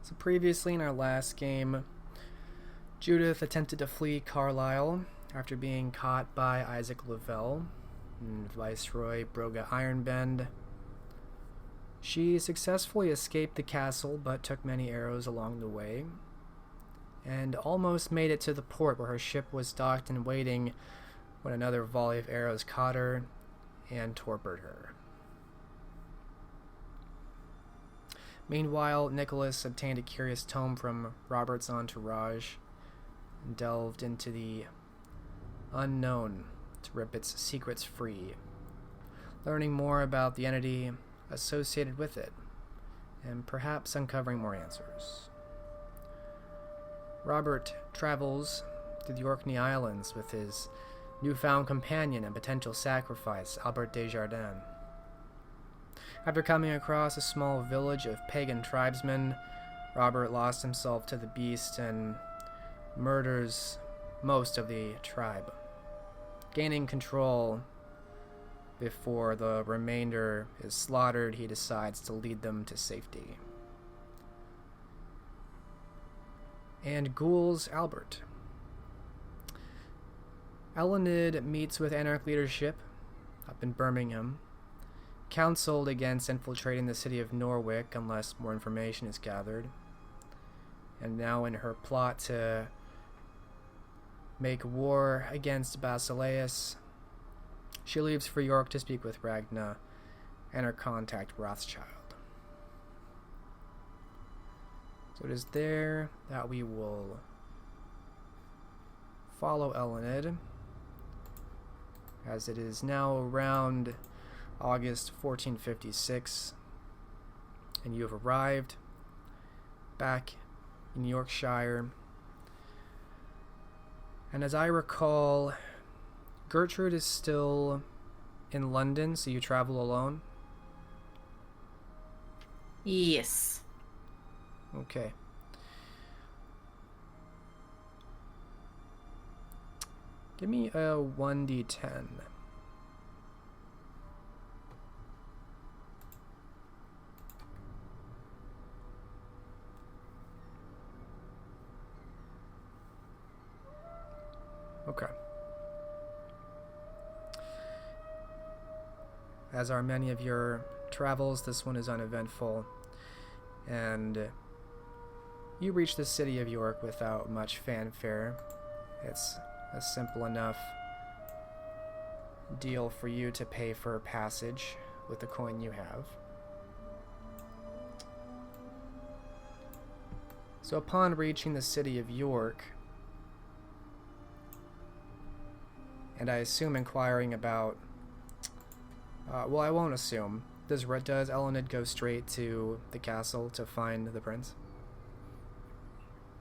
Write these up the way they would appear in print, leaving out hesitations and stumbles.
So previously in our last game, Judith attempted to flee Carlisle after being caught by Isaac Lavelle and Viceroy Broga Ironbend. She successfully escaped the castle but took many arrows along the way and almost made it to the port where her ship was docked and waiting when another volley of arrows caught her and torpid her. Meanwhile, Nicholas obtained a curious tome from Robert's entourage and delved into the unknown to rip its secrets free, learning more about the entity associated with it, and perhaps uncovering more answers. Robert travels through the Orkney Islands with his newfound companion and potential sacrifice, Albert Desjardins. After coming across a small village of pagan tribesmen, Robert lost himself to the beast and murders most of the tribe, gaining control. Before the remainder is slaughtered, he decides to lead them to safety. And ghouls Albert. Elined meets with Anarch leadership up in Birmingham, counseled against infiltrating the city of Norwich unless more information is gathered. And now in her plot to make war against Basileus, she leaves for York to speak with Ragna and her contact Rothschild. So it is there that we will follow Elined, as it is now around August 1456, and you have arrived back in Yorkshire. And as I recall, Gertrude is still in London, so you travel alone? Yes. Okay. Give me a 1d10. Okay. As are many of your travels, this one is uneventful, and you reach the city of York without much fanfare. It's a simple enough deal for you to pay for passage with the coin you have. So upon reaching the city of York, and I assume inquiring about well, I won't assume. Does Elined go straight to the castle to find the prince?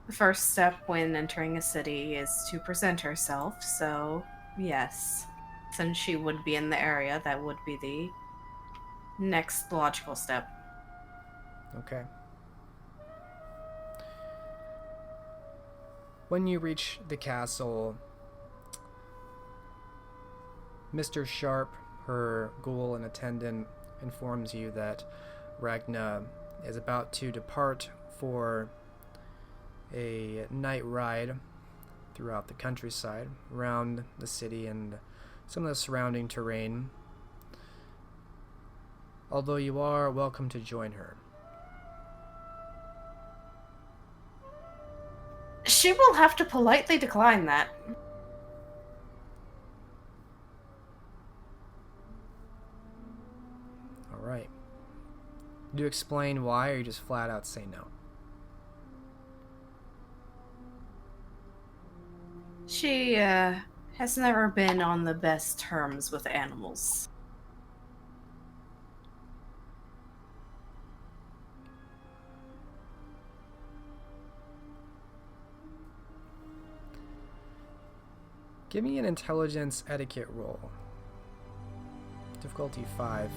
The first step when entering a city is to present herself, so yes. Since she would be in the area, that would be the next logical step. Okay. When you reach the castle, Mr. Sharp, her ghoul and attendant, informs you that Ragna is about to depart for a night ride throughout the countryside, around the city and some of the surrounding terrain, although you are welcome to join her. She will have to politely decline that. Alright. Do you explain why, or you just flat out say no? She, has never been on the best terms with animals. Give me an intelligence etiquette roll. Difficulty 5.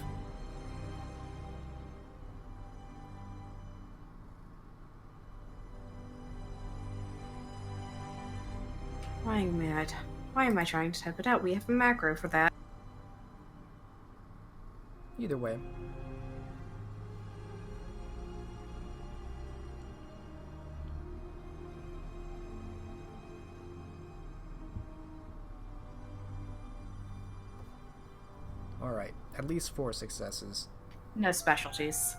Why am I trying to type it out? We have a macro for that. Either way. Alright, at least 4 successes. No specialties.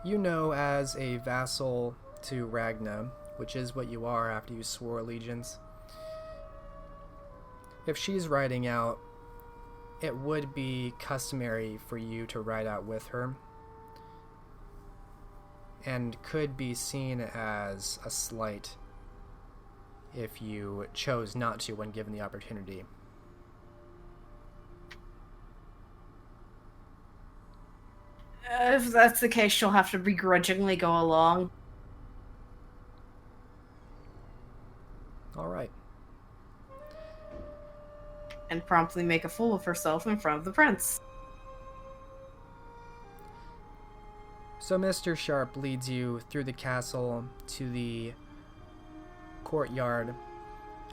You know, as a vassal to Ragna, which is what you are after you swore allegiance, if she's riding out, it would be customary for you to ride out with her, and could be seen as a slight if you chose not to when given the opportunity. If that's the case, she'll have to begrudgingly go along. Alright. And promptly make a fool of herself in front of the prince. So Mr. Sharp leads you through the castle to the courtyard,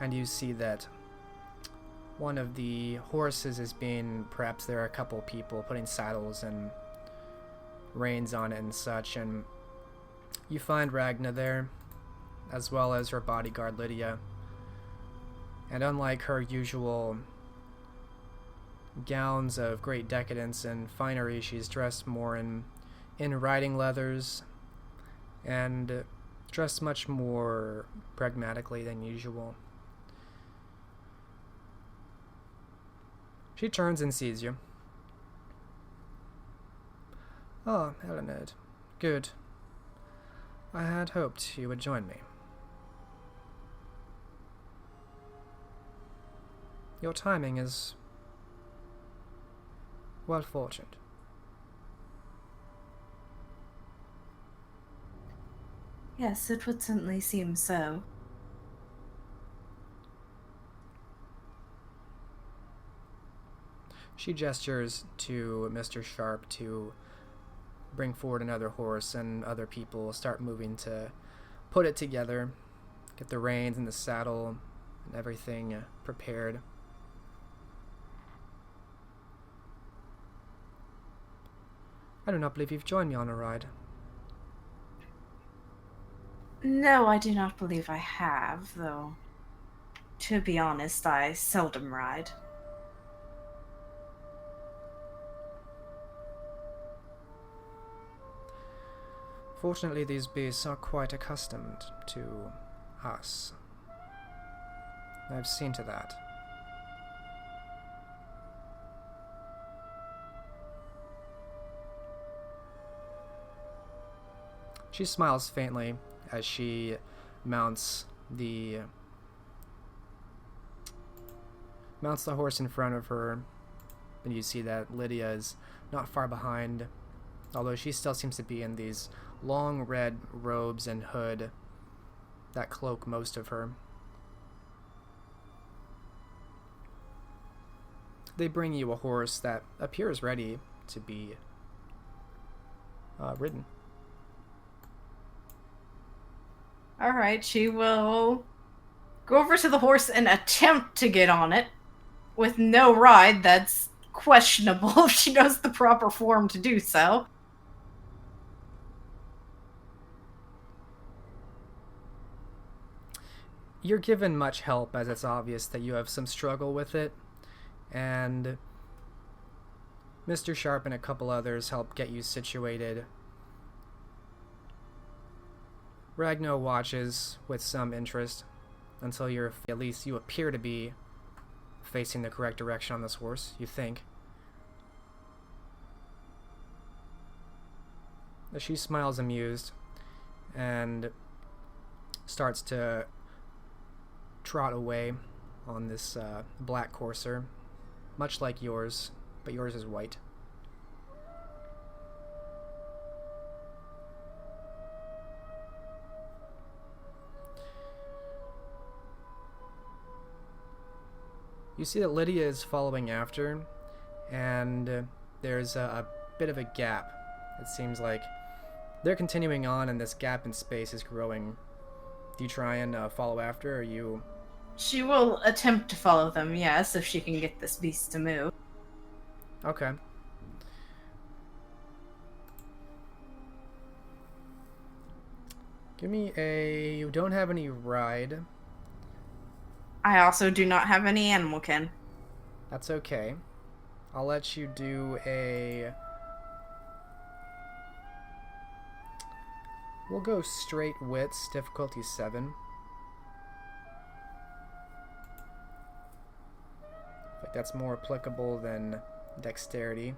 and you see that one of the horses is being, perhaps there are a couple people putting saddles and reins on it and such, and you find Ragna there, as well as her bodyguard Lydia. And unlike her usual gowns of great decadence and finery, she's dressed more in riding leathers, and dressed much more pragmatically than usual. She turns and sees you. "Ah, Elined. Good. I had hoped you would join me. Your timing is well fortuned." Yes, it would certainly seem so. She gestures to Mr. Sharp to bring forward another horse, and other people start moving to put it together, get the reins and the saddle and everything prepared. "I do not believe you've joined me on a ride." No, I do not believe I have, though. To be honest, I seldom ride. Fortunately, these beasts are quite accustomed to us. I've seen to that. She smiles faintly as she mounts the horse in front of her, and you see that Lydia is not far behind, although she still seems to be in these long red robes and hood that cloak most of her. They bring you a horse that appears ready to be ridden. Alright, she will go over to the horse and attempt to get on it with no ride. That's questionable if she knows the proper form to do so. You're given much help, as it's obvious that you have some struggle with it, and Mr. Sharp and a couple others help get you situated. Ragno watches with some interest until at least you appear to be facing the correct direction on this horse, you think. She smiles amused and starts to trot away on this black courser, much like yours, but yours is white. You see that Lydia is following after, and there's a bit of a gap. It seems like they're continuing on, and this gap in space is growing. Do you try and follow after, or you... She will attempt to follow them, yes, if she can get this beast to move. Okay. Give me a... You don't have any ride. I also do not have any animal kin. That's okay. I'll let you do a... We'll go straight wits, difficulty 7. I think that's more applicable than dexterity.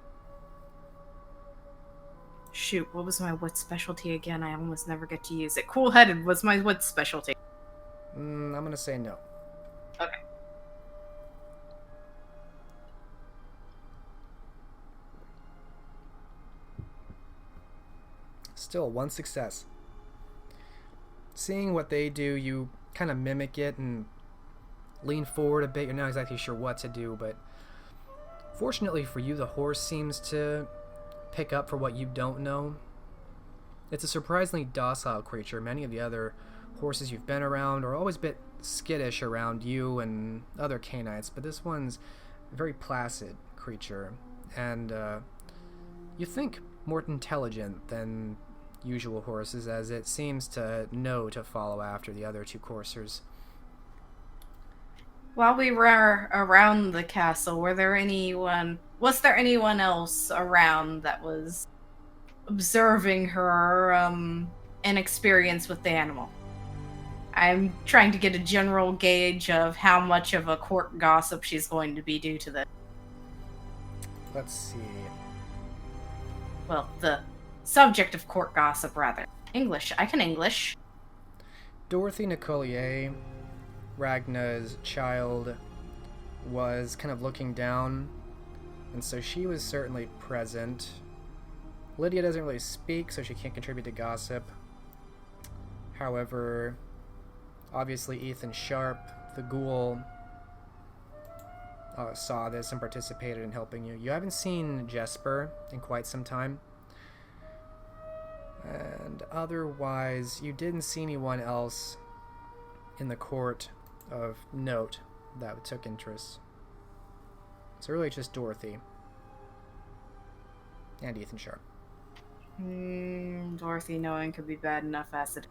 Shoot, what was my wit specialty again? I almost never get to use it. Cool-headed was my wit specialty. I'm gonna say no. Okay. Still, 1 success. Seeing what they do, you kind of mimic it and lean forward a bit. You're not exactly sure what to do, but fortunately for you, the horse seems to pick up for what you don't know. It's a surprisingly docile creature. Many of the other horses you've been around are always a bit skittish around you and other canines, but this one's a very placid creature, and you think more intelligent than usual horses, as it seems to know to follow after the other 2 coursers. While we were around the castle, was there anyone else around that was observing her inexperience with the animal? I'm trying to get a general gauge of how much of a court gossip she's going to be due to this. Let's see. Well, the subject of court gossip, rather. English. I can English. Dorothy Nicolier, Ragna's child, was kind of looking down, and so she was certainly present. Lydia doesn't really speak, so she can't contribute to gossip. However, obviously Ethan Sharp, the ghoul, saw this and participated in helping you. You haven't seen Jesper in quite some time. And otherwise, you didn't see anyone else in the court of note that took interest. So really just Dorothy. And Ethan Sharp. Dorothy knowing could be bad enough as it.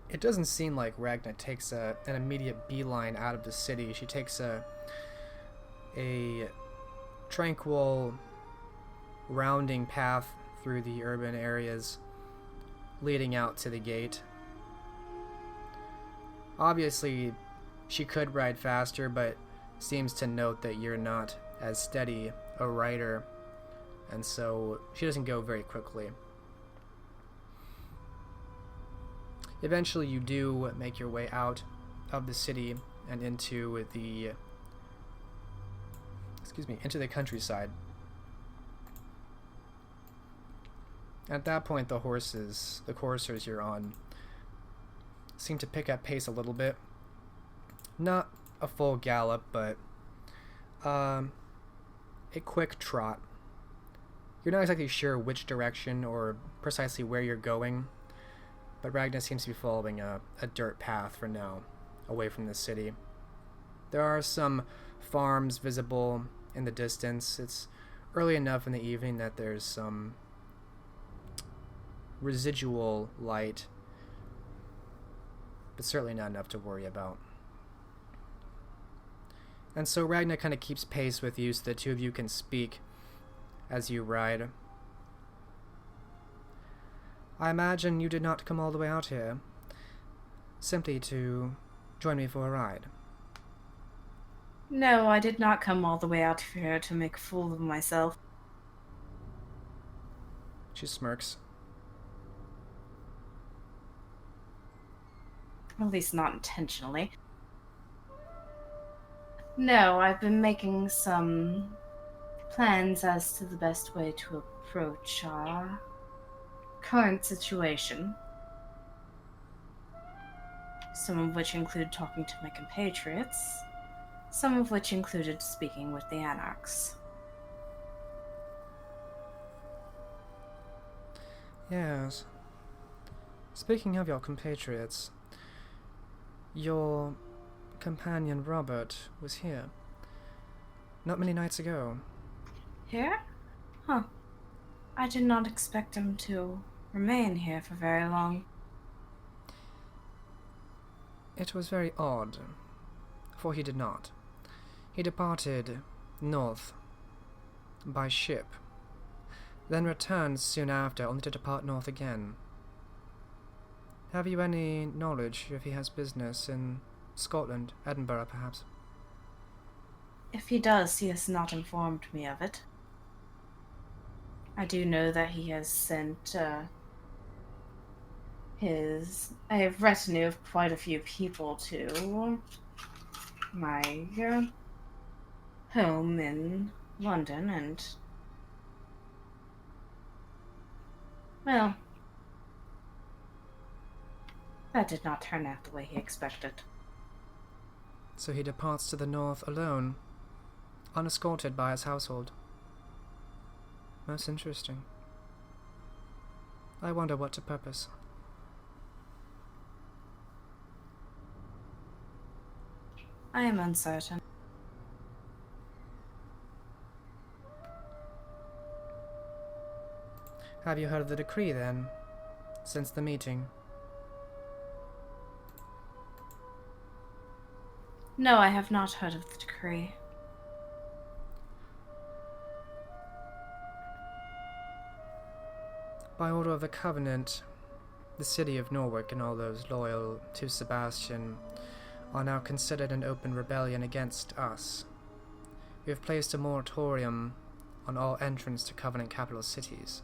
It doesn't seem like Ragna takes an immediate beeline out of the city. She takes a tranquil, rounding path through the urban areas, leading out to the gate. Obviously, she could ride faster, but seems to note that you're not as steady a rider, and so she doesn't go very quickly. Eventually, you do make your way out of the city and into the countryside. At that point, the coursers you're on, seem to pick up pace a little bit. Not a full gallop, but a quick trot. You're not exactly sure which direction or precisely where you're going, but Ragna seems to be following a dirt path for now, away from the city. There are some farms visible in the distance. It's early enough in the evening that there's some residual light, but certainly not enough to worry about. And so Ragna kind of keeps pace with you so the two of you can speak as you ride. I imagine you did not come all the way out here simply to join me for a ride. No, I did not come all the way out here to make a fool of myself. She smirks. At least not intentionally. No, I've been making some plans as to the best way to approach our current situation. Some of which include talking to my compatriots. Some of which included speaking with the Anarchs. Yes. Speaking of your compatriots, your companion Robert was here not many nights ago. Here? Huh. I did not expect him to remain here for very long. It was very odd, for he did not. He departed north by ship, then returned soon after, only to depart north again. Have you any knowledge if he has business in Scotland, Edinburgh, perhaps? If he does, he has not informed me of it. I do know that he has sent a retinue of quite a few people to my home in London, and, well, that did not turn out the way he expected. So he departs to the north alone, unescorted by his household. Most interesting. I wonder what to purpose. I am uncertain. Have you heard of the decree, then, since the meeting? No, I have not heard of the decree. By order of the Covenant, the city of Norwich and all those loyal to Sebastian are now considered an open rebellion against us. We have placed a moratorium on all entrance to Covenant capital cities.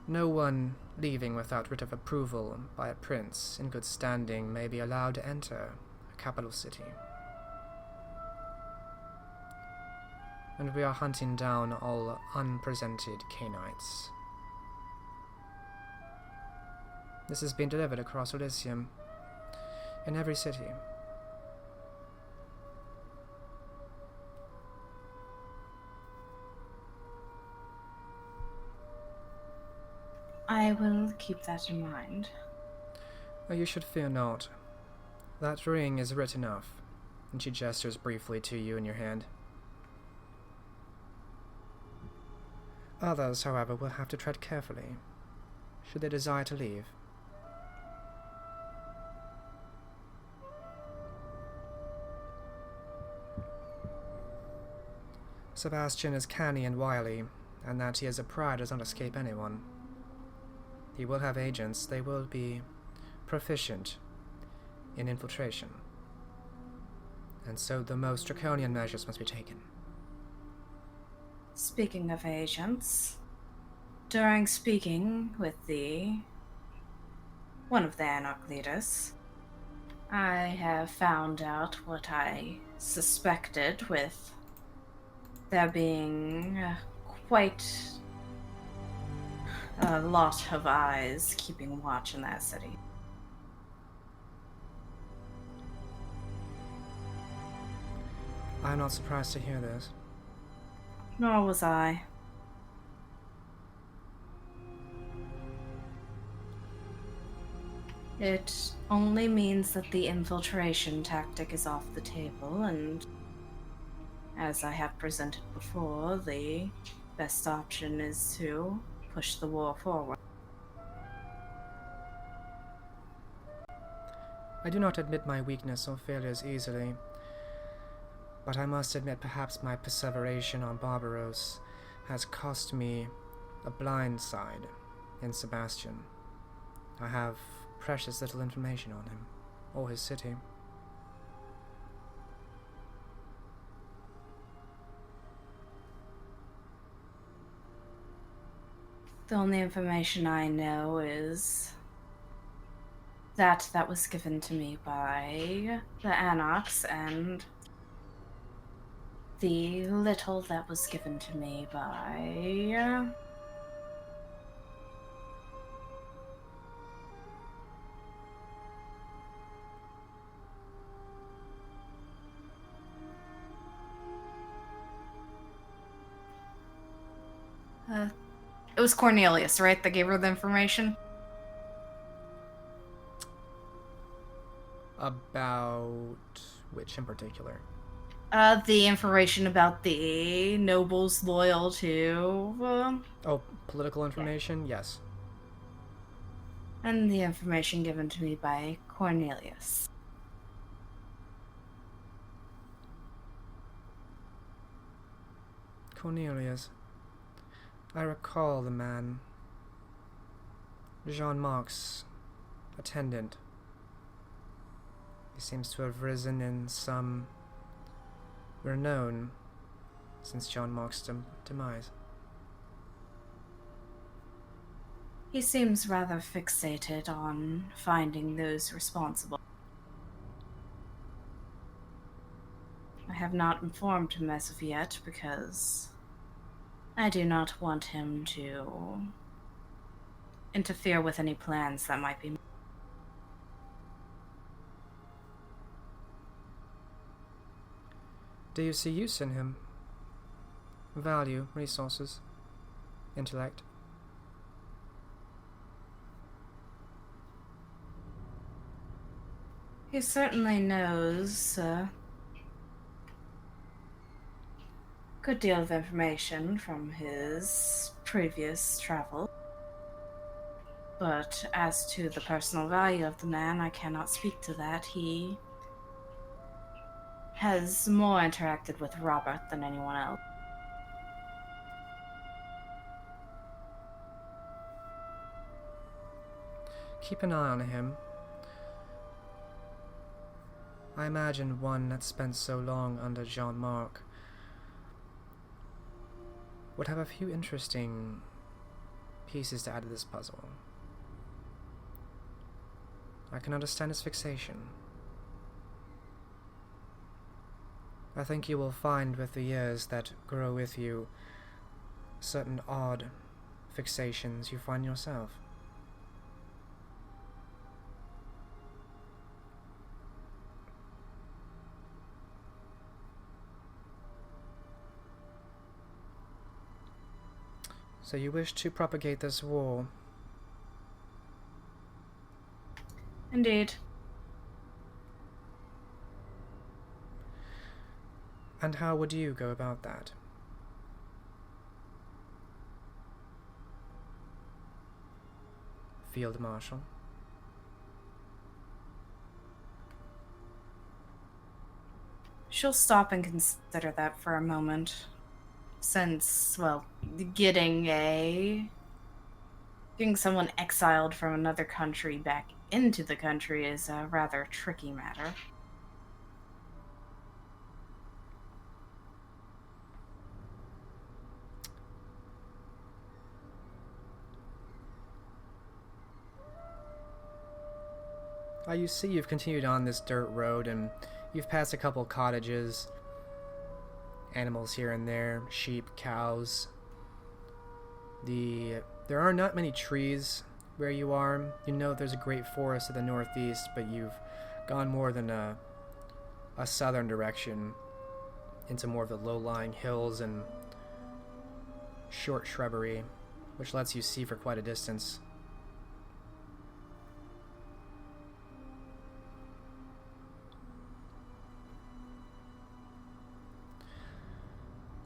No one leaving without writ of approval by a prince in good standing may be allowed to enter a capital city. And we are hunting down all unpresented Canaanites. This has been delivered across Elysium, in every city. I will keep that in mind. Oh, you should fear not. That ring is writ enough, and she gestures briefly to you in your hand. Others, however, will have to tread carefully, should they desire to leave. Sebastian is canny and wily, and that he has a pride does not escape anyone. He will have agents, they will be proficient in infiltration, and so the most draconian measures must be taken. Speaking of agents, during speaking with one of the Anarch leaders, I have found out what I suspected, with there being quite a lot of eyes keeping watch in that city. I am not surprised to hear this. Nor was I. It only means that the infiltration tactic is off the table, and as I have presented before, the best option is to push the war forward. I do not admit my weakness or failures easily, but I must admit perhaps my perseveration on Barbaros has cost me a blind side in Sebastian. I have precious little information on him, or his city. The only information I know is that was given to me by the Anarchs, and the little that was given to me by it was Cornelius, right, that gave her the information? About which in particular? The information about the nobles loyal to, Oh, political yeah, information? Yes. and the information given to me by Cornelius. Cornelius. I recall the man. Jean-Marc's attendant. He seems to have risen in some renown since Jean-Marc's demise. He seems rather fixated on finding those responsible. I have not informed him as of yet because I do not want him to interfere with any plans that might be made. Do you see use in him? Value, resources, intellect? He certainly knows a good deal of information from his previous travel. But as to the personal value of the man, I cannot speak to that. He has more interacted with Robert than anyone else. Keep an eye on him. I imagine one that spent so long under Jean-Marc would have a few interesting pieces to add to this puzzle. I can understand his fixation. I think you will find with the years that grow with you certain odd fixations you find yourself. So you wish to propagate this war? Indeed. And how would you go about that? Field Marshal. She'll stop and consider that for a moment. Since, well, getting someone exiled from another country back into the country is a rather tricky matter. You see you've continued on this dirt road and you've passed a couple cottages, animals here and there, sheep, cows. There are not many trees where you are. You know there's a great forest to the northeast, but you've gone more than a southern direction into more of the low-lying hills and short shrubbery, which lets you see for quite a distance.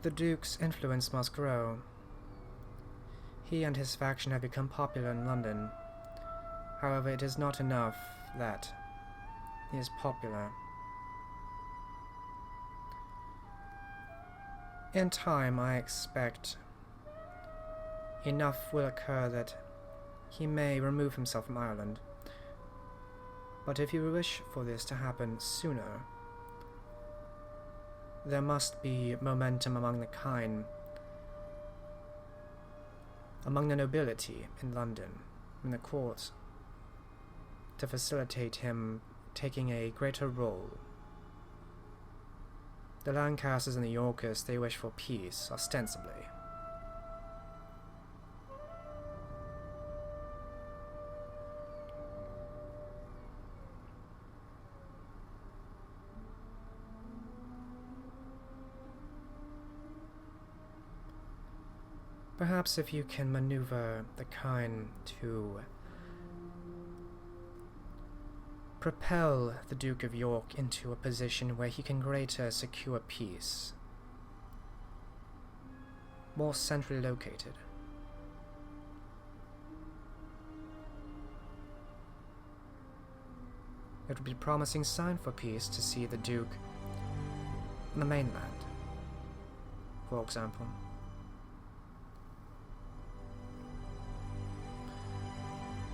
The Duke's influence must grow. He and his faction have become popular in London. However, it is not enough that he is popular. In time, I expect enough will occur that he may remove himself from Ireland. But if you wish for this to happen sooner, there must be momentum among the kind, among the nobility in London, in the courts, to facilitate him taking a greater role. The Lancasters and the Yorkists, they wish for peace, ostensibly. Perhaps if you can maneuver the kind to propel the Duke of York into a position where he can greater secure peace. More centrally located. It would be a promising sign for peace to see the Duke on the mainland, for example.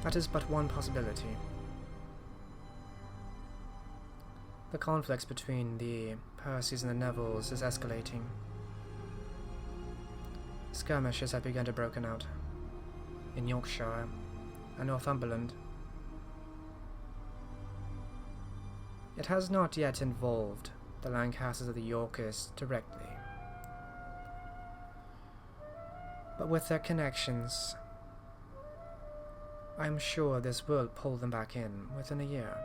That is but one possibility. The conflicts between the Percys and the Nevilles is escalating. Skirmishes have begun to broken out in Yorkshire and Northumberland. It has not yet involved the Lancasters or the Yorkers directly, but with their connections, I am sure this will pull them back in within a year.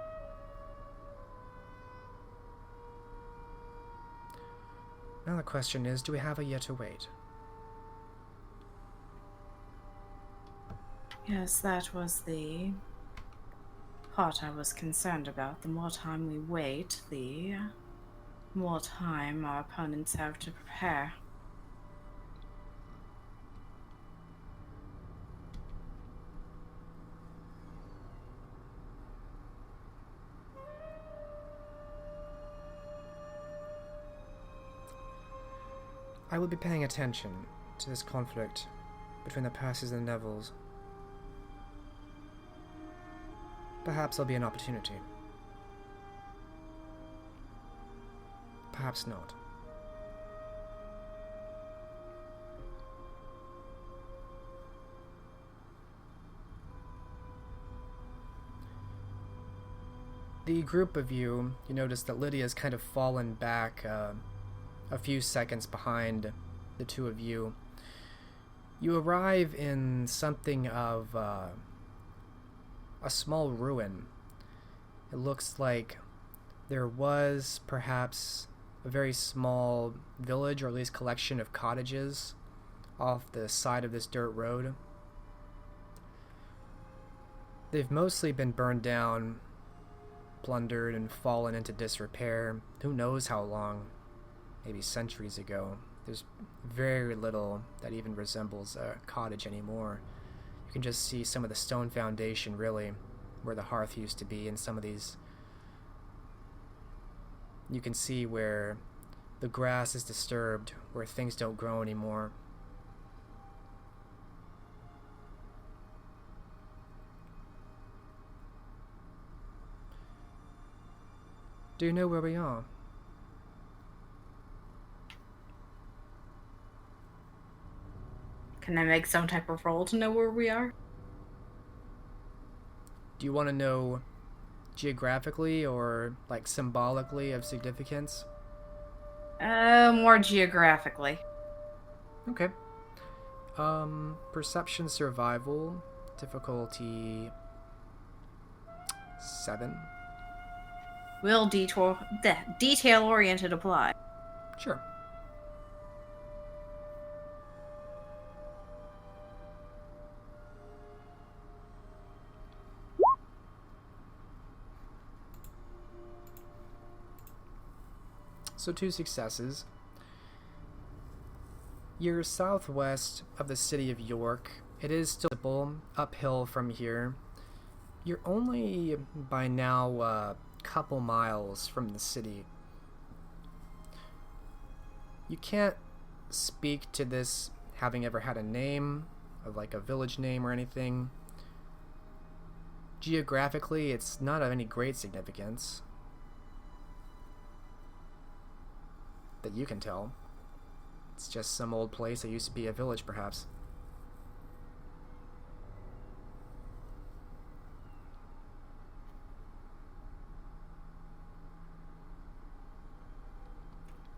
Now the question is, do we have a year to wait? Yes, that was the part I was concerned about. The more time we wait, the more time our opponents have to prepare. I will be paying attention to this conflict between the Percys and the Nevilles. Perhaps there'll be an opportunity. Perhaps not. The group of you notice that Lydia's kind of fallen back a few seconds behind the two of you. You arrive in something of a small ruin. It looks like there was perhaps a very small village, or at least collection of cottages off the side of this dirt road. They've mostly been burned down, plundered, and fallen into disrepair. Who knows how long? Maybe centuries ago. There's very little that even resembles a cottage anymore. You can just see some of the stone foundation, really, where the hearth used to be, and some of these... You can see where the grass is disturbed, where things don't grow anymore. Do you know where we are? Can I make some type of roll to know where we are? Do you want to know geographically or like symbolically of significance? More geographically. Okay. Perception survival, difficulty 7. Will detail-oriented apply? Sure. So 2 successes. You're southwest of the city of York. It is still uphill from here. You're only by now a couple miles from the city. You can't speak to this having ever had a name, of like a village name or anything. Geographically, it's not of any great significance that you can tell. It's just some old place that used to be a village, perhaps.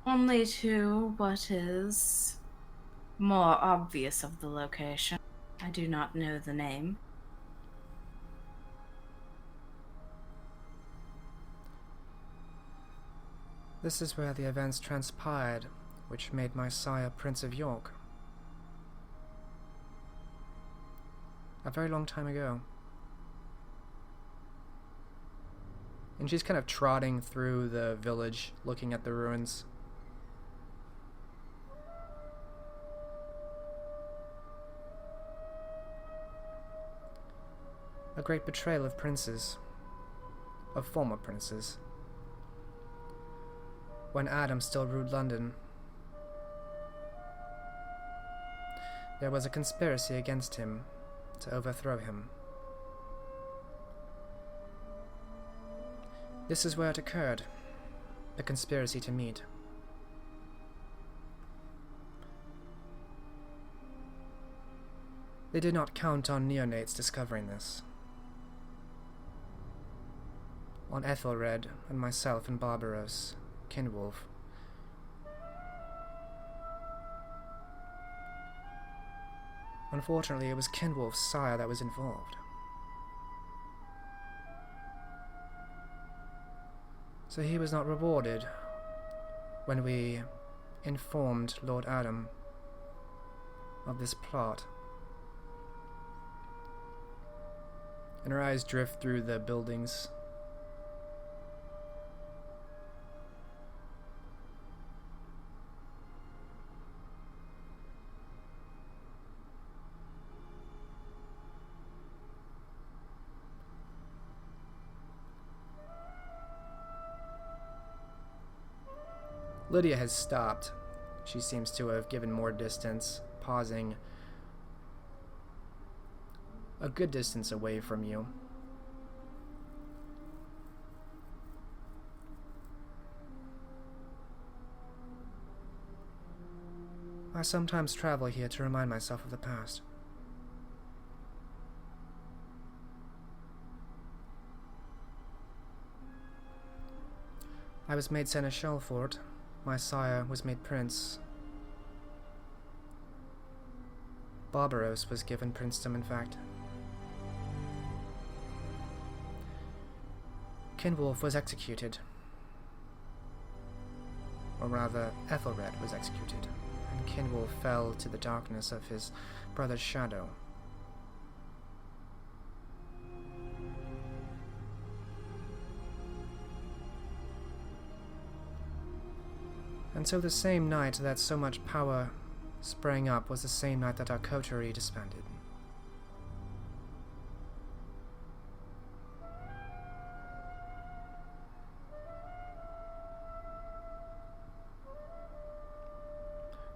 Only to what is more obvious of the location. I do not know the name. This is where the events transpired, which made my sire Prince of York. A very long time ago. And she's kind of trotting through the village, looking at the ruins. A great betrayal of princes. Of former princes. When Adam still ruled London, there was a conspiracy against him to overthrow him. This is where it occurred, the conspiracy to meet. They did not count on neonates discovering this. On Ethelred and myself and Barbaros, Kinwulf. Unfortunately, it was Kinwulf's sire that was involved. So he was not rewarded when we informed Lord Adam of this plot. And her eyes drift through the buildings. Lydia has stopped. She seems to have given more distance, pausing a good distance away from you. I sometimes travel here to remind myself of the past. I was made seneschal for it. My sire was made prince. Barbaros was given princedom, in fact. Kinwulf was executed. Or rather, Ethelred was executed, and Kinwulf fell to the darkness of his brother's shadow. And so the same night that so much power sprang up was the same night that our coterie disbanded.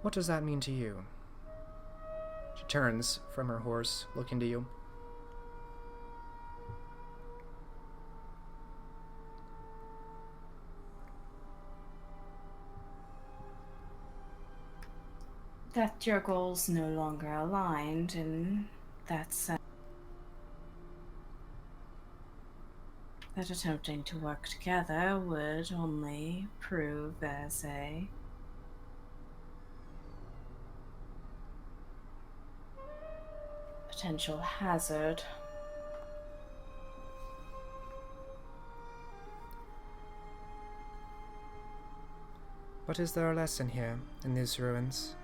What does that mean to you? She turns from her horse, looking to you. That your goals no longer aligned, and that attempting to work together would only prove as a potential hazard. But is there a lesson here, in these ruins?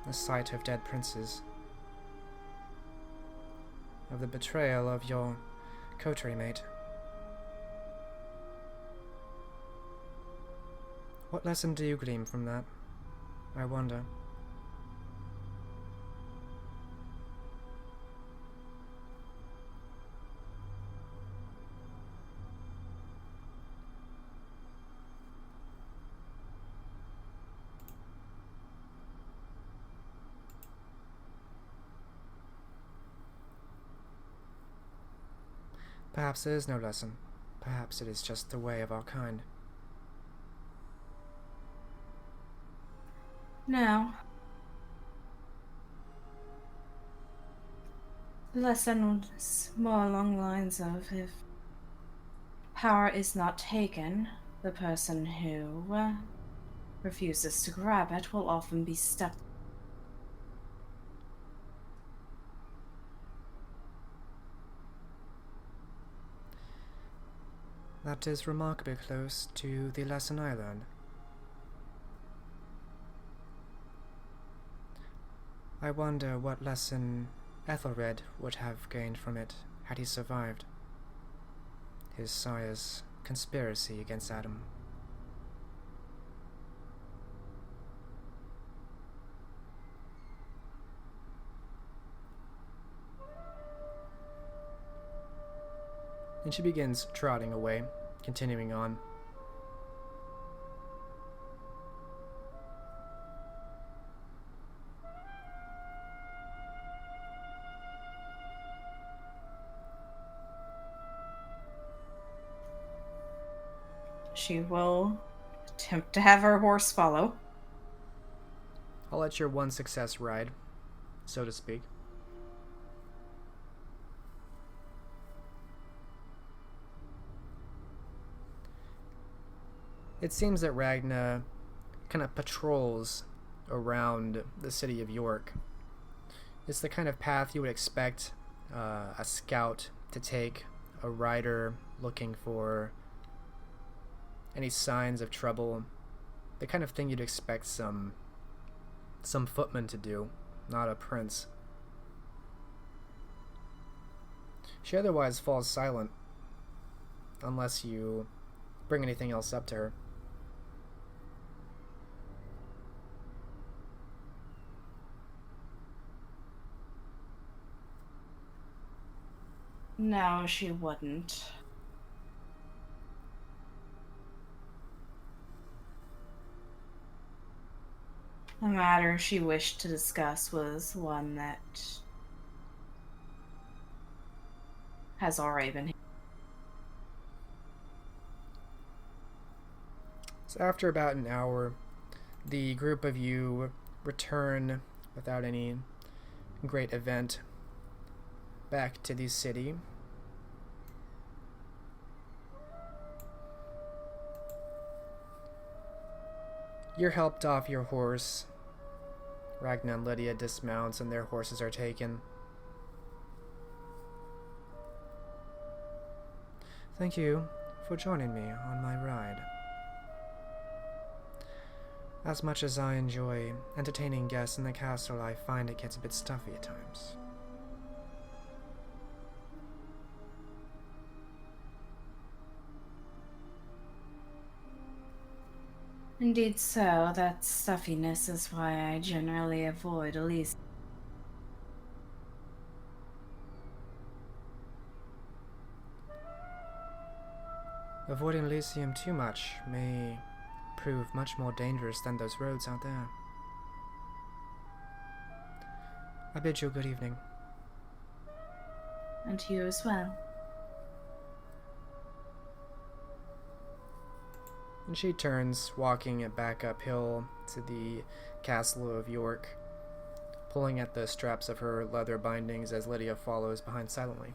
The sight of dead princes, of the betrayal of your coterie mate. What lesson do you glean from that? I wonder. Perhaps there is no lesson. Perhaps it is just the way of our kind. No. The lesson was more along the lines of, if power is not taken, the person who refuses to grab it will often be stuck. That is remarkably close to the lesson I learned. I wonder what lesson Ethelred would have gained from it had he survived his sire's conspiracy against Adam. And she begins trotting away, continuing on. She will attempt to have her horse follow. I'll let your one success ride, so to speak. It seems that Ragna kind of patrols around the city of York. It's the kind of path you would expect a scout to take, a rider looking for any signs of trouble, the kind of thing you'd expect some footman to do, not a prince. She otherwise falls silent, unless you bring anything else up to her. No, she wouldn't. The matter she wished to discuss was one that has already been. So after about an hour, the group of you return without any great event back to the city. You're helped off your horse. Ragna and Lydia dismounts and their horses are taken. Thank you for joining me on my ride. As much as I enjoy entertaining guests in the castle, I find it gets a bit stuffy at times. Indeed so. That stuffiness is why I generally avoid Elise. Avoiding Elysium too much may prove much more dangerous than those roads out there. I bid you a good evening. And you as well. And she turns, walking it back uphill to the castle of York, pulling at the straps of her leather bindings as Lydia follows behind silently.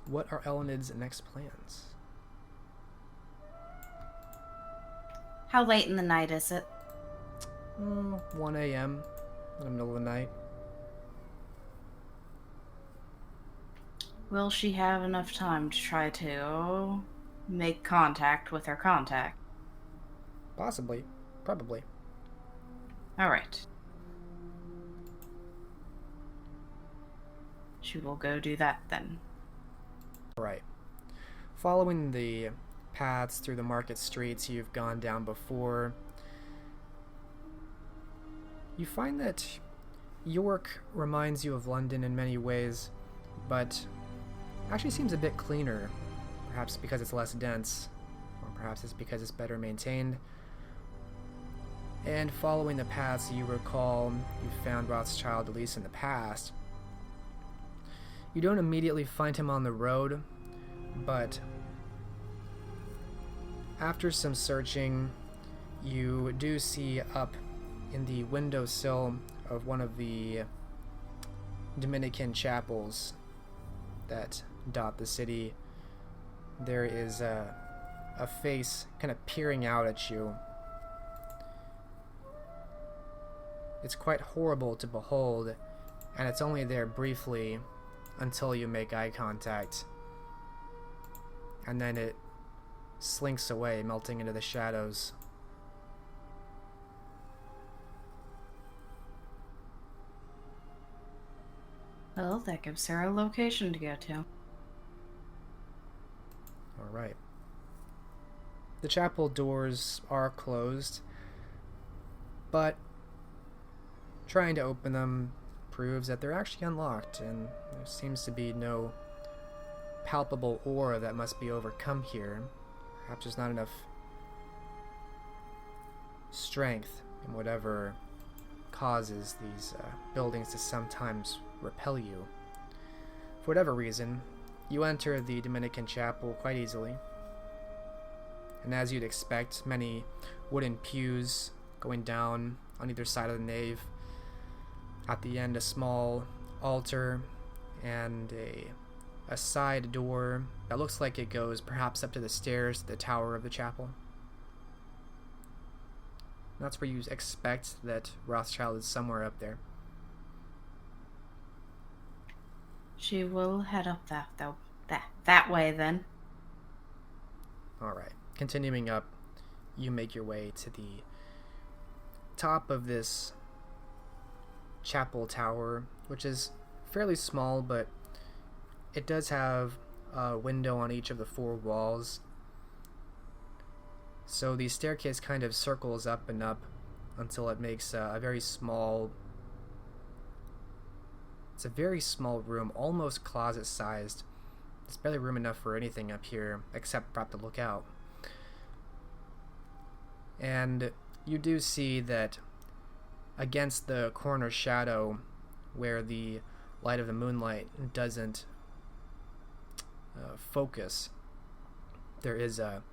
What are Elined's next plans? How late in the night is it? 1 a.m. in the middle of the night. Will she have enough time to try to make contact with her contact? Possibly. Probably. Alright. She will go do that then. Right. Following the paths through the market streets you've gone down before, you find that York reminds you of London in many ways, but actually seems a bit cleaner, perhaps because it's less dense, or perhaps it's because it's better maintained. And following the paths you recall you found Rothschild, at least in the past, you don't immediately find him on the road, but after some searching, you do see up in the windowsill of one of the Dominican chapels that dot the city, there is a face kind of peering out at you. It's quite horrible to behold, and it's only there briefly until you make eye contact, and then it slinks away, melting into the shadows. Well, that gives her a location to go to. Alright. The chapel doors are closed, but trying to open them proves that they're actually unlocked, and there seems to be no palpable aura that must be overcome here. Perhaps there's not enough strength in whatever causes these buildings to sometimes repel you. For whatever reason, you enter the Dominican chapel quite easily, and as you'd expect, many wooden pews going down on either side of the nave. At the end, a small altar and a side door that looks like it goes perhaps up to the stairs to the tower of the chapel. That's where you expect that Rothschild is, somewhere up there. She will head up that way then. Alright, continuing up, you make your way to the top of this chapel tower, which is fairly small, but it does have a window on each of the four walls. So the staircase kind of circles up and up until it makes a very small... It's a very small room, almost closet-sized. There's barely room enough for anything up here, except perhaps to look out. And you do see that against the corner shadow, where the light of the moonlight doesn't focus, there is a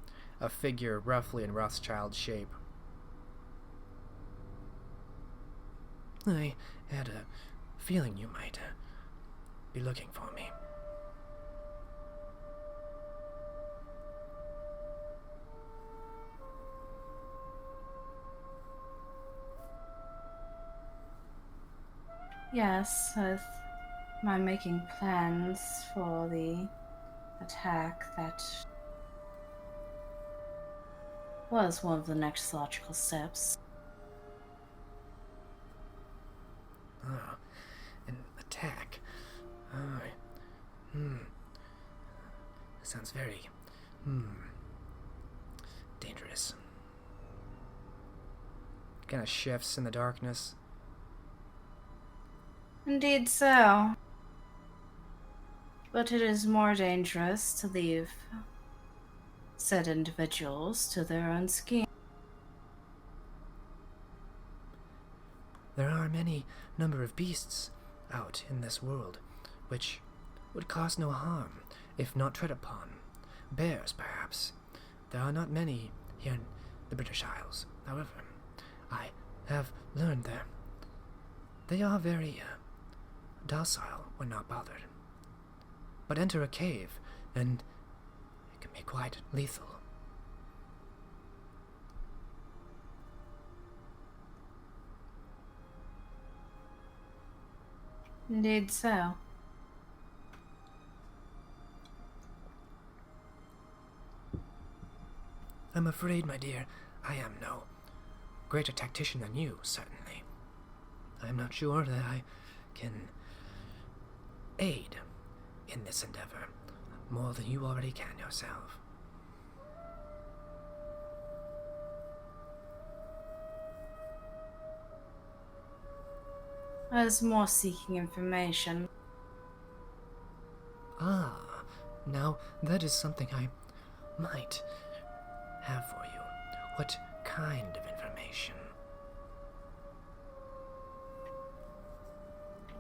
figure roughly in Rothschild's shape. I had a feeling you might be looking for me. Yes, with my making plans for the attack, that was one of the next logical steps. Ah, an attack. Sounds very, dangerous. Kind of shifts in the darkness. Indeed so. But it is more dangerous to leave said individuals to their own scheme. There are many number of beasts out in this world, which would cause no harm if not tread upon. Bears, perhaps. There are not many here in the British Isles. However, I have learned that they are very docile when not bothered. But enter a cave, and it can be quite lethal. Indeed so. I'm afraid, my dear, I am no greater tactician than you, certainly. I'm not sure that I can aid in this endeavor more than you already can yourself. I was more seeking information. Ah, now that is something I might have for you. What kind of information?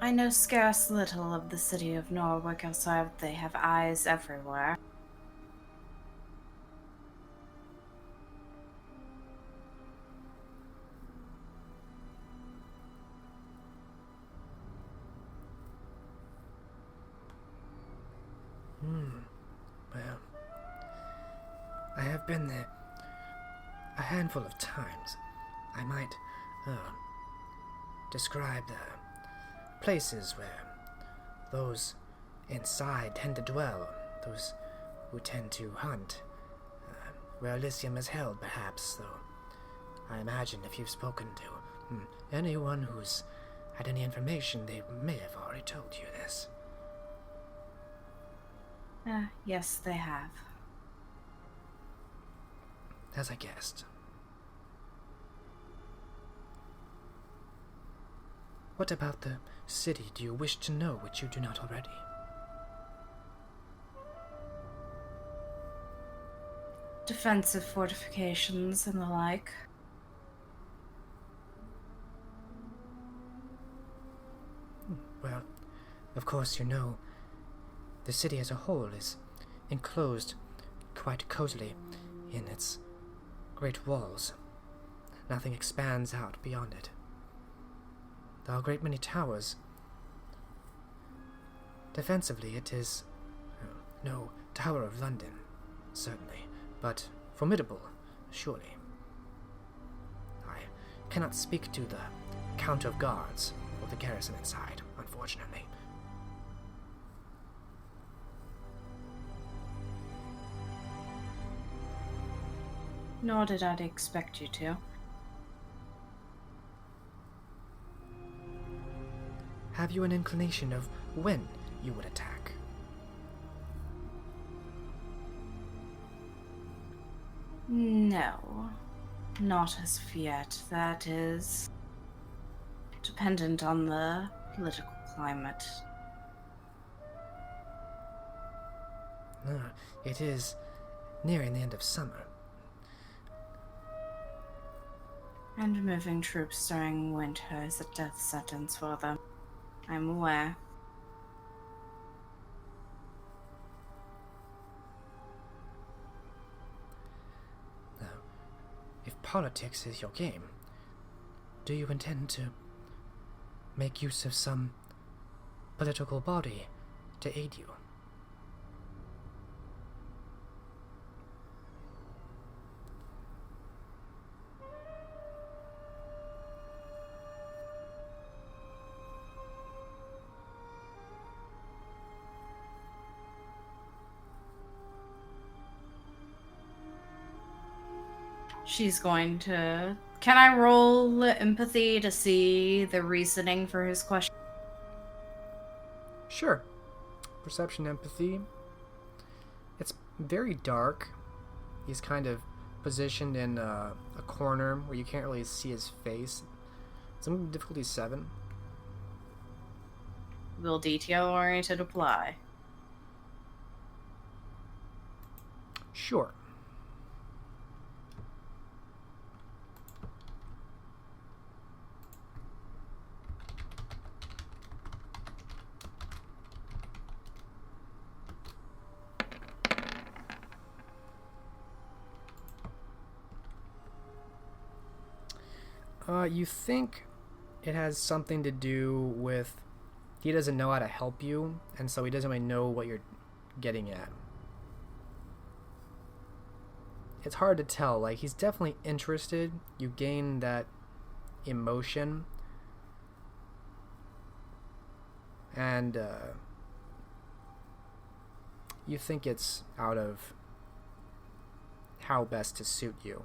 I know scarce little of the city of Norwich outside they have eyes everywhere. Well, I have been there a handful of times. I might describe the places where those inside tend to dwell, those who tend to hunt, where Elysium is held, perhaps, though I imagine if you've spoken to anyone who's had any information, they may have already told you this. Yes, they have. As I guessed. What about the city do you wish to know which you do not already? Defensive fortifications and the like. Well, of course you know, the city as a whole is enclosed quite cozily in its great walls. Nothing expands out beyond it. There are a great many towers. Defensively, it is no Tower of London, certainly, but formidable, surely. I cannot speak to the count of guards or the garrison inside, unfortunately. Nor did I expect you to. Have you an inclination of when you would attack? No, not as of yet. That is dependent on the political climate. It is nearing the end of summer. And moving troops during winter is a death sentence for them. I'm aware. Now, if politics is your game, do you intend to make use of some political body to aid you? She's going to... Can I roll empathy to see the reasoning for his question? Sure. Perception, empathy. It's very dark. He's kind of positioned in a corner where you can't really see his face. Some difficulty 7. Will detail-oriented apply? Sure. You think it has something to do with he doesn't know how to help you, and so he doesn't really know what you're getting at. It's hard to tell. Like, he's definitely interested. You gain that emotion. And you think it's out of how best to suit you.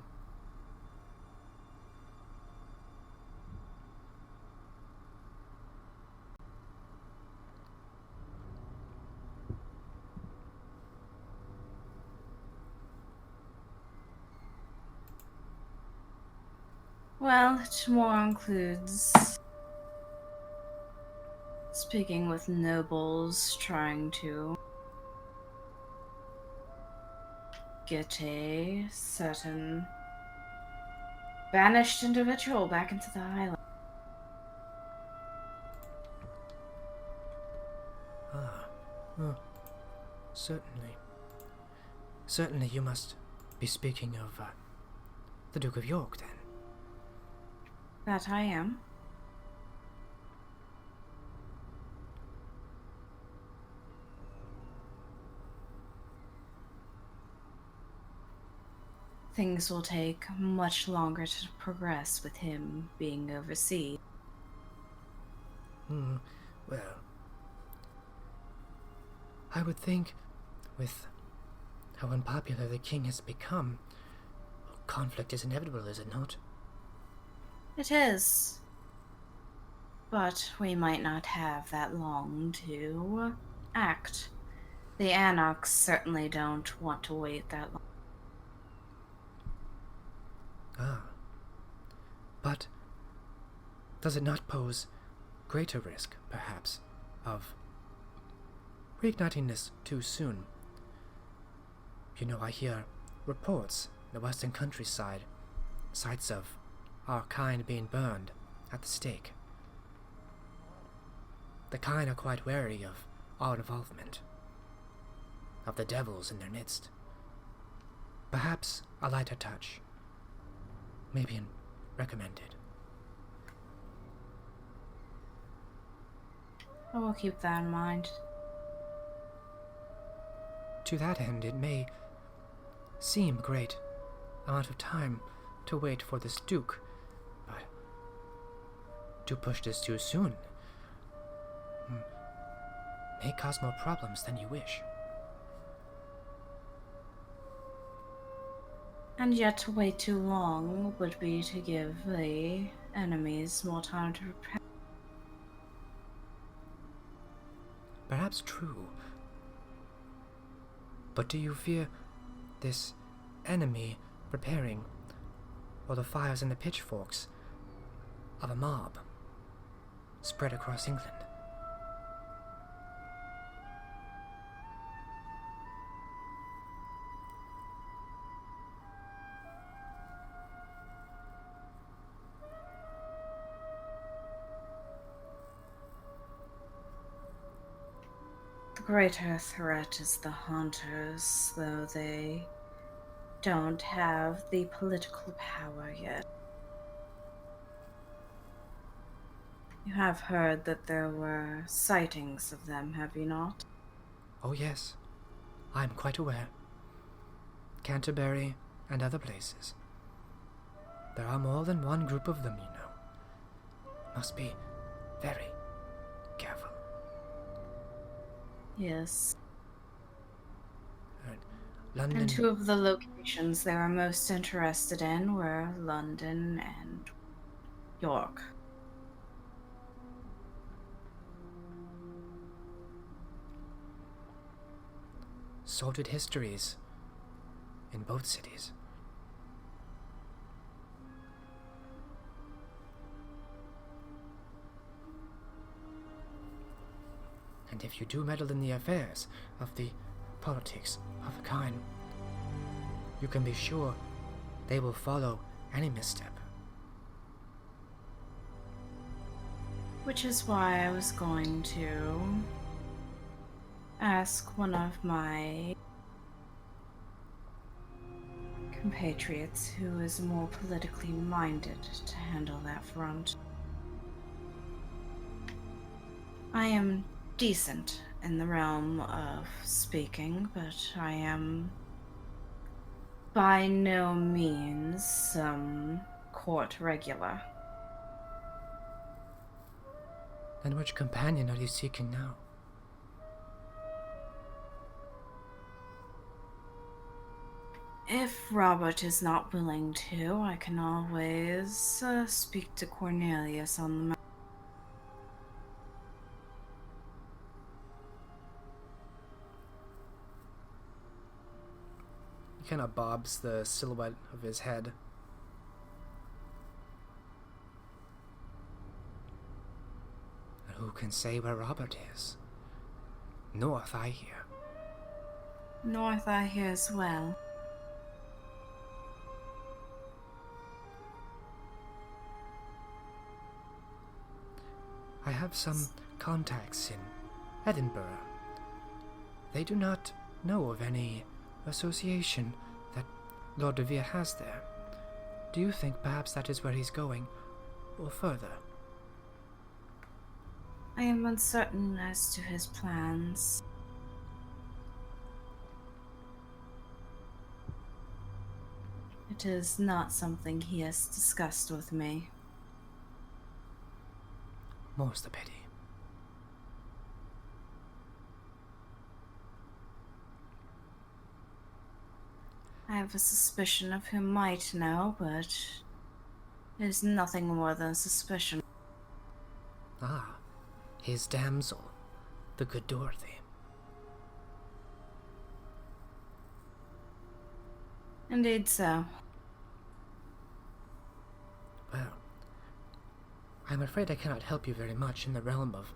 Well, it more includes speaking with nobles, trying to get a certain banished individual back into the island. Certainly. Certainly you must be speaking of the Duke of York, then. That I am. Things will take much longer to progress with him being overseas. Well, I would think with how unpopular the king has become, conflict is inevitable, is it not? It is. But we might not have that long to act. The Anarchs certainly don't want to wait that long. Ah. But does it not pose greater risk, perhaps, of reigniting this too soon? You know, I hear reports in the western countryside, sites of our kind being burned at the stake. The kind are quite wary of our involvement, of the devils in their midst. Perhaps a lighter touch, maybe recommended. I will keep that in mind. To that end, it may seem a great amount of time to wait for this Duke, but to push this too soon may cause more problems than you wish. And yet to wait too long would be to give the enemies more time to prepare. Perhaps true. But do you fear this enemy preparing for the fires and the pitchforks of a mob spread across England? The greater threat is the Hunters, though they don't have the political power yet. You have heard that there were sightings of them, have you not? Oh yes, I am quite aware. Canterbury and other places. There are more than one group of them, you know. Must be very careful. Yes. London. And two of the locations they were most interested in were London and York. Sordid histories in both cities. And if you do meddle in the affairs of the politics of a kind, you can be sure they will follow any misstep. Which is why I was going to ask one of my compatriots who is more politically minded to handle that front. I am decent in the realm of speaking, but I am by no means some court regular. And which companion are you seeking now? If Robert is not willing to, I can always speak to Cornelius on the matter. He kind of bobs the silhouette of his head. And who can say where Robert is? North, I hear. North, I hear as well. I have some contacts in Edinburgh. They do not know of any association that Lord de Vere has there. Do you think perhaps that is where he's going, or further? I am uncertain as to his plans. It is not something he has discussed with me. More's the pity. I have a suspicion of who might know, but it is nothing more than suspicion. Ah, his damsel, the good Dorothy. Indeed so. Well, I'm afraid I cannot help you very much in the realm of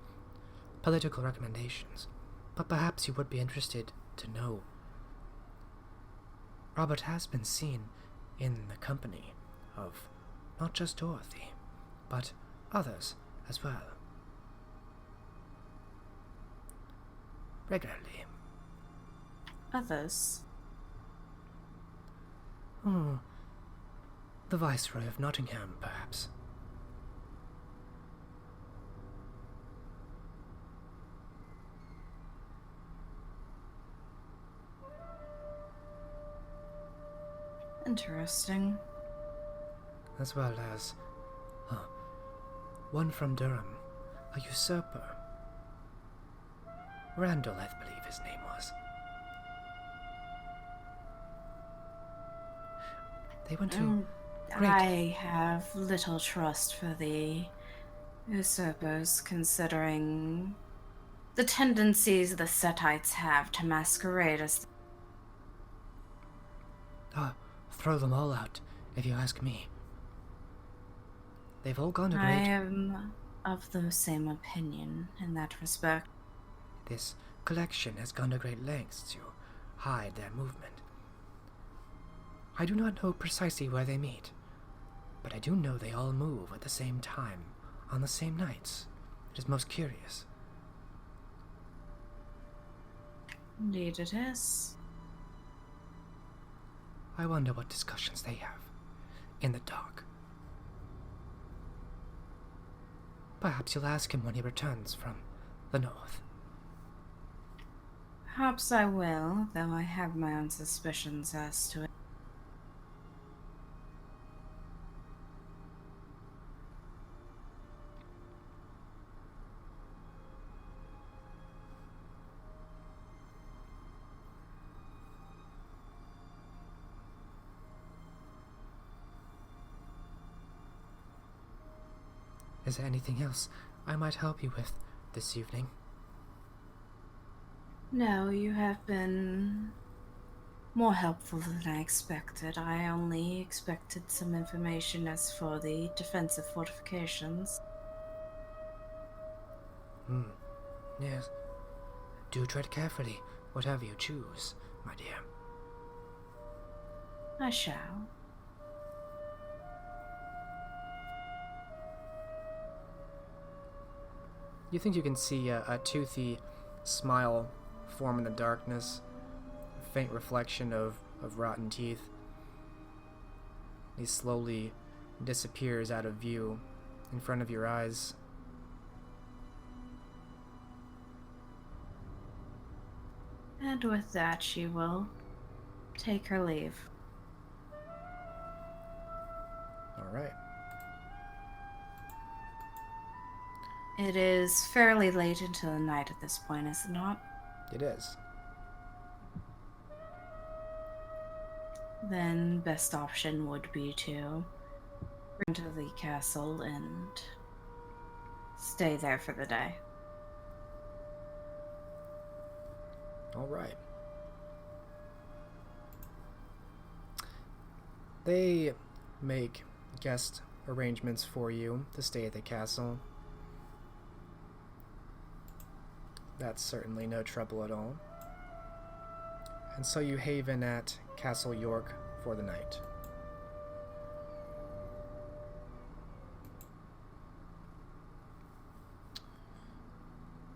political recommendations, but perhaps you would be interested to know. Robert has been seen in the company of not just Dorothy, but others as well. Regularly. Others? Oh, the Viceroy of Nottingham, perhaps. Interesting. As well as one from Durham, a usurper. Randall, I believe his name was. They went to great... I have little trust for the usurpers, considering the tendencies the Setites have to masquerade as... Throw them all out, if you ask me. They've all gone to great... I am of the same opinion in that respect. This collection has gone to great lengths to hide their movement. I do not know precisely where they meet, but I do know they all move at the same time, on the same nights. It is most curious. Indeed it is. I wonder what discussions they have, in the dark. Perhaps you'll ask him when he returns from the north. Perhaps I will, though I have my own suspicions as to it. Is there anything else I might help you with this evening? No, you have been more helpful than I expected. I only expected some information as for the defensive fortifications. Yes. Do tread carefully, whatever you choose, my dear. I shall. You think you can see a toothy smile form in the darkness, a faint reflection of rotten teeth. He slowly disappears out of view in front of your eyes. And with that, she will take her leave. All right. It is fairly late into the night at this point, is it not? It is. Then best option would be to return to the castle and stay there for the day. All right. They make guest arrangements for you to stay at the castle. That's certainly no trouble at all. And so you haven at Castle York for the night.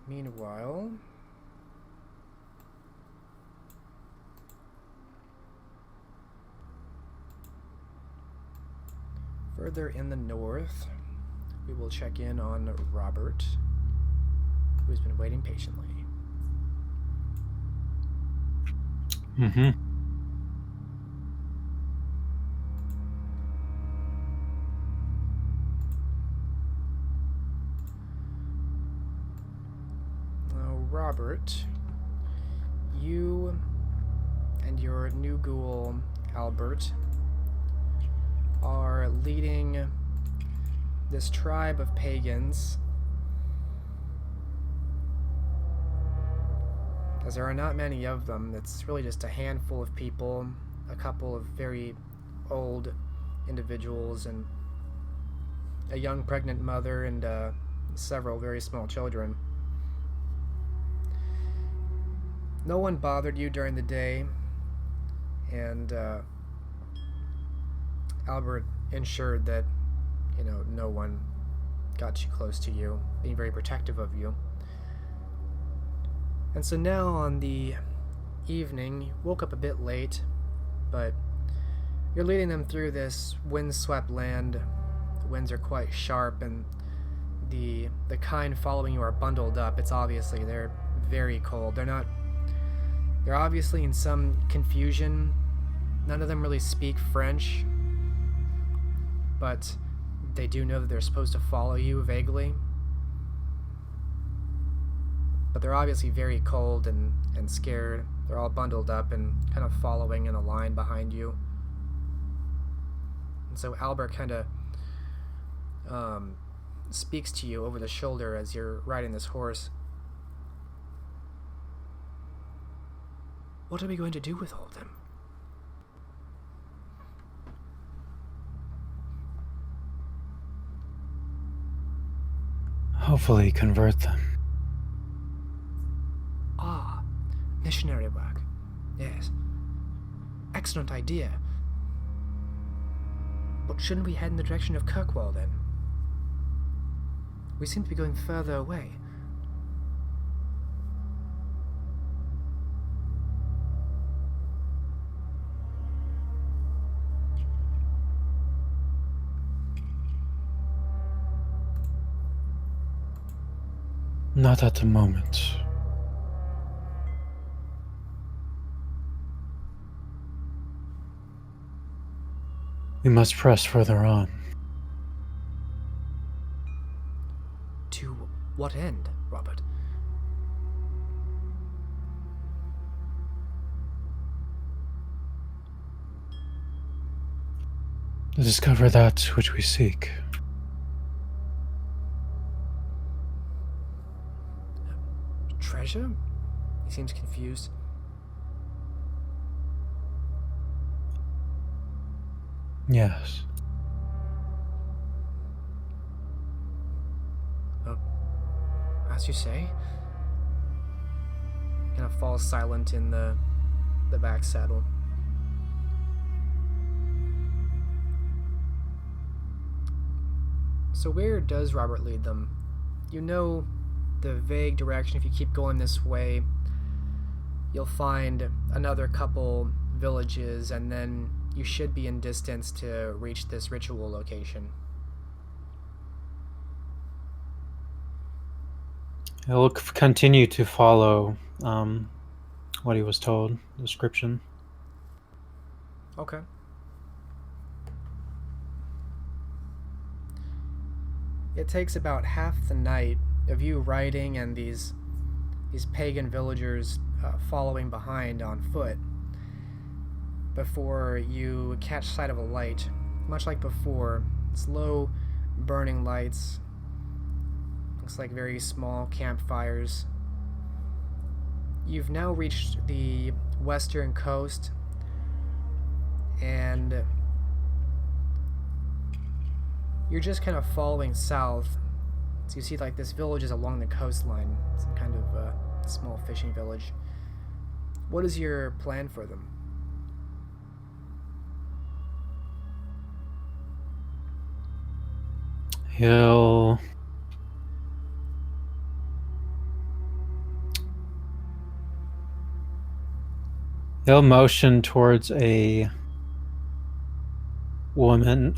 Meanwhile, further in the north, we will check in on Robert, who's been waiting patiently. Mm-hmm. Now, Robert, you and your new ghoul, Albert, are leading this tribe of pagans as there are not many of them. It's really just a handful of people, a couple of very old individuals, and a young pregnant mother, and several very small children. No one bothered you during the day, and Albert ensured that, no one got too close to you, being very protective of you. And so now on the evening, you woke up a bit late, but you're leading them through this windswept land. The winds are quite sharp, and the kind following you are bundled up. It's obviously they're very cold. They're obviously in some confusion. None of them really speak French, but they do know that they're supposed to follow you vaguely. But they're obviously very cold and scared. They're all bundled up and kind of following in a line behind you. And so Albert kind of speaks to you over the shoulder as you're riding this horse. What are we going to do with all of them? Hopefully convert them. Ah, missionary work. Yes. Excellent idea. But shouldn't we head in the direction of Kirkwall then? We seem to be going further away. Not at the moment. We must press further on. To what end, Robert? To discover that which we seek. Treasure? He seems confused. Yes. As you say. Kind of falls silent in the back saddle. So where does Robert lead them? You know the vague direction. If you keep going this way, you'll find another couple villages, and then you should be in distance to reach this ritual location. He'll continue to follow what he was told, the description. Okay. It takes about half the night of you riding and these pagan villagers following behind on foot before you catch sight of a light. Much like before, it's low burning lights. Looks like very small campfires. You've now reached the western coast, and you're just kind of following south. So you see like this village is along the coastline, some kind of small fishing village. What is your plan for them? He'll motion towards a woman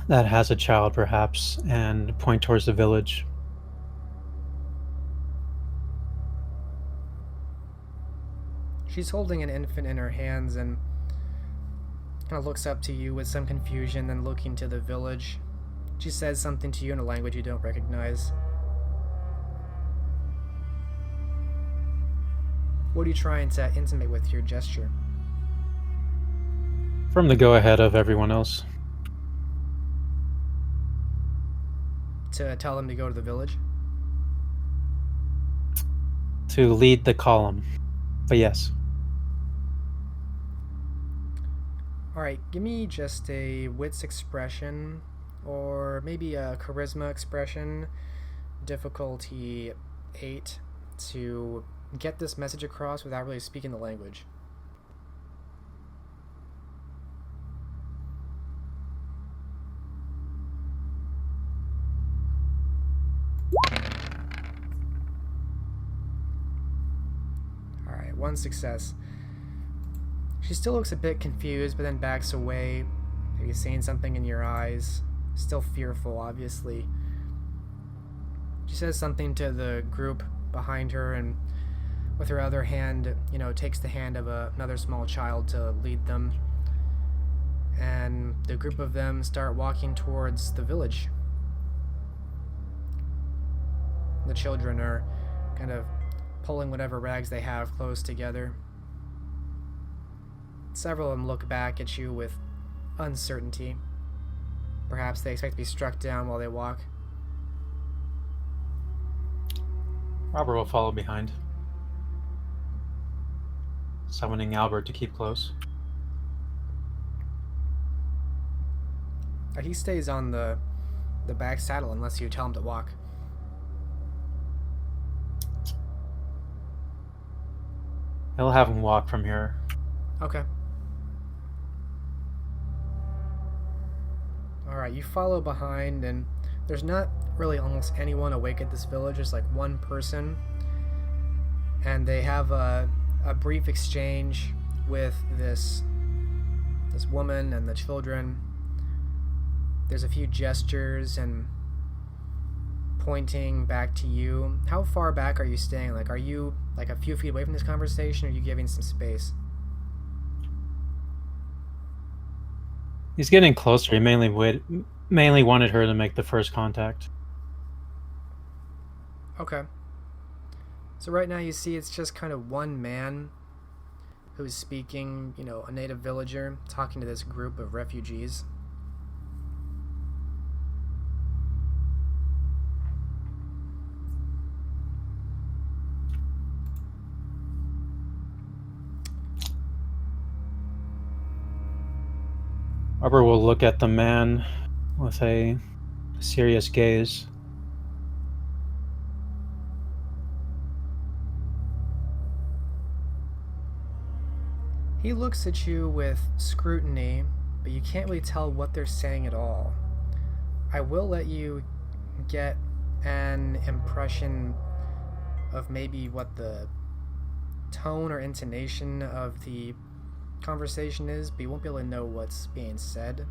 that has a child, perhaps, and point towards the village. She's holding an infant in her hands and kind of looks up to you with some confusion, then looking to the village. She says something to you in a language you don't recognize. What are you trying to intimate with your gesture? From the go-ahead of everyone else. To tell them to go to the village? to lead the column. But yes. Alright, give me just a wits expression, or maybe a charisma expression, difficulty 8, to get this message across without really speaking the language. Alright, one success. She still looks a bit confused, but then backs away, maybe seeing something in your eyes. Still fearful, obviously. She says something to the group behind her, and with her other hand, takes the hand of another small child to lead them. And the group of them start walking towards the village. The children are kind of pulling whatever rags they have close together. Several of them look back at you with uncertainty. Perhaps they expect to be struck down while they walk. Robert will follow behind, summoning Albert to keep close. He stays on the back saddle unless you tell him to walk. He'll have him walk from here. Okay. Alright, you follow behind, and there's not really almost anyone awake at this village. There's like one person, and they have a brief exchange with this woman and the children. There's a few gestures and pointing back to you. How far back are you staying? Like, are you like a few feet away from this conversation, or are you giving some space? He's getting closer. He mainly wanted her to make the first contact. Okay. So right now you see it's just kind of one man who's speaking, a native villager, talking to this group of refugees. Robert will look at the man with a serious gaze. He looks at you with scrutiny, but you can't really tell what they're saying at all. I will let you get an impression of maybe what the tone or intonation of the conversation is, but you won't be able to know what's being said.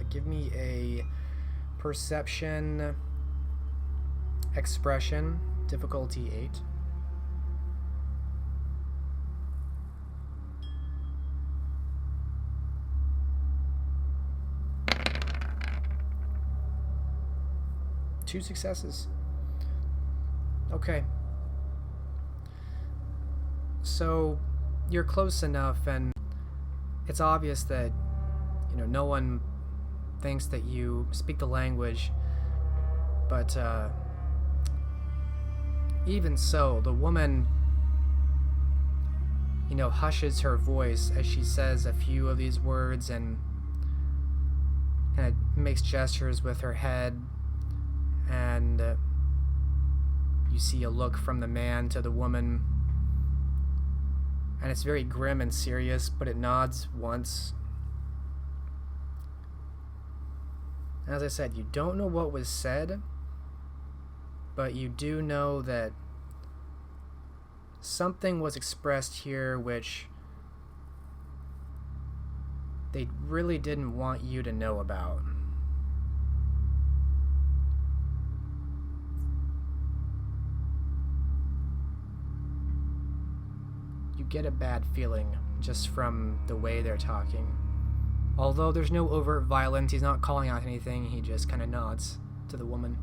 Give me a perception expression, difficulty 8. Two successes. Okay. So you're close enough, and it's obvious that no one thinks that you speak the language, but even so, the woman hushes her voice as she says a few of these words and kind of makes gestures with her head, and you see a look from the man to the woman, and it's very grim and serious, but it nods once. As I said, you don't know what was said, but you do know that something was expressed here which they really didn't want you to know about. You get a bad feeling just from the way they're talking. Although there's no overt violence, he's not calling out anything, he just kind of nods to the woman.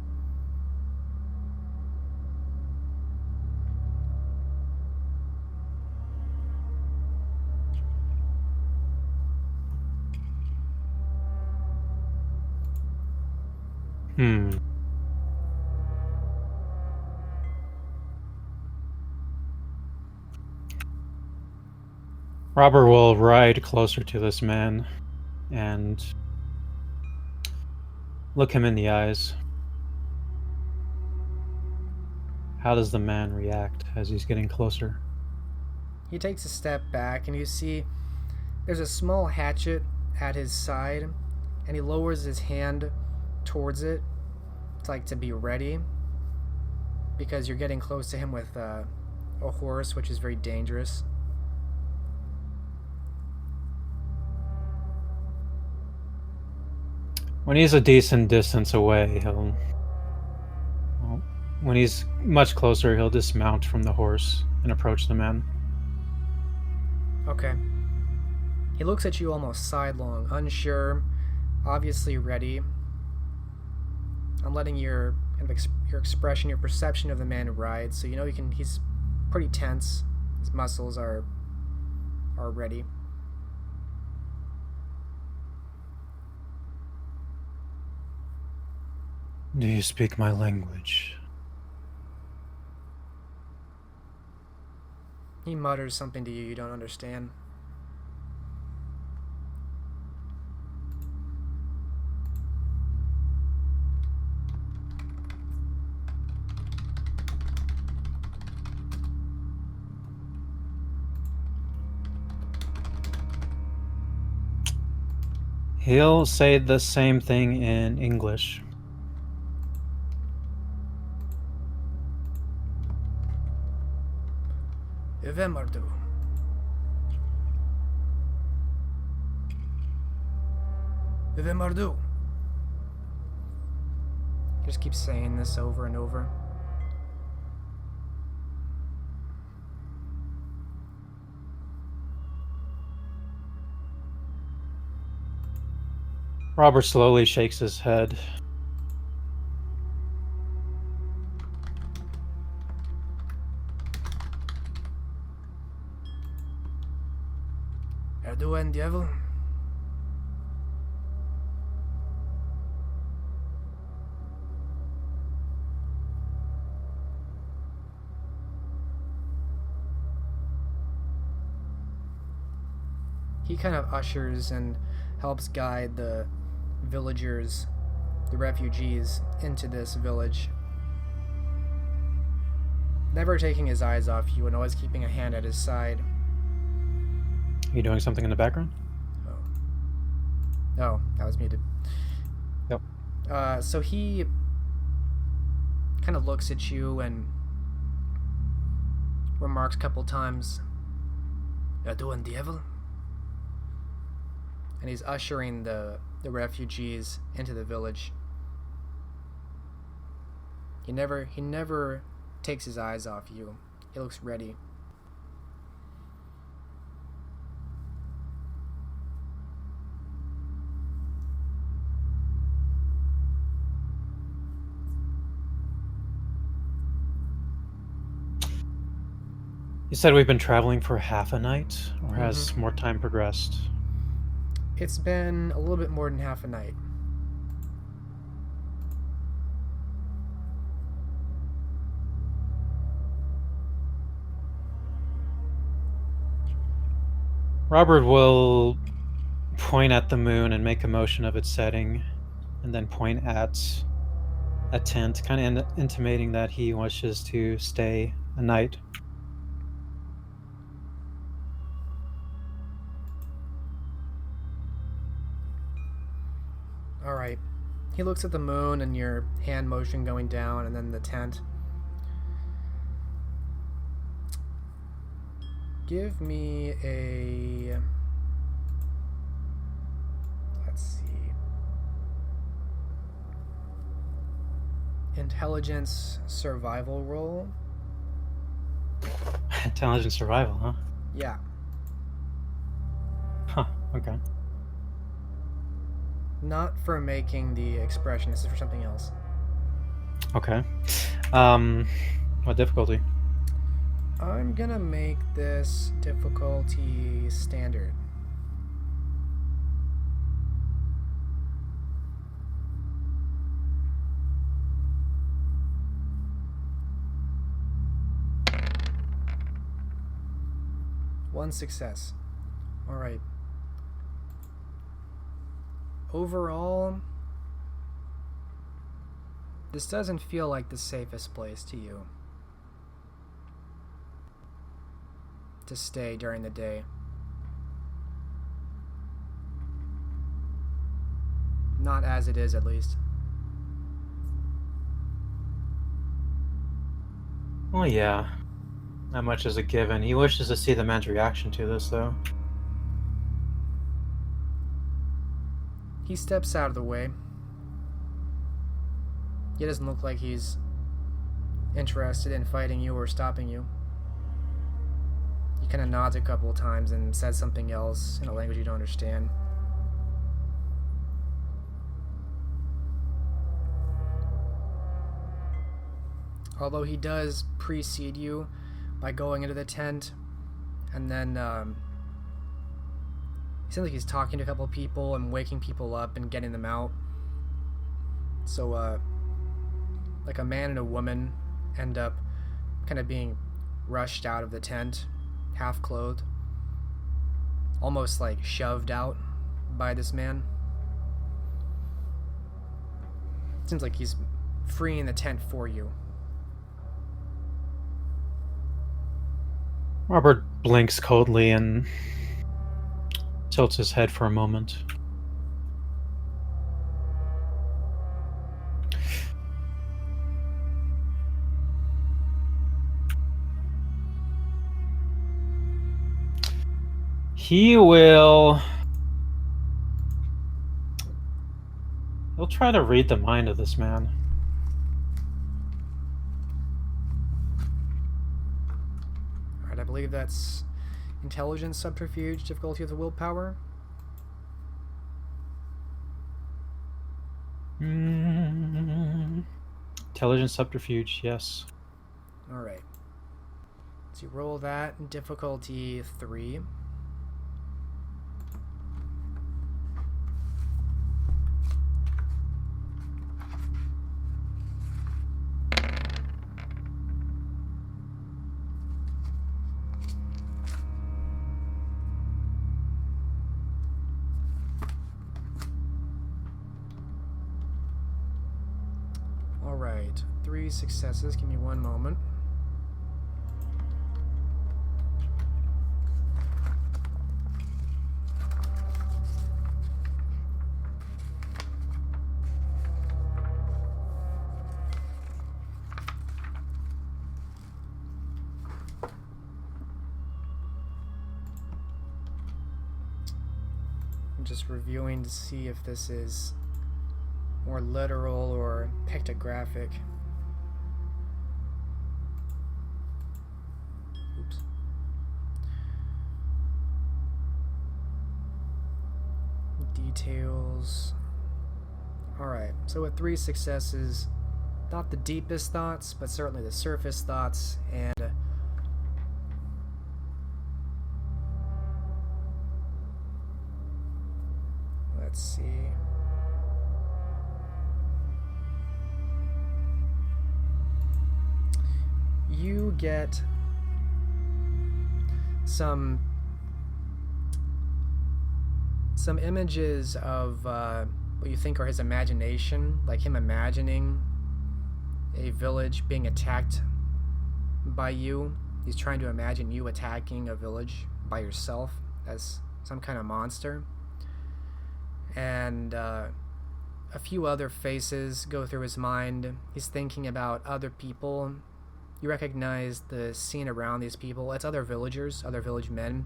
Robert will ride closer to this man and look him in the eyes. How does the man react as he's getting closer? He takes a step back, and you see there's a small hatchet at his side, and he lowers his hand towards it, to be ready, because you're getting close to him with a horse, which is very dangerous. When he's a decent distance away, when he's much closer, he'll dismount from the horse and approach the man. Okay. He looks at you almost sidelong, unsure, obviously ready. I'm letting your expression, your perception of the man ride, so you know he's pretty tense. His muscles are ready. Do you speak my language? He mutters something to you don't understand. He'll say the same thing in English. Evemardu. Evemardu. He just keeps saying this over and over. Robert slowly shakes his head. Erduen Devil. He kind of ushers and helps guide the villagers, the refugees, into this village. Never taking his eyes off you and always keeping a hand at his side. Are you doing something in the background? Oh, that was muted. Yep. So he kind of looks at you and remarks a couple times, "Erduen Devil?" And he's ushering the refugees into the village. He never takes his eyes off you. He looks ready. You said we've been traveling for half a night, or has more time progressed? It's been a little bit more than half a night. Robert will point at the moon and make a motion of its setting, and then point at a tent, kind of intimating that he wishes to stay a night. Alright. He looks at the moon and your hand motion going down and then the tent. Give me a... Let's see. Intelligence survival roll. Intelligent survival, huh? Yeah. Huh, okay. Not for making the expression, this is for something else. Okay. What difficulty? I'm gonna make this difficulty standard. One success. Alright. Overall, this doesn't feel like the safest place to you to stay during the day. Not as it is, at least. Well, yeah. Not much is a given. He wishes to see the man's reaction to this, though. He steps out of the way. He doesn't look like he's interested in fighting you or stopping you. He kind of nods a couple of times and says something else in a language you don't understand. Although he does precede you by going into the tent, and then it seems like he's talking to a couple of people and waking people up and getting them out. So, like a man and a woman end up kind of being rushed out of the tent, half clothed, almost like shoved out by this man. Seems like he's freeing the tent for you. Robert blinks coldly and tilts his head for a moment. He'll try to read the mind of this man. Alright, I believe that's intelligence, subterfuge, difficulty of the willpower. Intelligence subterfuge, yes. Alright. So you roll that, difficulty 3. Alright, 3 successes. Give me one moment. I'm just reviewing to see if this is more literal or pictographic. Oops. Details. Alright, so with 3 successes, not the deepest thoughts, but certainly the surface thoughts, and let's see. You get some images of what you think are his imagination, like him imagining a village being attacked by you. He's trying to imagine you attacking a village by yourself as some kind of monster. And a few other faces go through his mind. He's thinking about other people. You recognize the scene around these people. It's other villagers, other village men.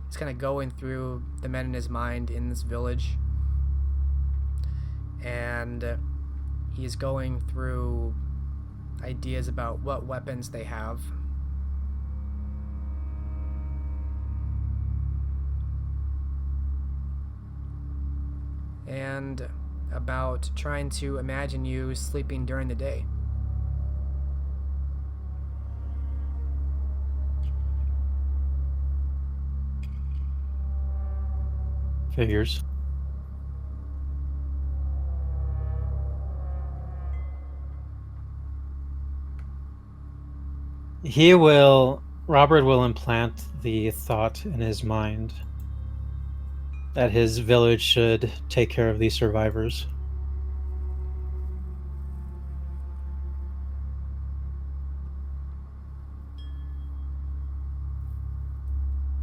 He's kind of going through the men in his mind in this village. And he's going through ideas about what weapons they have. And about trying to imagine you sleeping during the day. Figures. Robert will implant the thought in his mind that his village should take care of these survivors.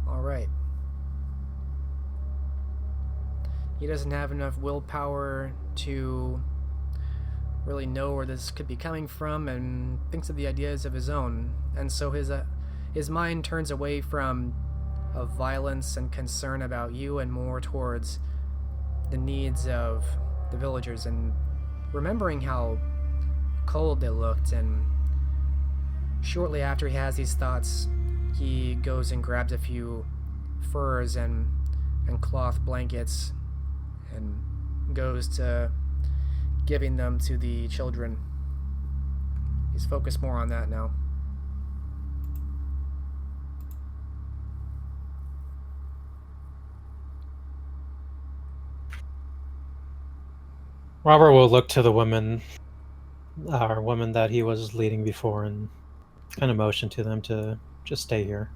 All right. He doesn't have enough willpower to really know where this could be coming from, and thinks of the ideas of his own. And so his mind turns away from violence and concern about you and more towards the needs of the villagers, and remembering how cold they looked. And shortly after he has these thoughts, he goes and grabs a few furs and cloth blankets and goes to giving them to the children. He's focused more on that now. Robert will look to the woman that he was leading before and kind of motion to them to just stay here.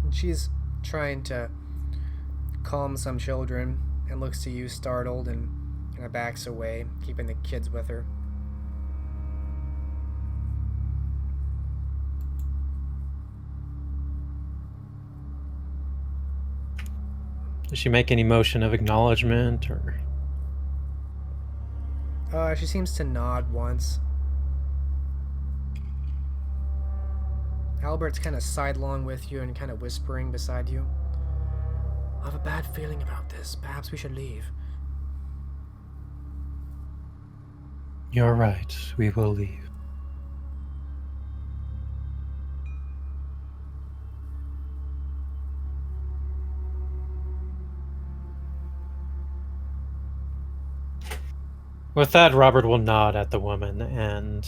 And she's trying to calm some children and looks to you startled and kind of backs away, keeping the kids with her. Does she make any motion of acknowledgement, or? She seems to nod once. Albert's kind of sidelong with you and kind of whispering beside you. I have a bad feeling about this. Perhaps we should leave. You're right. We will leave. With that, Robert will nod at the woman, and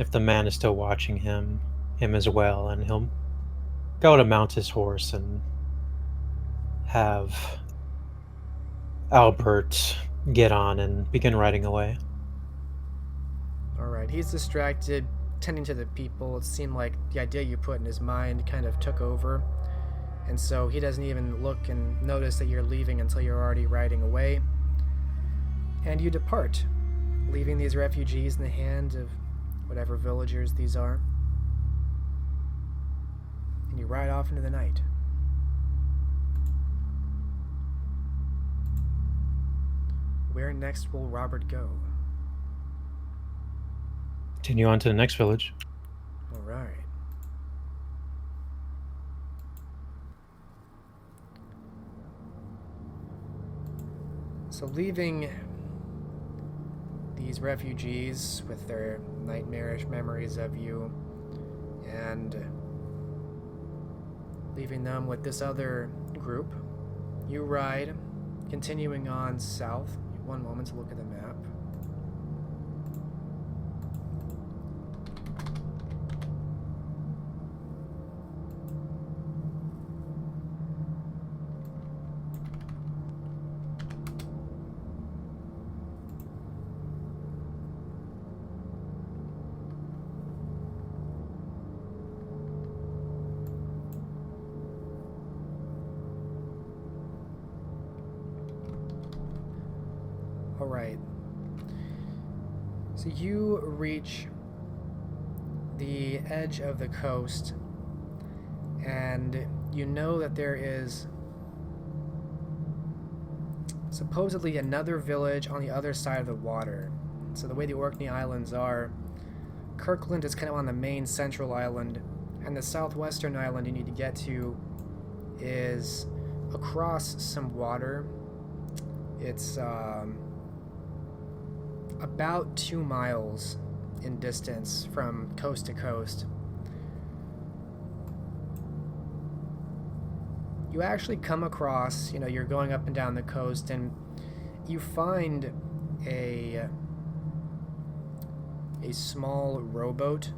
if the man is still watching him as well, and he'll go to mount his horse and have Albert get on and begin riding away. Alright, he's distracted, tending to the people. It seemed like the idea you put in his mind kind of took over, and so he doesn't even look and notice that you're leaving until you're already riding away. And you depart, leaving these refugees in the hands of whatever villagers these are. And you ride off into the night. Where next will Robert go? Continue on to the next village. Alright. So leaving these refugees with their nightmarish memories of you, and leaving them with this other group, you ride, continuing on south. One moment to look at the map. Alright. So you reach the edge of the coast, and you know that there is supposedly another village on the other side of the water. So the way the Orkney Islands are, Kirkland is kind of on the main central island, and the southwestern island you need to get to is across some water. It's about 2 miles in distance from coast to coast. You actually come across, you're going up and down the coast, and you find a small rowboat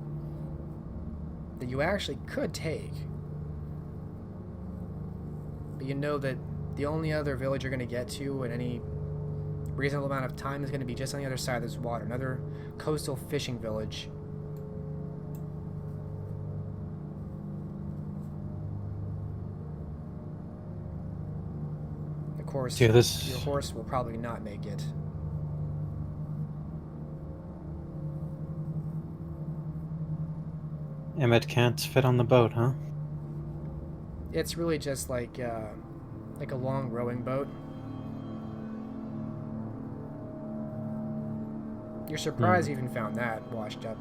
that you actually could take. But you know that the only other village you're going to get to in any reasonable amount of time is going to be just on the other side of this water, another coastal fishing village. course, Yeah, this... your horse will probably not make it. Emmett can't fit on the boat, huh? It's really just like a long rowing boat. You're surprised you even found that washed up.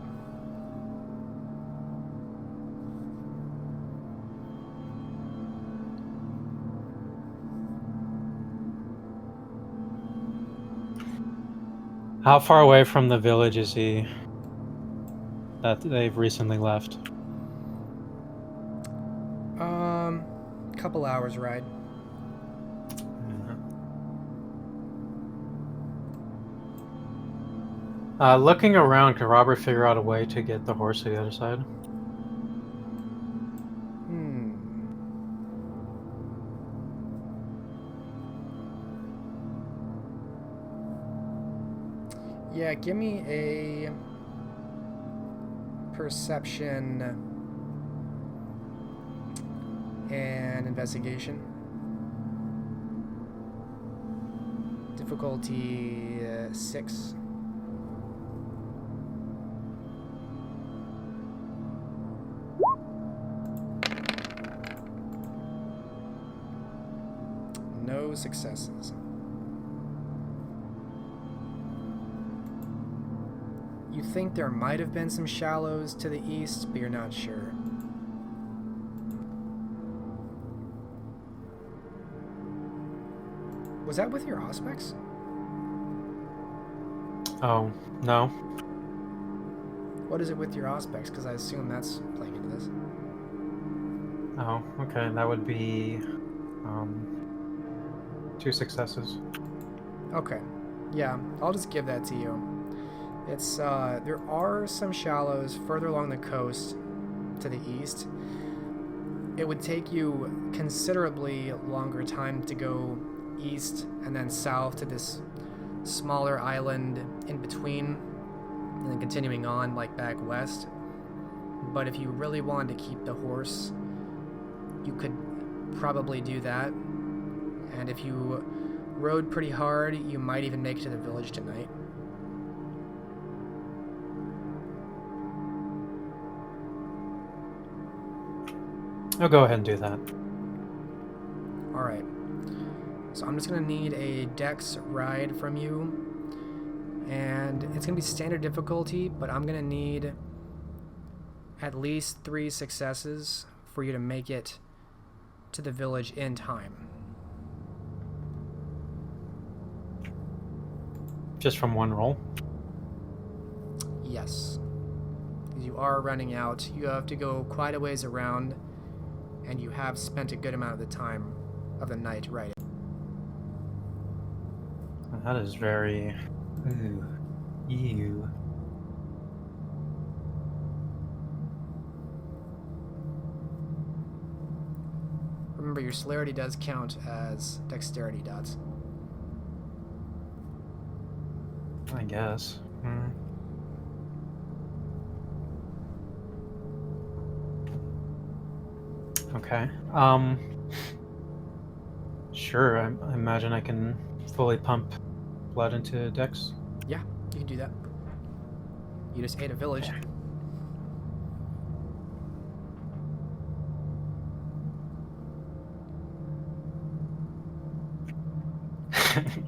How far away from the village is he that they've recently left? Couple hours ride. Looking around, could Robert figure out a way to get the horse to the other side? Yeah, give me a perception and investigation. Difficulty 6. No successes. You think there might have been some shallows to the east, but you're not sure. Was that with your auspex? Oh, no. What is it with your auspex? Because I assume that's playing into this. Oh, okay. That would be 2 successes. Okay. Yeah, I'll just give that to you. It's, there are some shallows further along the coast to the east. It would take you considerably longer time to go east and then south to this smaller island in between, and then continuing on, like, back west. But if you really wanted to keep the horse, you could probably do that. And if you rode pretty hard, you might even make it to the village tonight. I'll go ahead and do that. Alright. So I'm just going to need a dex ride from you. And it's going to be standard difficulty, but I'm going to need at least 3 successes for you to make it to the village in time. Just from one roll? Yes. You are running out. You have to go quite a ways around, and you have spent a good amount of the time of the night riding. That is very... Ooh. Ew. Remember, your celerity does count as dexterity dots. I guess. Okay. Sure, I imagine I can fully pump blood into Dex. Yeah, you can do that. You just ate a village.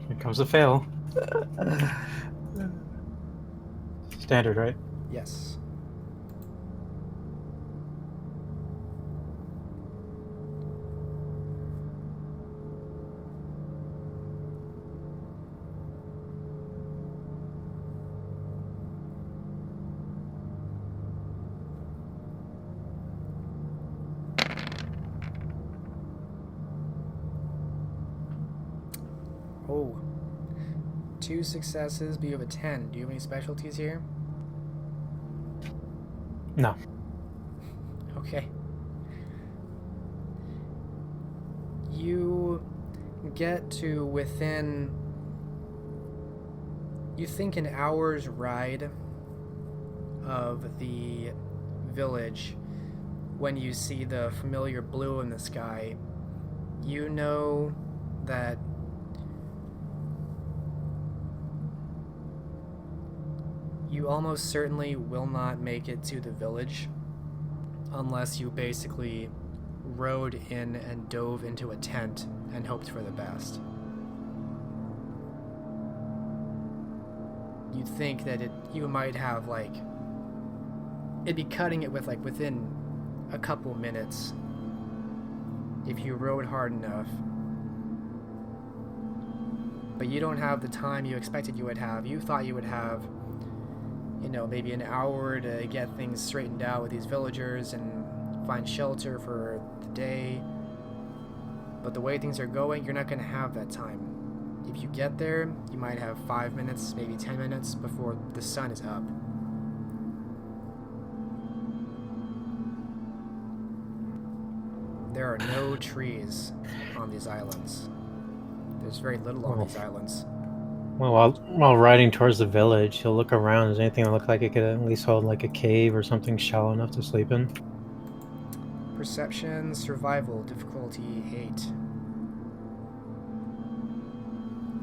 Here comes a fail. Standard, right? Yes. Oh. 2 successes, but you have a 10. Do you have any specialties here? No. Okay. You get to within, you think, an hour's ride of the village when you see the familiar blue in the sky. You know that You almost certainly will not make it to the village unless you basically rode in and dove into a tent and hoped for the best. You'd think that you might have, like, it'd be cutting it with, like, within a couple minutes if you rode hard enough. But you don't have the time you expected you would have. You thought you would have, you know, maybe an hour to get things straightened out with these villagers and find shelter for the day. But the way things are going, you're not going to have that time. If you get there, you might have 5 minutes, maybe 10 minutes before the sun is up. There are no trees on these islands. There's very little on these islands. Well, while riding towards the village, he'll look around. Does anything look like it could at least hold like a cave or something shallow enough to sleep in? Perception, survival, difficulty 8.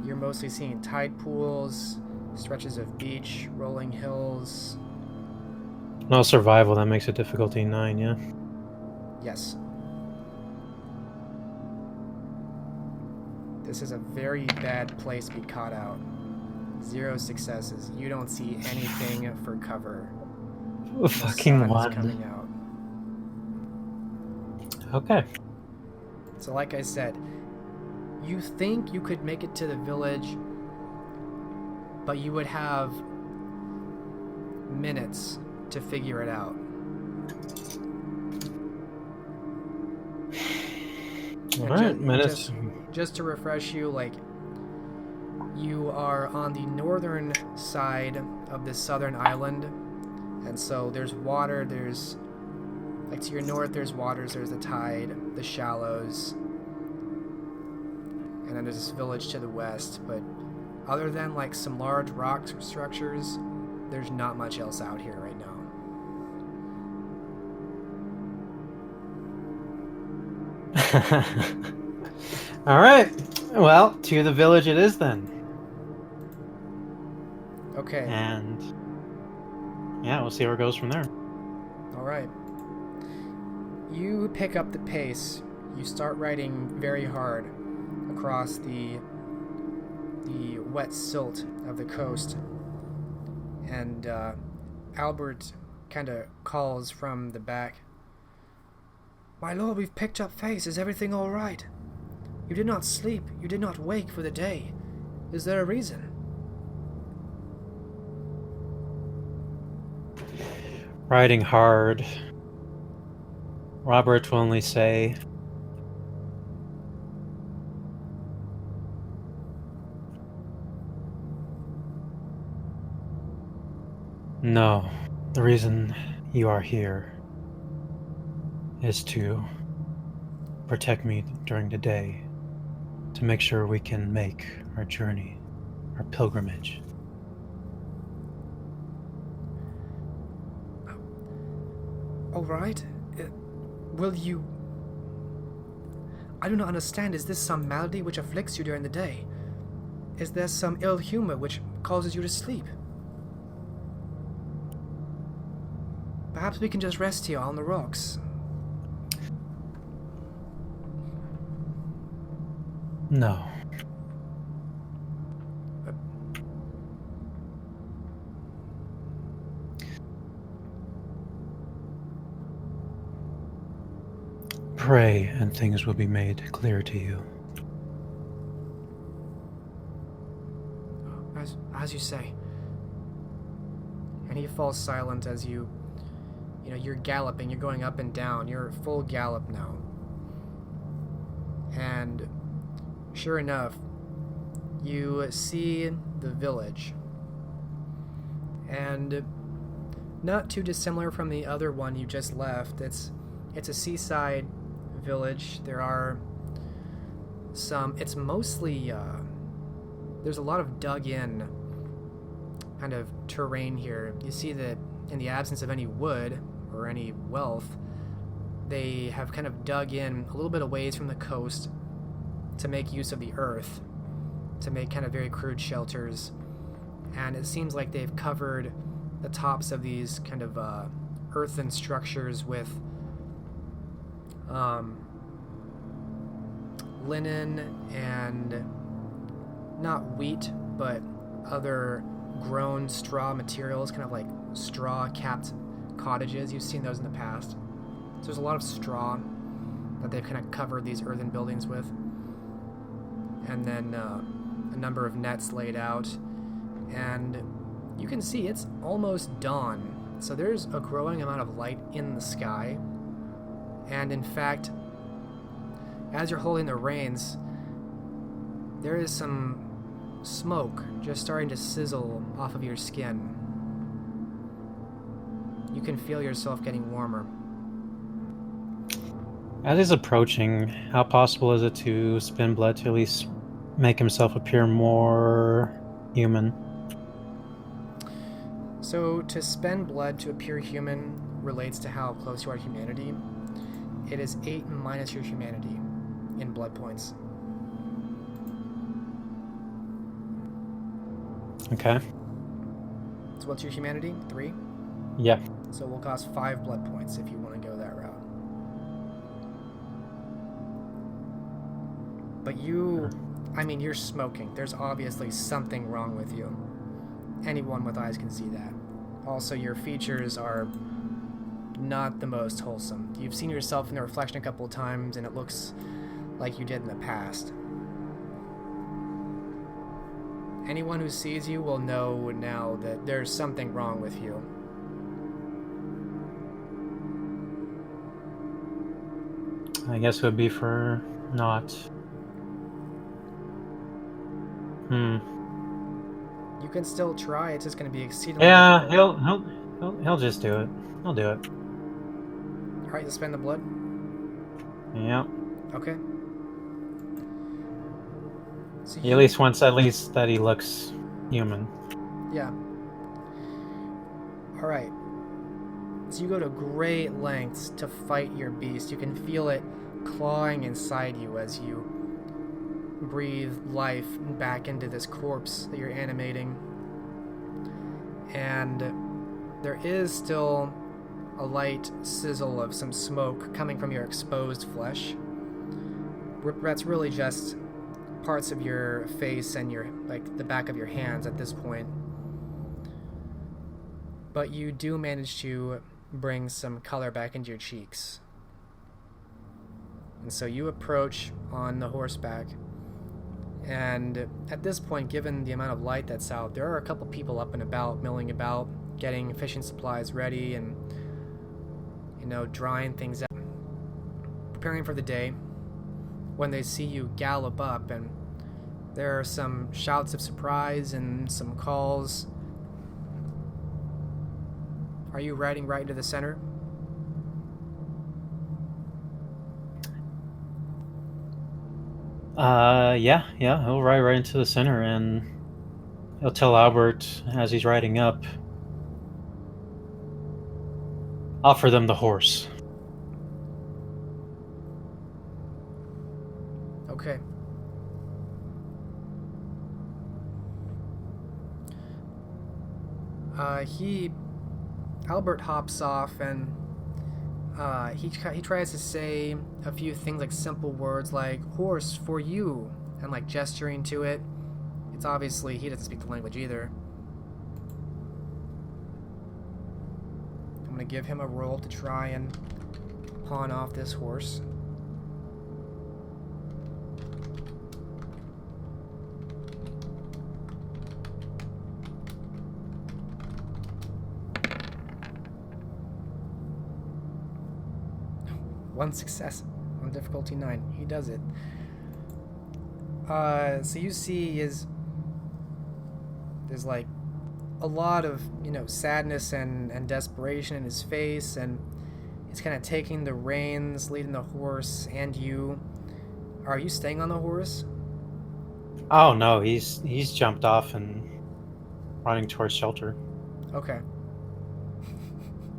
You're mostly seeing tide pools, stretches of beach, rolling hills. No survival, that makes it difficulty 9, yeah? Yes. This is a very bad place to be caught out. 0 successes. You don't see anything for cover. A fucking The sun is one. coming out. Okay. So like I said, you think you could make it to the village, but you would have minutes to figure it out. Alright, minutes. Just to refresh you, like, you are on the northern side of this southern island, and so there's water, there's, like, to your north there's waters, there's the tide, the shallows, and then there's this village to the west, but other than, like, some large rock structures, there's not much else out here right now. Alright. Well, to the village it is then. Okay. And yeah, we'll see where it goes from there. Alright. You pick up the pace. You start riding very hard across the wet silt of the coast. And Albert kind of calls from the back. "My lord, we've picked up pace. Is everything all right? You did not sleep. You did not wake for the day. Is there a reason?" Riding hard. Robert will only say, "No, the reason you are here is to protect me during the day, to make sure we can make our journey, our pilgrimage." All right. Will you... I do not understand. Is this some malady which afflicts you during the day? Is there some ill humor which causes you to sleep? Perhaps we can just rest here on the rocks. No. Pray, and things will be made clear to you. As you say. And he falls silent as you're galloping, you're going up and down, you're full gallop now. And sure enough, you see the village. And not too dissimilar from the other one you just left. It's a seaside village. There are some... It's mostly... there's a lot of dug-in kind of terrain here. You see that in the absence of any wood or any wealth, they have kind of dug in a little bit away from the coast to make use of the earth, to make kind of very crude shelters. And it seems like they've covered the tops of these kind of earthen structures with linen and not wheat, but other grown straw materials, kind of like straw-capped cottages. You've seen those in the past. So there's a lot of straw that they've kind of covered these earthen buildings with. And then a number of nets laid out. And you can see it's almost dawn. So there's a growing amount of light in the sky. And in fact, as you're holding the reins, there is some smoke just starting to sizzle off of your skin. You can feel yourself getting warmer. As he's approaching, how possible is it to spend blood to at least make himself appear more human? So to spend blood to appear human relates to how close you are to humanity. It is 8 minus your humanity in blood points. Okay. So what's your humanity? 3? Yeah. So it will cost 5 blood points if you want to go that route. But you're smoking. There's obviously something wrong with you. Anyone with eyes can see that. Also, your features are not the most wholesome. You've seen yourself in the reflection a couple of times, and it looks like you did in the past. Anyone who sees you will know now that there's something wrong with you. I guess it would be for not. You can still try. It's just going to be exceedingly Yeah, difficult. he'll just do it. He'll do it. All right, let's spend the blood. Yeah. Okay. So He at least wants that he looks human. Yeah. All right. So you go to great lengths to fight your beast. You can feel it clawing inside you as you breathe life back into this corpse that you're animating. And there is still a light sizzle of some smoke coming from your exposed flesh. That's really just parts of your face and the back of your hands at this point. But you do manage to bring some color back into your cheeks. And so you approach on the horseback. And at this point, given the amount of light that's out, there are a couple people up and about, milling about, getting fishing supplies ready and, drying things out, preparing for the day. When they see you gallop up, and there are some shouts of surprise and some calls. Are you riding right into the center? Yeah, he'll ride right into the center, and he'll tell Albert as he's riding up, offer them the horse. Okay. Albert hops off, and he tries to say a few things, like simple words like "horse for you," and like gesturing to it. It's obviously he doesn't speak the language either. I'm gonna give him a roll to try and pawn off this horse. One success on difficulty 9. He does it. So you see there's like a lot of, sadness and desperation in his face, and he's kind of taking the reins, leading the horse, and you. Are you staying on the horse? Oh no, he's jumped off and running towards shelter. Okay.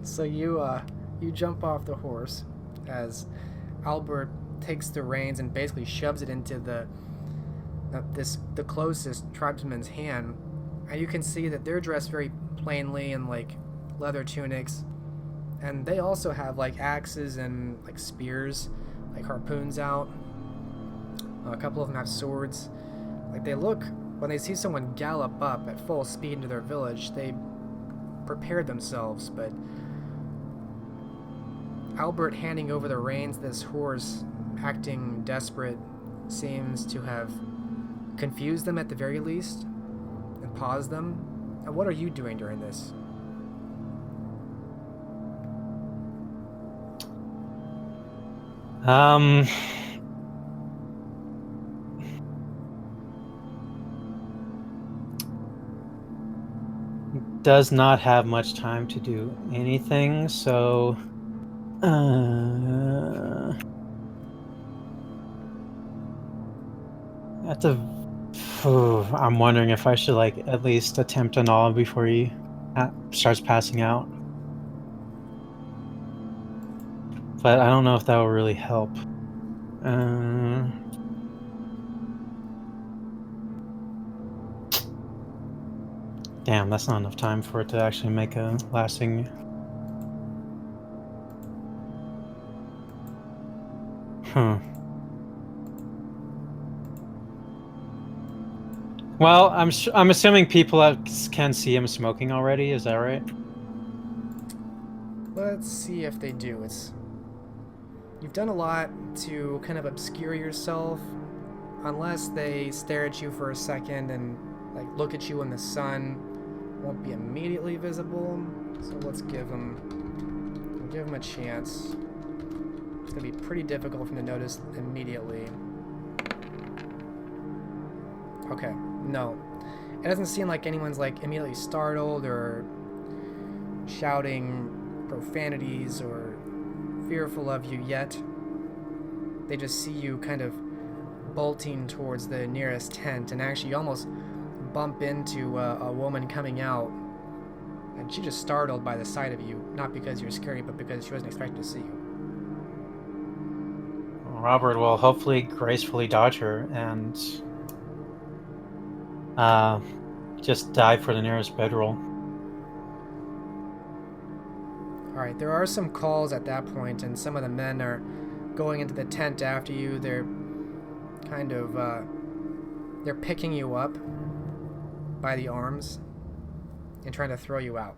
So you jump off the horse as Albert takes the reins and basically shoves it into the closest tribesman's hand, And you can see that they're dressed very plainly in like leather tunics, and they also have like axes and like spears, like harpoons out. A couple of them have swords. Like they look, when they see someone gallop up at full speed into their village, they prepared themselves, but Albert handing over the reins to this horse, acting desperate, seems to have confused them at the very least, and paused them. And what are you doing during this? Does not have much time to do anything, so at the I'm wondering if I should like at least attempt an all before he starts passing out. But I don't know if that will really help. Damn, that's not enough time for it to actually make a lasting... Well, I'm assuming people can see him smoking already. Is that right? Let's see if they do. You've done a lot to kind of obscure yourself, unless they stare at you for a second and like look at you in the sun. Won't be immediately visible, so let's give them a chance. It's gonna be pretty difficult for them to notice immediately. Okay, no. It doesn't seem like anyone's like immediately startled or shouting profanities or fearful of you yet. They just see you kind of bolting towards the nearest tent, and actually you almost bump into a woman coming out, and she's just startled by the sight of you, not because you're scary, but because she wasn't expecting to see you. Robert will hopefully gracefully dodge her and just dive for the nearest bedroll. Alright, there are some calls at that point, and some of the men are going into the tent after you. They're kind of they're picking you up by the arms and trying to throw you out.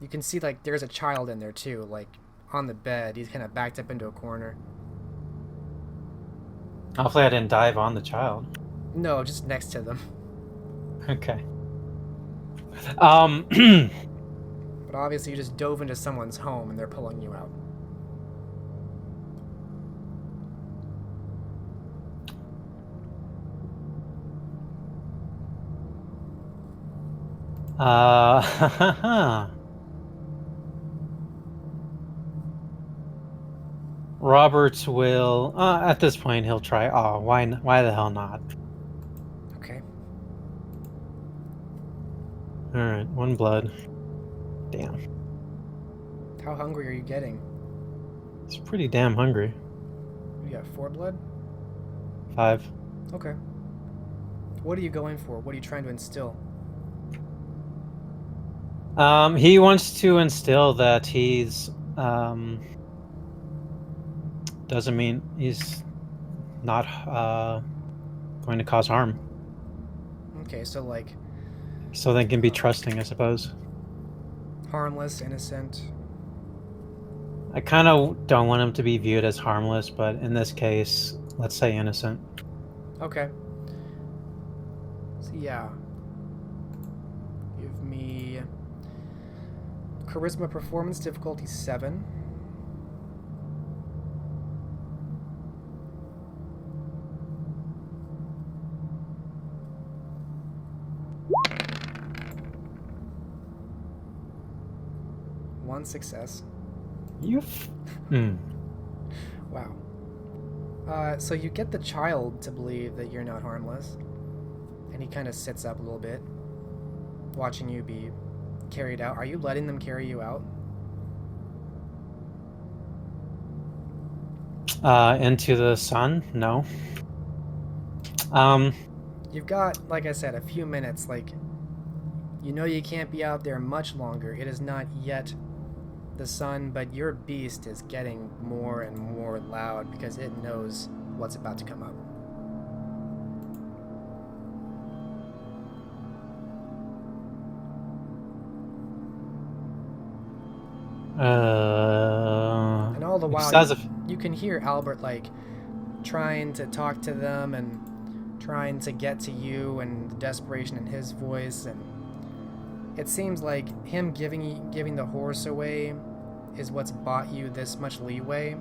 You can see like there's a child in there too, like on the bed. He's kind of backed up into a corner. Hopefully I didn't dive on the child. No, just next to them. Okay. But obviously you just dove into someone's home and they're pulling you out. Robert will, at this point, he'll try. Oh, why the hell not? Okay. Alright, 1 blood. Damn. How hungry are you getting? It's pretty damn hungry. You got 4 blood? 5. Okay. What are you going for? What are you trying to instill? He wants to instill that he's, doesn't mean he's not, going to cause harm. Okay, so like... So they can be trusting, I suppose. Harmless, innocent. I kind of don't want him to be viewed as harmless, but in this case, let's say innocent. Okay. So yeah. Give me... Charisma performance, difficulty 7. One success. Wow. So you get the child to believe that you're not harmless, and he kind of sits up a little bit, watching you be carried out. Are you letting them carry you out? Into the sun? No. You've got, like I said, a few minutes. Like, you know you can't be out there much longer. It is not yet the sun, but your beast is getting more and more loud because it knows what's about to come up. And all the while, you can hear Albert, like, trying to talk to them and trying to get to you, and the desperation in his voice, and it seems like him giving the horse away is what's bought you this much leeway.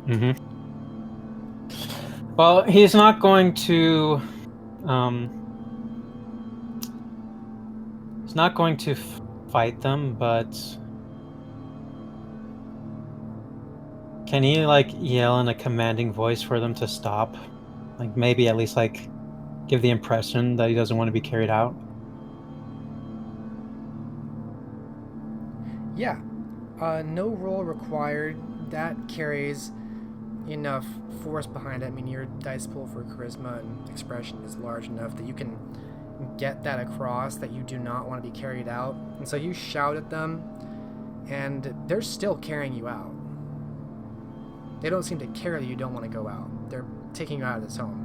Mm-hmm. Well, he's not going to... he's not going to fight them, but... Can he, like, yell in a commanding voice for them to stop? Like, maybe at least, like, give the impression that he doesn't want to be carried out? Yeah. No roll required. That carries enough force behind it. I mean, your dice pool for charisma and expression is large enough that you can get that across that you do not want to be carried out. And so you shout at them, and they're still carrying you out. They don't seem to care that you don't want to go out. They're taking you out of this home.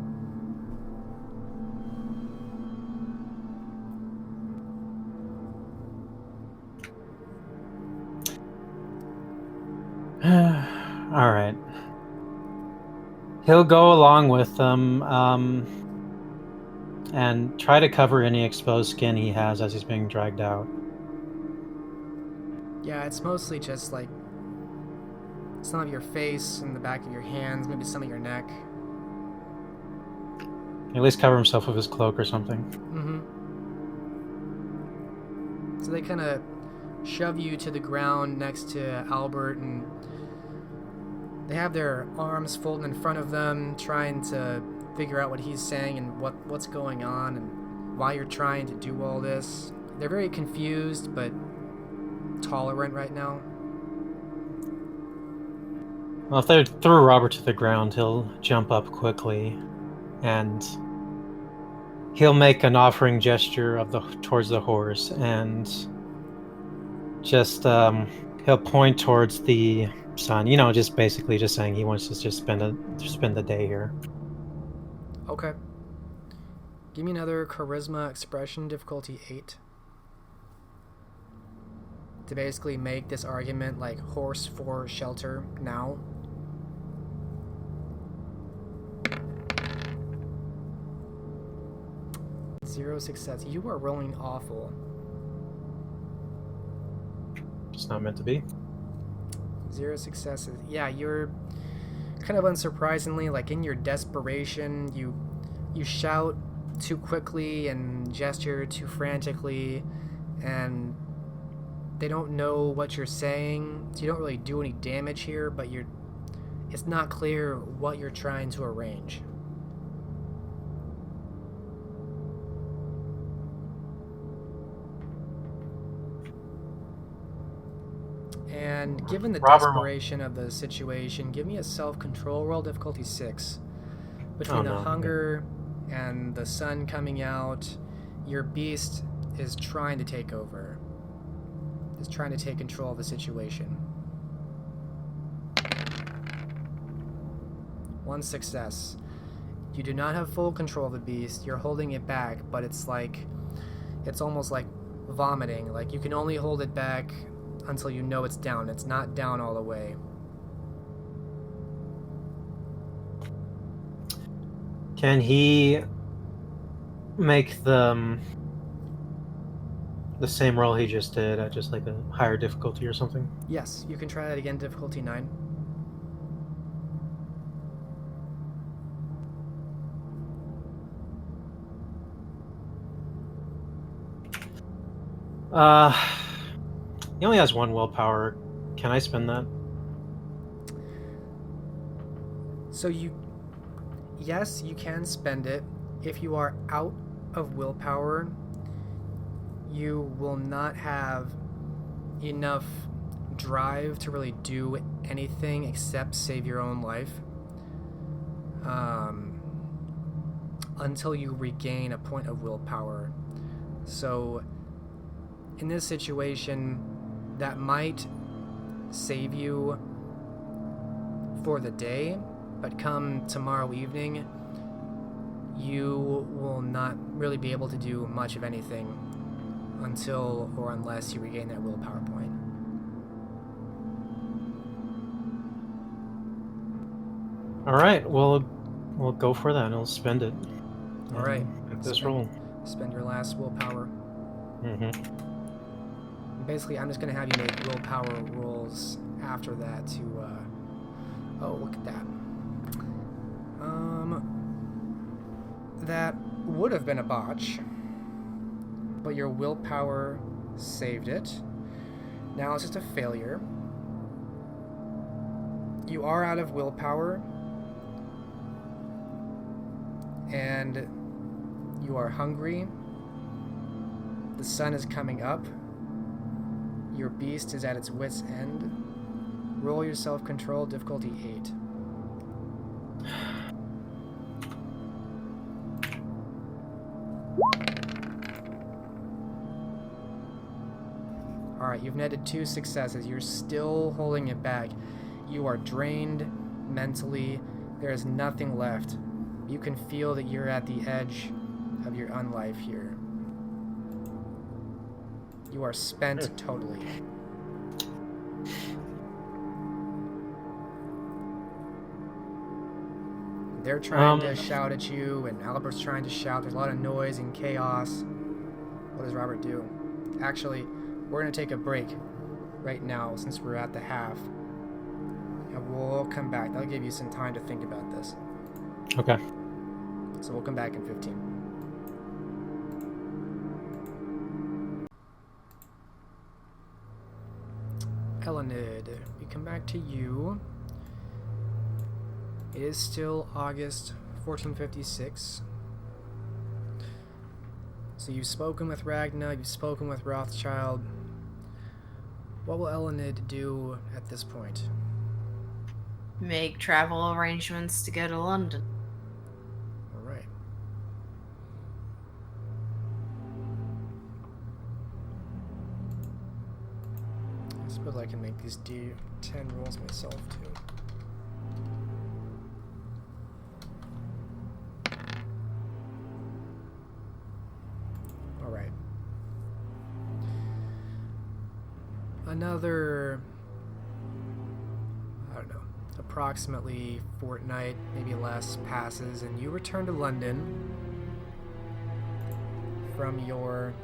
All right. He'll go along with them and try to cover any exposed skin he has as he's being dragged out. Yeah, it's mostly just like some of your face and the back of your hands, maybe some of your neck. At least cover himself with his cloak or something. Mm-hmm. So they kind of shove you to the ground next to Albert, and they have their arms folded in front of them, trying to figure out what he's saying and what's going on and why you're trying to do all this. They're very confused, but tolerant right now. Well, if they throw Robert to the ground, he'll jump up quickly, and he'll make an offering gesture towards the horse, and just he'll point towards the sun. You know, just basically just saying he wants to just spend the day here. Okay. Give me another charisma expression, difficulty 8. To basically make this argument like horse for shelter now. Zero success. You are rolling awful. It's not meant to be. 0 successes. Yeah, you're kind of unsurprisingly, like in your desperation, you shout too quickly and gesture too frantically, and they don't know what you're saying, so you don't really do any damage here, but it's not clear what you're trying to arrange. And given the desperation of the situation, give me a self-control roll, difficulty 6. Between the hunger and the sun coming out, your beast is trying to take over. Is trying to take control of the situation. 1 success. You do not have full control of the beast. You're holding it back, but it's almost like vomiting. Like, you can only hold it back until you know it's down. It's not down all the way. Can he make the same roll he just did at just like a higher difficulty or something? Yes, you can try that again, difficulty 9. He only has 1 willpower. Can I spend that? So yes, you can spend it. If you are out of willpower, you will not have enough drive to really do anything except save your own life. until you regain a point of willpower. So in this situation, that might save you for the day, but come tomorrow evening, you will not really be able to do much of anything until or unless you regain that willpower point. All right, we'll go for that. I'll spend it. All right. At this roll. Spend your last willpower. Mm-hmm. Basically, I'm just going to have you make willpower rolls after that to, oh, look at that. That would have been a botch, but your willpower saved it. Now it's just a failure. You are out of willpower, and you are hungry. The sun is coming up. Your beast is at its wit's end. Roll your self-control, difficulty 8. Alright, you've netted 2 successes. You're still holding it back. You are drained mentally. There is nothing left. You can feel that you're at the edge of your unlife here. You are spent totally. They're trying to shout at you, and Albert's trying to shout. There's a lot of noise and chaos. What does Robert do? Actually, we're going to take a break right now since we're at the half. And we'll come back. That'll give you some time to think about this. Okay. So we'll come back in 15. Elined, we come back to you. It is still August 1456. So you've spoken with Ragna, you've spoken with Rothschild. What will Elined do at this point? Make travel arrangements to go to London. Alright. I suppose I can make these D10 rolls myself too. Alright. Another, I don't know, approximately fortnight, maybe less, passes, and you return to London from your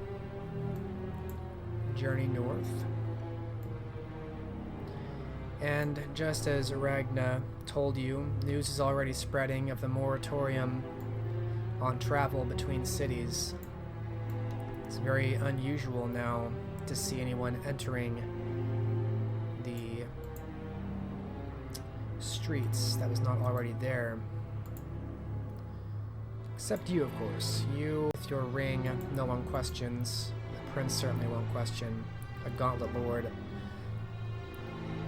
journey north. And just as Ragna told you, news is already spreading of the moratorium on travel between cities. It's very unusual now to see anyone entering the streets that was not already there. Except you, of course. You, with your ring, no one questions. The prince certainly won't question. A gauntlet lord.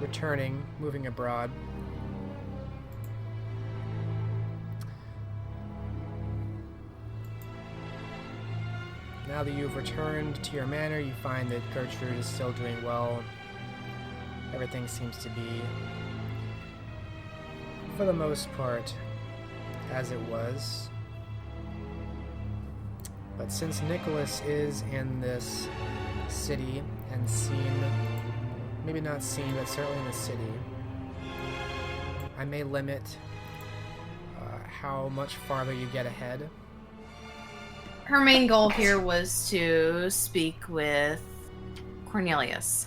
Returning, moving abroad. Now that you've returned to your manor, you find that Gertrude is still doing well. Everything seems to be, for the most part, as it was. But since Nicholas is in this city and seen, maybe not seen, but certainly in the city, I may limit how much farther you get ahead. Her main goal here was to speak with Cornelius.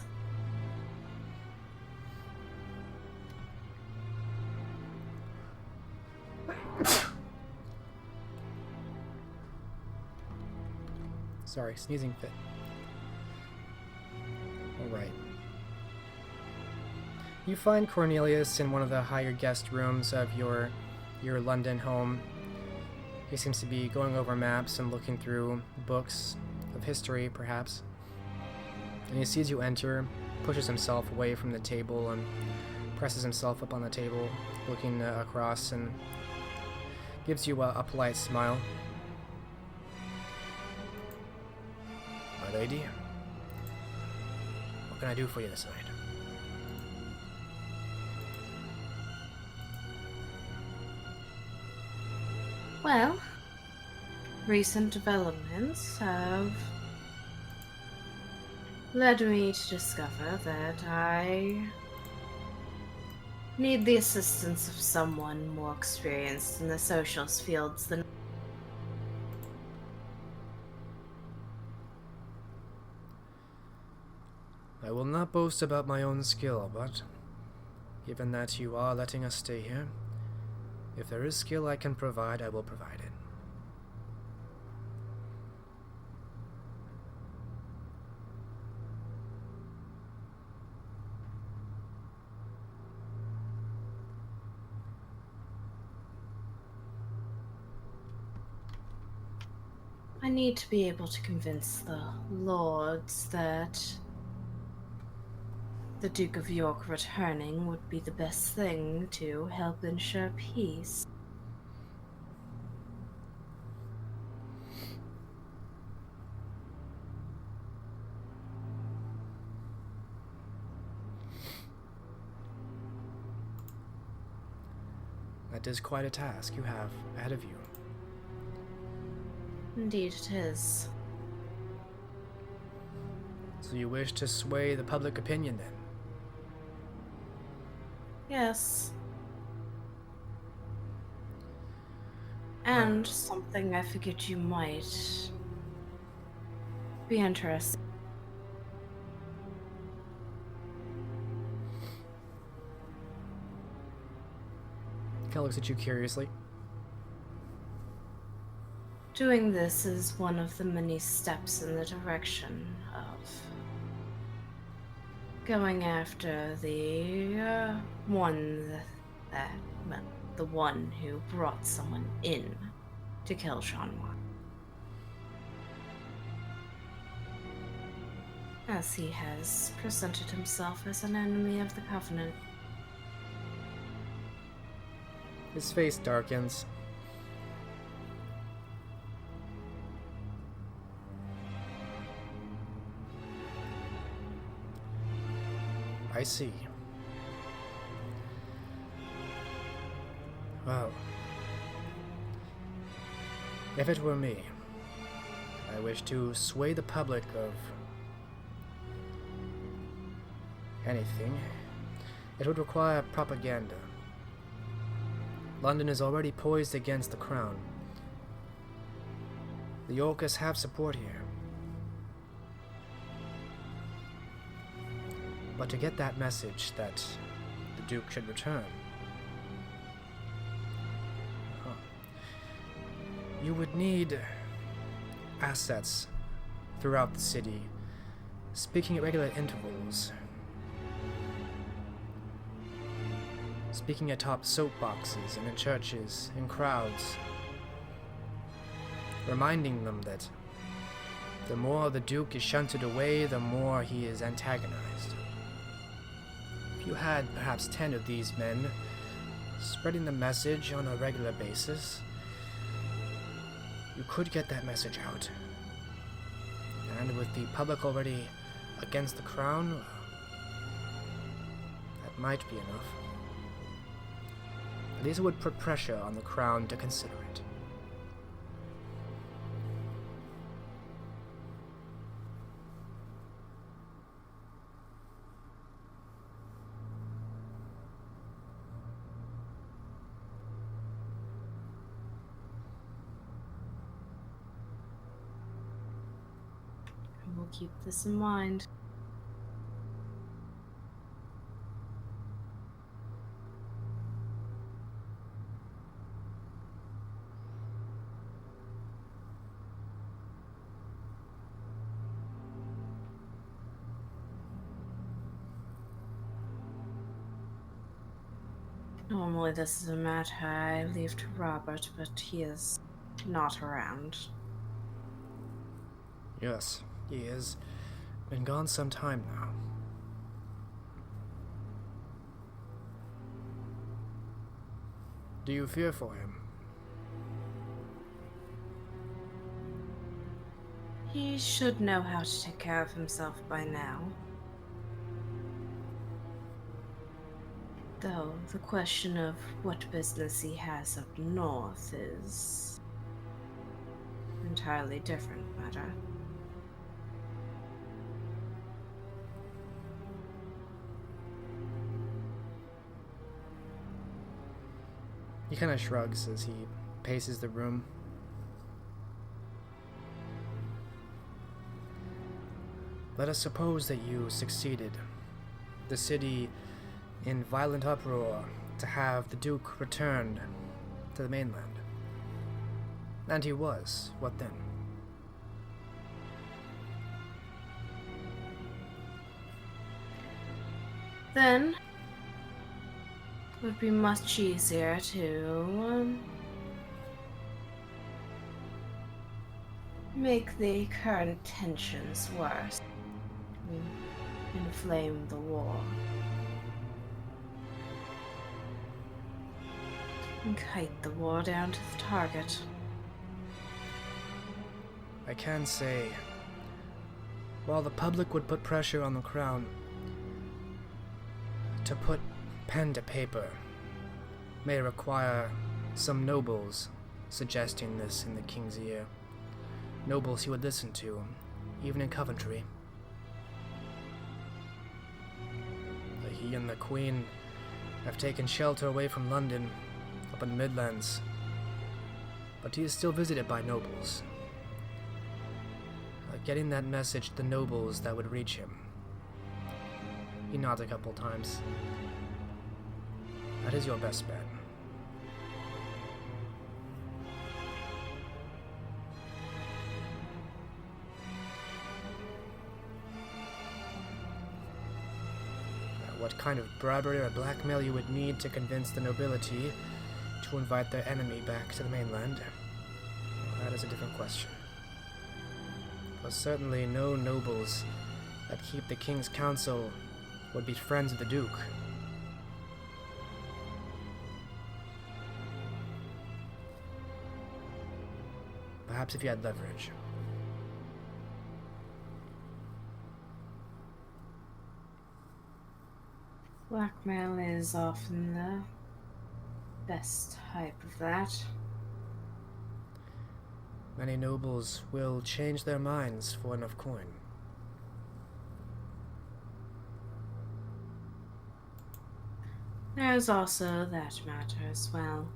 Sorry, sneezing fit. Alright. You find Cornelius in one of the higher guest rooms of your London home. He seems to be going over maps and looking through books of history, perhaps. And he sees you enter, pushes himself away from the table, and presses himself up on the table, looking across, and gives you a polite smile. My lady, what can I do for you this night? Well, recent developments have led me to discover that I need the assistance of someone more experienced in the socials fields than I will not boast about my own skill, but given that you are letting us stay here, if there is skill I can provide, I will provide it. I need to be able to convince the lords that the Duke of York returning would be the best thing to help ensure peace. That is quite a task you have ahead of you. Indeed it is. So you wish to sway the public opinion then? Yes. And something I figured you might be interested. Kind of looks at you curiously. Doing this is one of the many steps in the direction of going after the the one who brought someone in to kill Shanwa. As he has presented himself as an enemy of the Covenant. His face darkens. I see. Well, if it were me, I wish to sway the public of anything. It would require propaganda. London is already poised against the crown. The Yorkists have support here. But to get that message that the Duke should return, you would need assets throughout the city, speaking at regular intervals, speaking atop soapboxes and in churches, in crowds, reminding them that the more the Duke is shunted away, the more he is antagonized. If you had perhaps 10 of these men spreading the message on a regular basis, you could get that message out. And with the public already against the crown, that might be enough. At least it would put pressure on the crown to consider it. We'll keep this in mind. Normally this is a matter I leave to Robert, but he is not around. Yes, he has been gone some time now. Do you fear for him? He should know how to take care of himself by now. Though the question of what business he has up north is entirely different matter. He kind of shrugs as he paces the room. Let us suppose that you succeeded. The city in violent uproar to have the Duke returned to the mainland. And he was. What then? Then it would be much easier to make the current tensions worse. Inflame the war. And kite the war down to the target. I can say, while the public would put pressure on the crown to put pen to paper, may require some nobles suggesting this in the king's ear. Nobles he would listen to, even in Coventry. He and the Queen have taken shelter away from London, up in the Midlands, but he is still visited by nobles. Getting that message to the nobles that would reach him. He nods a couple times. That is your best bet. What kind of bribery or blackmail you would need to convince the nobility to invite their enemy back to the mainland? That is a different question. But certainly no nobles that keep the king's counsel would be friends of the Duke. Perhaps if you had leverage. Blackmail is often the best type of that. Many nobles will change their minds for enough coin. There's also that matter as well.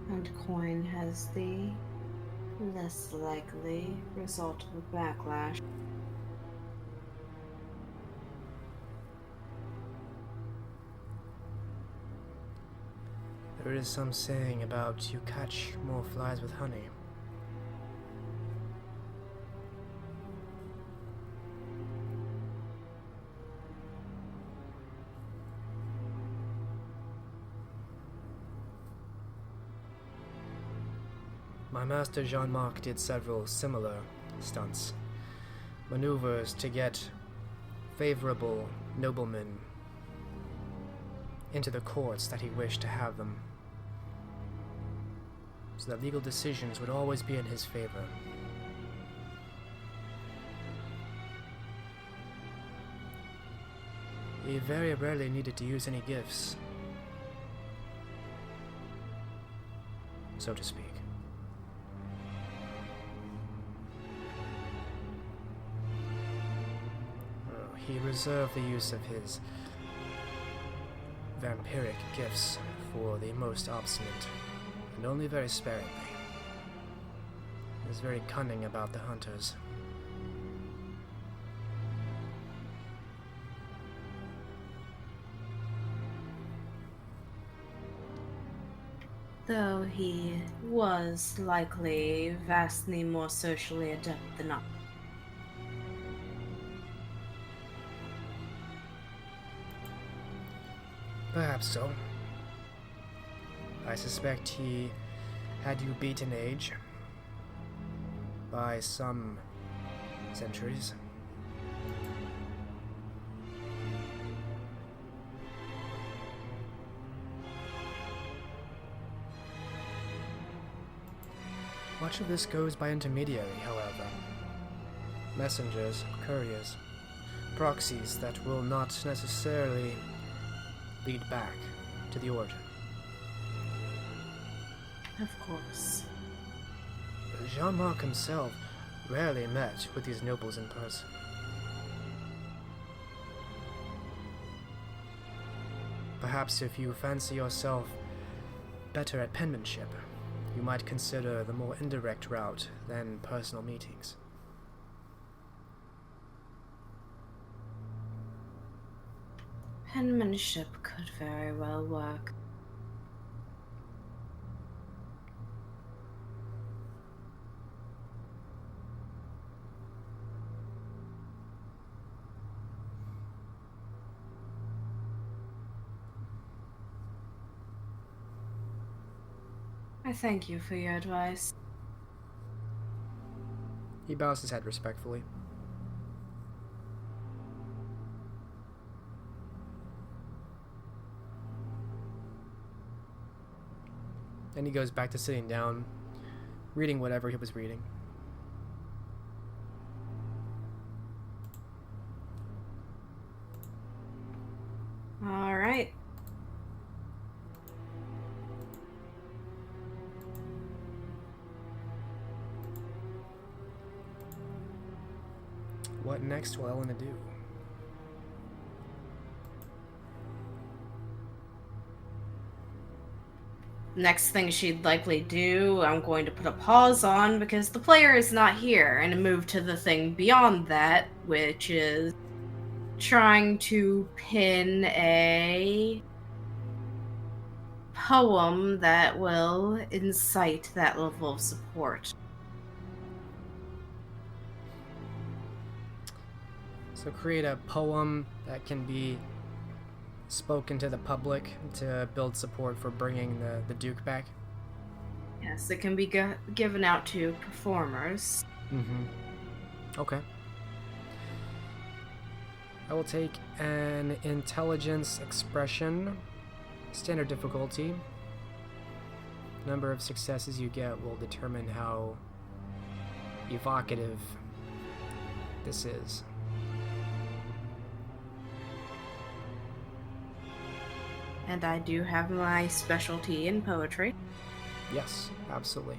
And coin has the less likely result of a backlash. There is some saying about you catch more flies with honey. My master Jean-Marc did several similar stunts, maneuvers to get favorable noblemen into the courts that he wished to have them, so that legal decisions would always be in his favor. He very rarely needed to use any gifts, so to speak. He reserved the use of his vampiric gifts for the most obstinate, and only very sparingly. He was very cunning about the hunters. Though he was likely vastly more socially adept than I. Perhaps so. I suspect he had you beat in age by some centuries. Much of this goes by intermediary, however. Messengers, couriers, proxies that will not necessarily lead back to the origin. Of course. Jean-Marc himself rarely met with these nobles in person. Perhaps if you fancy yourself better at penmanship, you might consider the more indirect route than personal meetings. Penmanship could very well work. I thank you for your advice. He bows his head respectfully. Then he goes back to sitting down, reading whatever he was reading. All right. What next will Elined do? Next thing she'd likely do, I'm going to put a pause on because the player is not here, and move to the thing beyond that, which is trying to pin a poem that will incite that level of support. So create a poem that can be spoken to the public to build support for bringing the Duke back. Yes, it can be given out to performers. Okay. I will take an intelligence expression, standard difficulty. Number of successes you get will determine how evocative this is. And I do have my specialty in poetry. Yes, absolutely.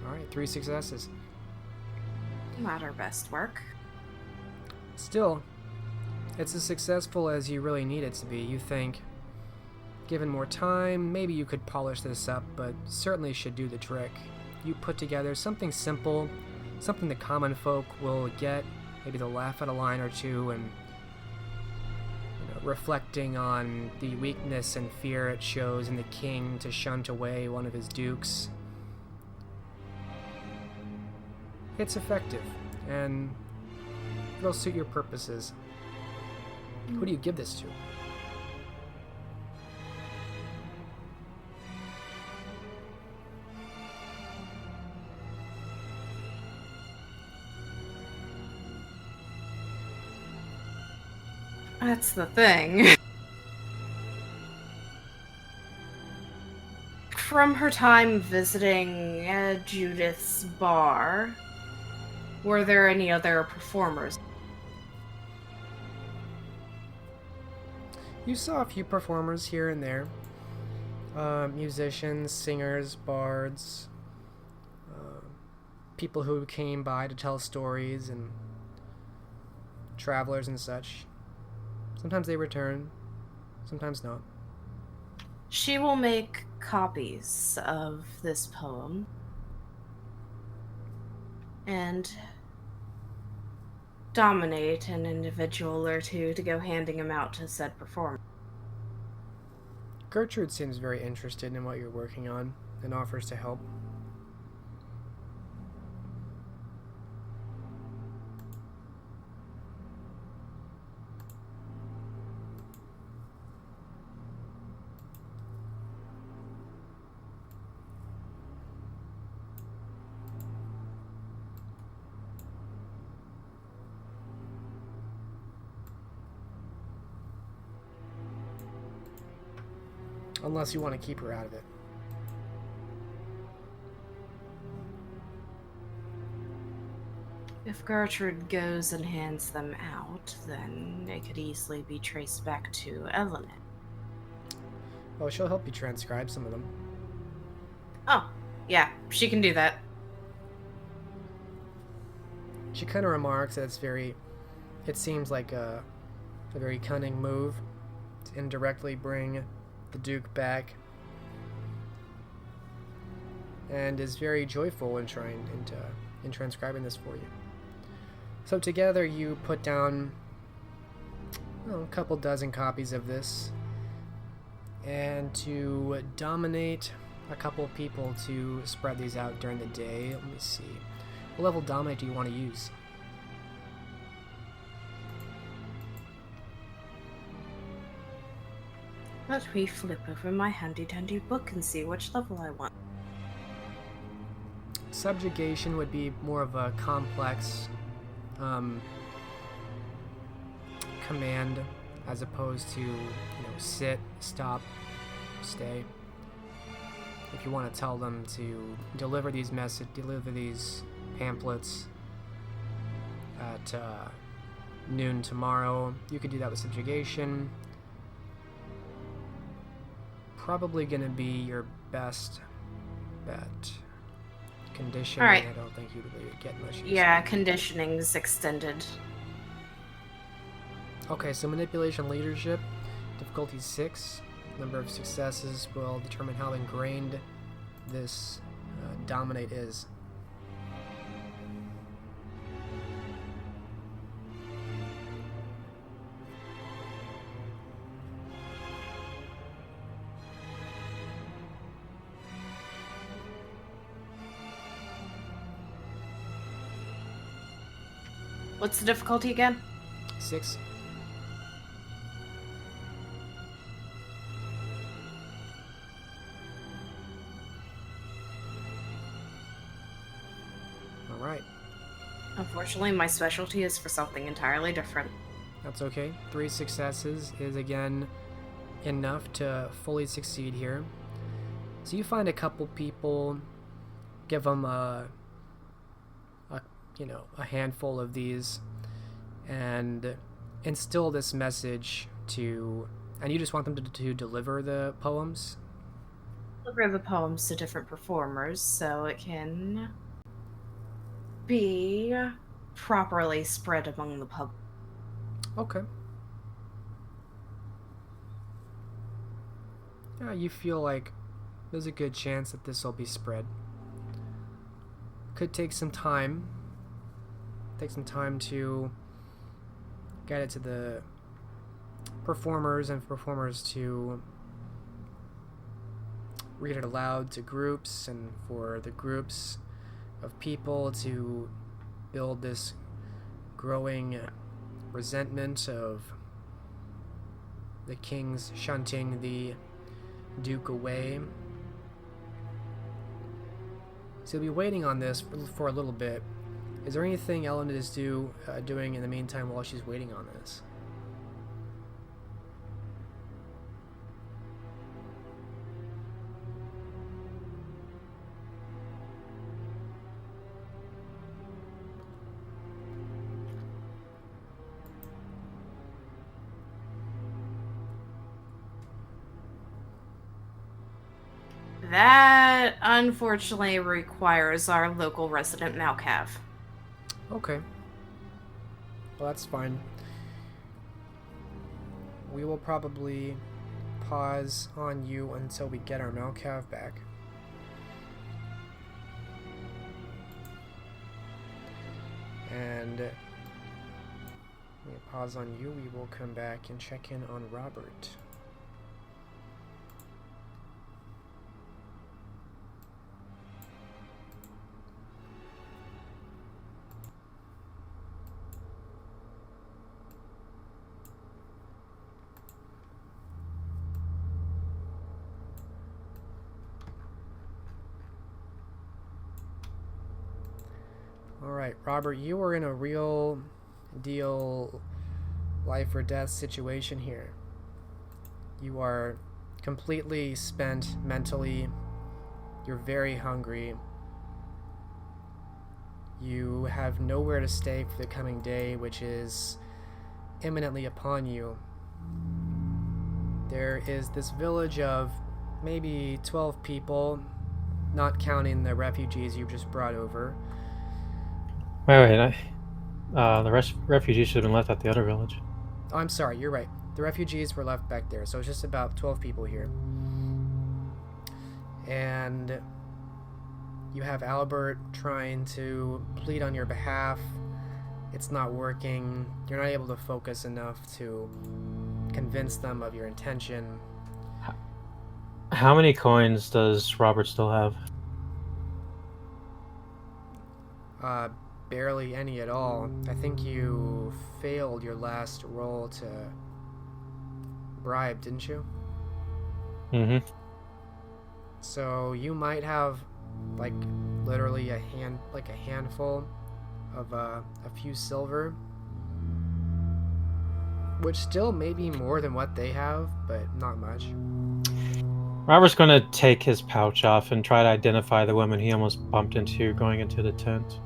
Alright, 3 successes. Not our best work. Still, it's as successful as you really need it to be. You think, given more time, maybe you could polish this up, but certainly should do the trick. You put together something simple, something the common folk will get, maybe they'll laugh at a line or two, and reflecting on the weakness and fear it shows in the king to shunt away one of his dukes. It's effective, and it'll suit your purposes. Who do you give this to? That's the thing. From her time visiting Judith's bar, were there any other performers? You saw a few performers here and there. Musicians, singers, bards, people who came by to tell stories, and travelers and such. Sometimes they return, sometimes not. She will make copies of this poem and dominate an individual or two to go handing them out to said performer. Gertrude seems very interested in what you're working on and offers to help. Unless you want to keep her out of it. If Gertrude goes and hands them out, then they could easily be traced back to Elined. Oh, she'll help you transcribe some of them. Oh, yeah, she can do that. She kind of remarks that it seems like a very cunning move to indirectly bring the Duke back, and is very joyful in transcribing this for you. So together you put down a couple dozen copies of this, and to dominate a couple people to spread these out during the day. Let me see. What level dominate do you want to use? Let me flip over my handy-dandy book and see which level I want. Subjugation would be more of a complex command, as opposed to, sit, stop, stay. If you want to tell them to deliver these pamphlets at noon tomorrow, you could do that with subjugation. Probably going to be your best bet. Conditioning, Alright. I don't think you'd really get much use. Yeah, conditioning's extended. Okay, so manipulation leadership, difficulty 6. Number of successes will determine how ingrained this dominate is. What's the difficulty again? 6. Alright. Unfortunately, my specialty is for something entirely different. That's okay. 3 successes is again enough to fully succeed here. So you find a couple people, give them a handful of these, and instill this message and you just want them to deliver the poems? Deliver the poems to different performers so it can be properly spread among the public. Okay. Yeah, you feel like there's a good chance that this will be spread. Could take some time. Take some time to get it to the performers, and for performers to read it aloud to groups, and for the groups of people to build this growing resentment of the kings shunting the Duke away. So you'll be waiting on this for a little bit. Is there anything Elined is doing in the meantime while she's waiting on this? That unfortunately requires our local resident Malcav. Okay. Well, that's fine. We will probably pause on you until we get our Malcav back. And we pause on you. We will come back and check in on Robert. Alright, Robert, you are in a real deal life or death situation here. You are completely spent mentally. You're very hungry. You have nowhere to stay for the coming day, which is imminently upon you. There is this village of maybe 12 people, not counting the refugees you've just brought over. Wait. The refugees should have been left at the other village. Oh, I'm sorry, you're right. The refugees were left back there, so it's just about 12 people here. And you have Albert trying to plead on your behalf. It's not working. You're not able to focus enough to convince them of your intention. How many coins does Robert still have? Barely any at all. I think you failed your last roll to bribe, didn't you? Mm-hmm. So you might have, like, literally a handful of a few silver, which still may be more than what they have, but not much. Robert's going to take his pouch off and try to identify the woman he almost bumped into going into the tent.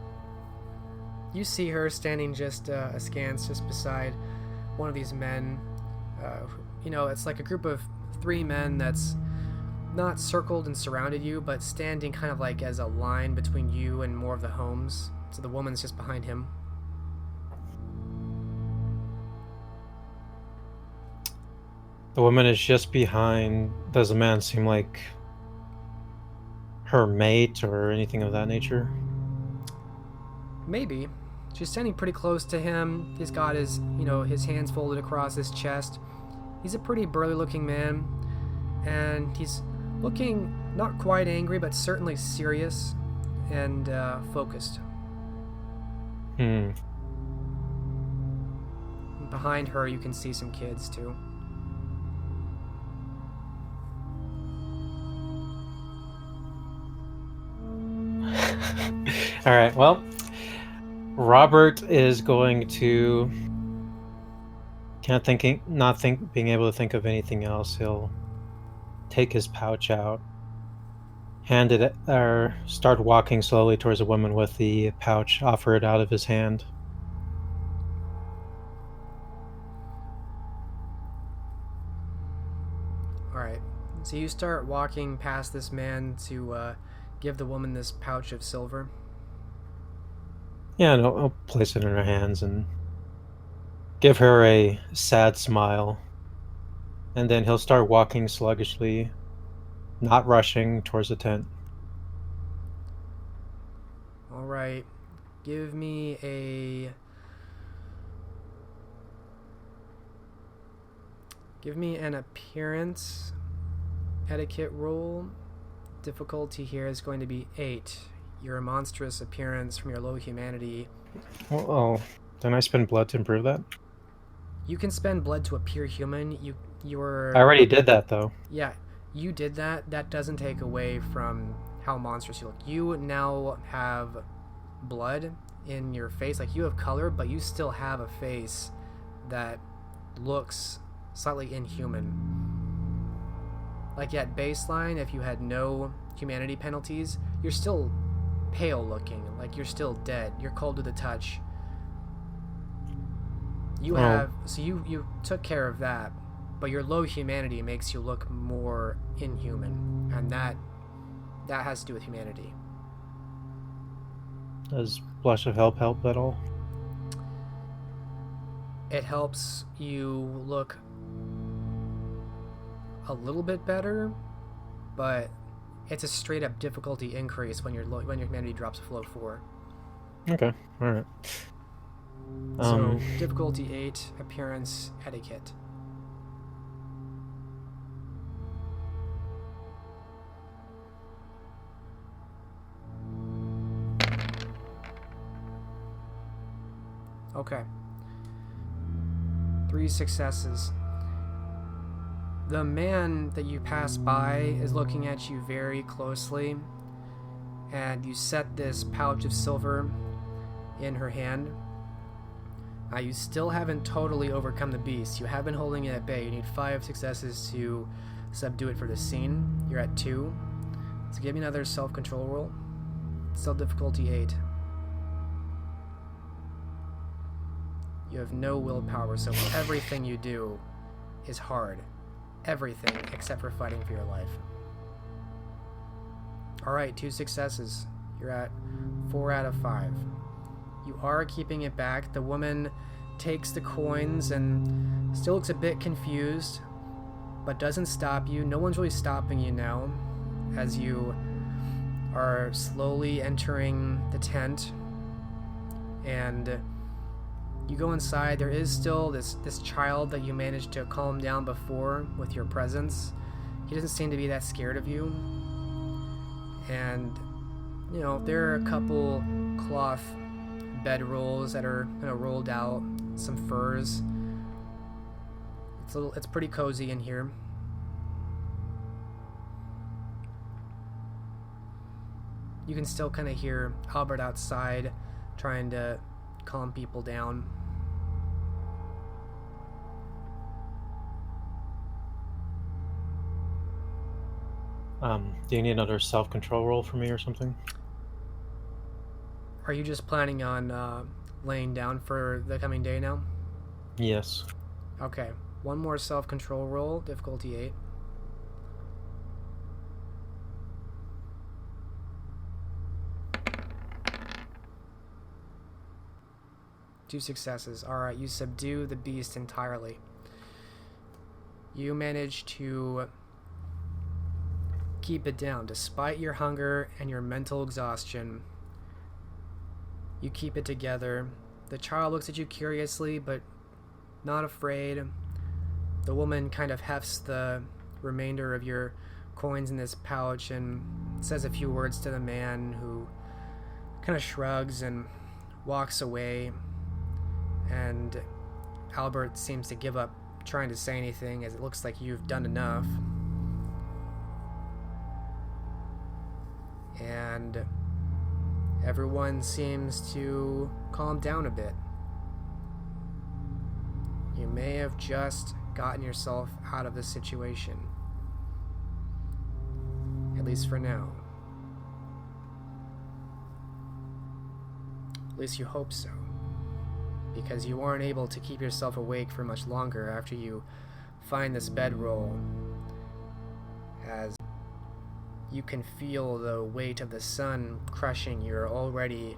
You see her standing just askance just beside one of these men. It's like a group of 3 men that's not circled and surrounded you, but standing kind of like as a line between you and more of the homes. So the woman's just behind him. The woman is just behind. Does the man seem like her mate or anything of that nature? Maybe. She's standing pretty close to him. He's got his hands folded across his chest. He's a pretty burly looking man, and he's looking not quite angry, but certainly serious and focused. Behind her, you can see some kids, too. All right, well, Robert is going to being able to think of anything else. He'll take his pouch out, hand it, or start walking slowly towards a woman with the pouch, offer it out of his hand. Alright, so you start walking past this man to give the woman this pouch of silver. Yeah, and I'll place it in her hands and give her a sad smile. And then he'll start walking sluggishly, not rushing, towards the tent. Alright, give me an appearance etiquette roll. Difficulty here is going to be 8. Your monstrous appearance from your low humanity. Oh, then I spend blood to improve that? You can spend blood to appear human. You're... I already did that, though. Yeah, you did that. That doesn't take away from how monstrous you look. You now have blood in your face. Like, you have color, but you still have a face that looks slightly inhuman. Like, at baseline, if you had no humanity penalties, you're still pale looking. Like, you're still dead. You're cold to the touch. So you took care of that, but your low humanity makes you look more inhuman, and that has to do with humanity. Does Blush of Help help at all? It helps you look a little bit better, but it's a straight up difficulty increase when your humanity drops below 4. Okay, alright. So, difficulty 8, appearance etiquette. Okay. 3 successes. The man that you pass by is looking at you very closely, and you set this pouch of silver in her hand. You still haven't totally overcome the beast. You have been holding it at bay. You need 5 successes to subdue it for the scene. You're at 2. So give me another self-control roll. Still difficulty 8. You have no willpower, so everything you do is hard. Everything except for fighting for your life. Alright, 2 successes. You're at 4 out of 5. You are keeping it back. The woman takes the coins and still looks a bit confused, but doesn't stop you. No one's really stopping you now as you are slowly entering the tent. And you go inside. There is still this child that you managed to calm down before with your presence. He doesn't seem to be that scared of you. And, you know, there are a couple cloth bedrolls that are kind of rolled out, some furs. It's pretty cozy in here. You can still kind of hear Albert outside trying to calm people down. Do you need another self-control roll for me or something? Are you just planning on laying down for the coming day now? Yes. Okay. One more self-control roll, difficulty 8. Two successes. Alright, you subdue the beast entirely. You manage to keep it down. Despite your hunger and your mental exhaustion, you keep it together. The child looks at you curiously, but not afraid. The woman kind of hefts the remainder of your coins in this pouch and says a few words to the man, who kind of shrugs and walks away. And Albert seems to give up trying to say anything, as it looks like you've done enough. And everyone seems to calm down a bit. You may have just gotten yourself out of the situation. At least for now. At least you hope so. Because you aren't able to keep yourself awake for much longer after you find this bedroll, as you can feel the weight of the sun crushing your already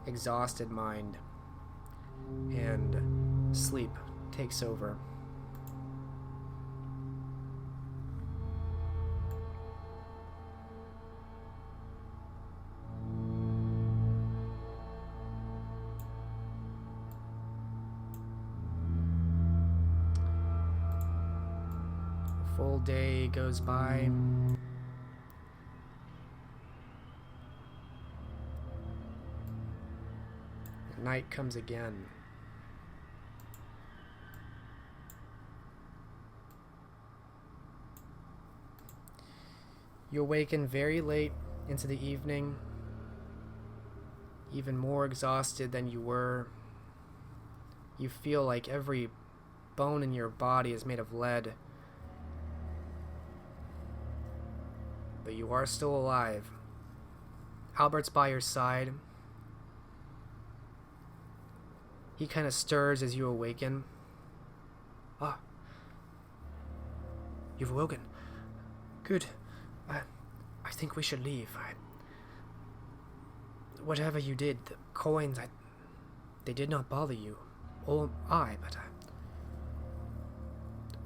exhausted mind, and sleep takes over. Full day goes by. Night comes again. You awaken very late into the evening, even more exhausted than you were. You feel like every bone in your body is made of lead. But you are still alive. Albert's by your side. He kind of stirs as you awaken. Ah. You've awoken. Good. I think we should leave. Whatever you did, the coins, they did not bother you. Or but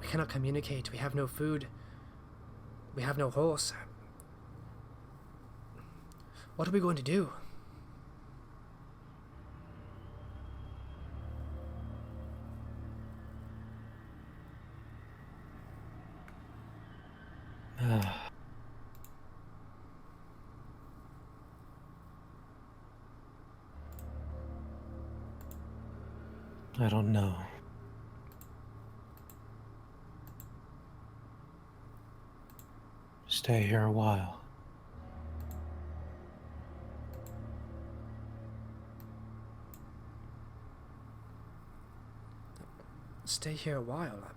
we cannot communicate. We have no food. We have no horse. What are we going to do? I don't know. Stay here a while. stay here a while.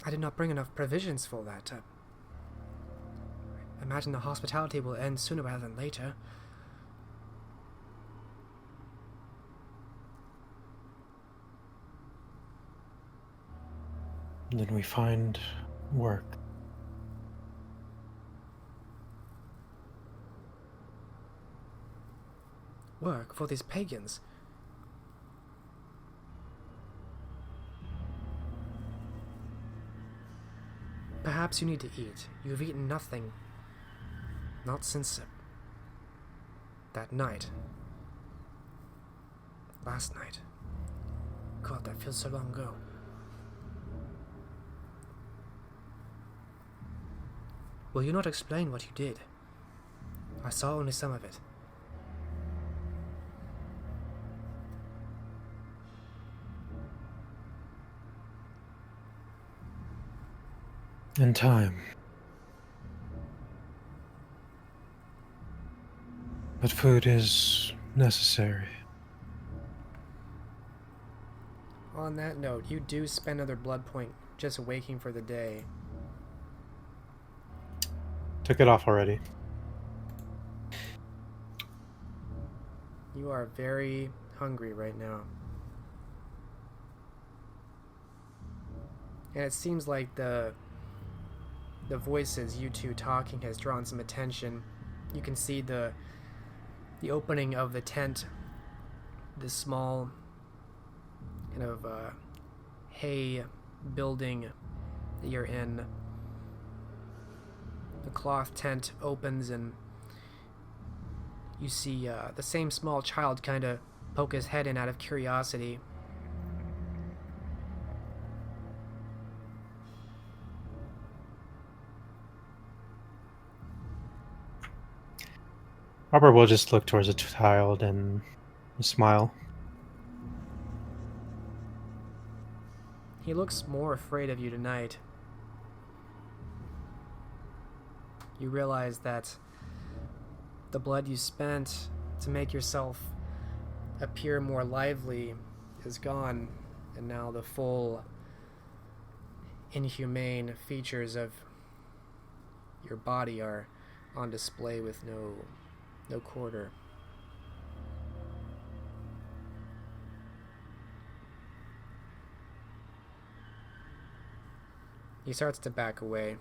I did not bring enough provisions for that. I imagine the hospitality will end sooner rather than later. Then we find work. Work for these pagans? Perhaps you need to eat. You have eaten nothing. Not since that night. Last night. God, that feels so long ago. Will you not explain what you did? I saw only some of it. In time. But food is necessary. On that note, you do spend another blood point just waking for the day. Took it off already. You are very hungry right now. And it seems like the voices, you two talking, has drawn some attention. You can see the opening of the tent, this small kind of hay building that you're in. The cloth tent opens and you see the same small child kind of poke his head in out of curiosity. Robert will just look towards the child and smile. He looks more afraid of you tonight. You realize that the blood you spent to make yourself appear more lively is gone, and now the full inhumane features of your body are on display with no quarter. He starts to back away.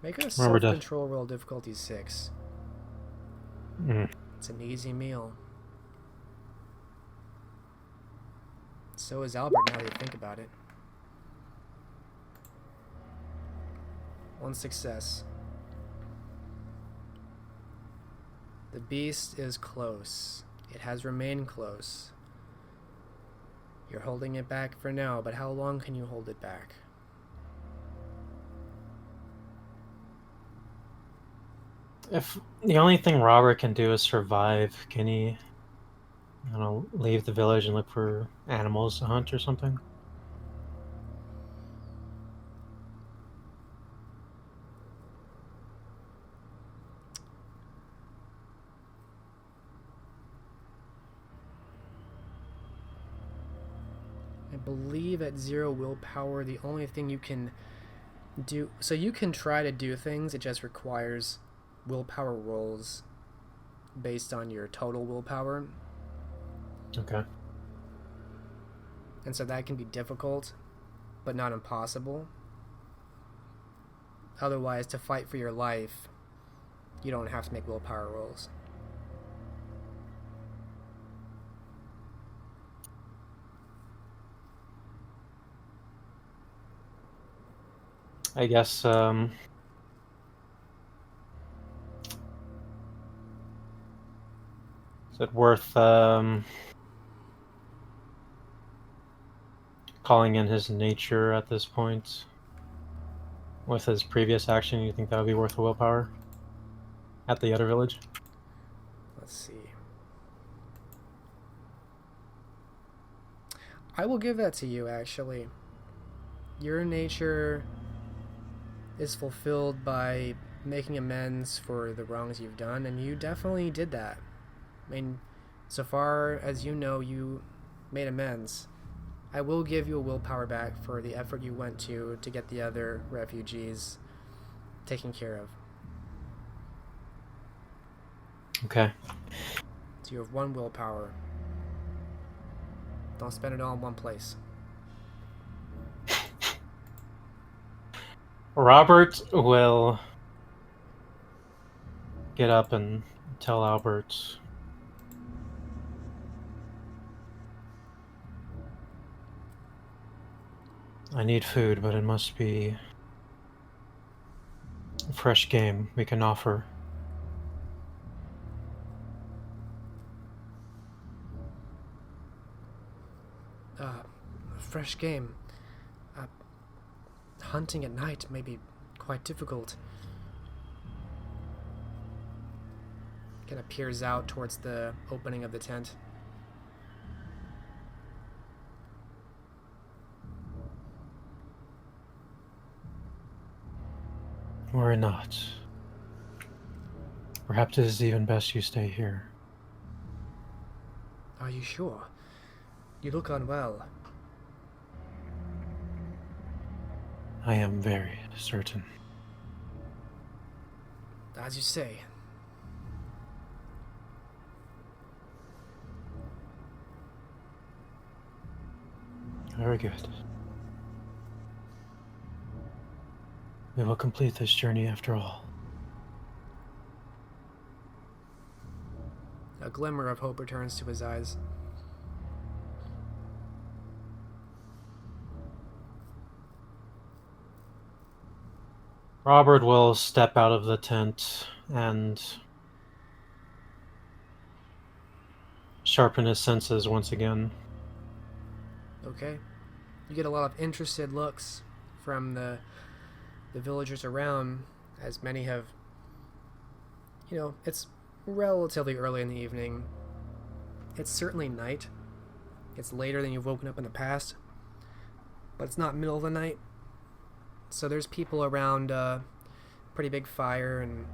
Make a self-control roll difficulty 6. It's an easy meal. So is Albert, now that you think about it. 1 success. The beast is close. It has remained close. You're holding it back for now, but how long can you hold it back? If the only thing Robert can do is survive, can he, I don't know, leave the village and look for animals to hunt or something? I believe at 0 willpower, the only thing you can do... So you can try to do things, it just requires willpower rolls based on your total willpower. Okay. And so that can be difficult, but not impossible. Otherwise, to fight for your life, you don't have to make willpower rolls. I guess, is it worth, calling in his nature at this point? With his previous action, you think that would be worth a willpower? At the other village? Let's see. I will give that to you, actually. Your nature is fulfilled by making amends for the wrongs you've done, and you definitely did that. I mean, so far as you know, you made amends. I will give you a willpower back for the effort you went to get the other refugees taken care of. Okay. So you have 1 willpower. Don't spend it all in one place. Robert will get up and tell Albert, I need food, but it must be fresh game we can offer. Fresh game. Hunting at night may be quite difficult. Kind of peers out towards the opening of the tent. Worry not. Perhaps it is even best you stay here. Are you sure? You look unwell. I am very certain. As you say. Very good. We will complete this journey after all. A glimmer of hope returns to his eyes. Robert will step out of the tent and sharpen his senses once again. Okay. You get a lot of interested looks from the villagers around, as many have... it's relatively early in the evening. It's certainly night. It's later than you've woken up in the past. But it's not middle of the night. So there's people around a pretty big fire, and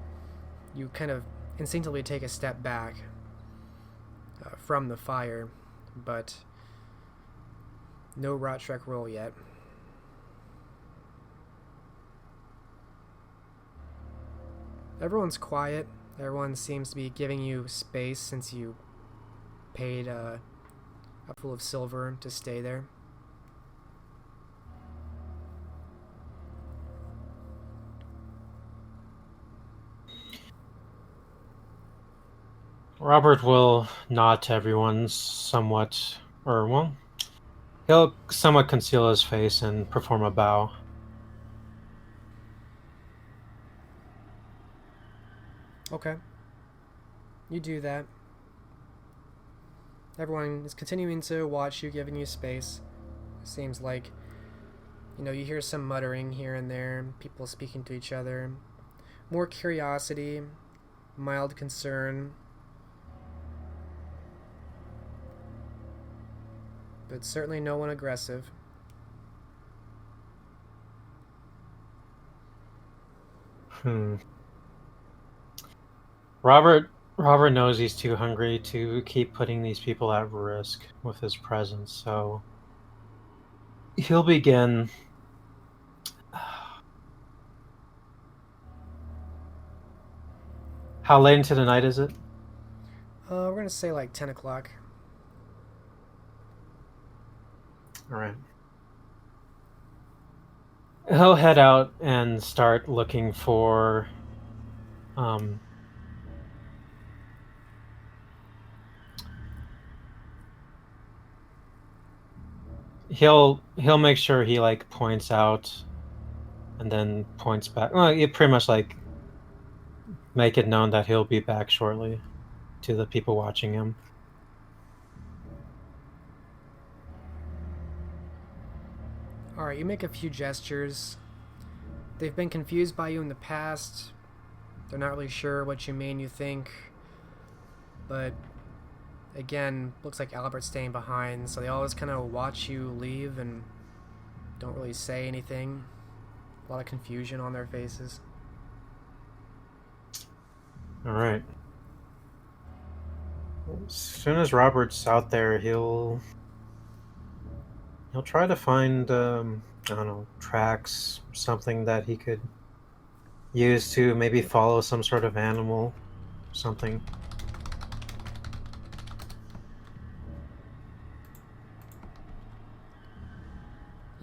you kind of instinctively take a step back from the fire, but no rot trek roll yet. Everyone's quiet. Everyone seems to be giving you space since you paid a full of silver to stay there. Robert will nod to everyone somewhat, he'll somewhat conceal his face and perform a bow. Okay. You do that. Everyone is continuing to watch you, giving you space. Seems like, you hear some muttering here and there, people speaking to each other. More curiosity, mild concern. But certainly no one aggressive. Robert knows he's too hungry to keep putting these people at risk with his presence, so he'll begin. How late into the night is it? We're gonna say like 10 o'clock. Alright. He'll head out and start looking for he'll make sure he points out and then points back. Well, you pretty much make it known that he'll be back shortly to the people watching him. Alright, you make a few gestures. They've been confused by you in the past. They're not really sure what you mean, you think. But, again, looks like Albert's staying behind, so they always kind of watch you leave and don't really say anything. A lot of confusion on their faces. Alright. As soon as Robert's out there, he'll He'll try to find, I don't know, tracks, something that he could use to maybe follow some sort of animal, something.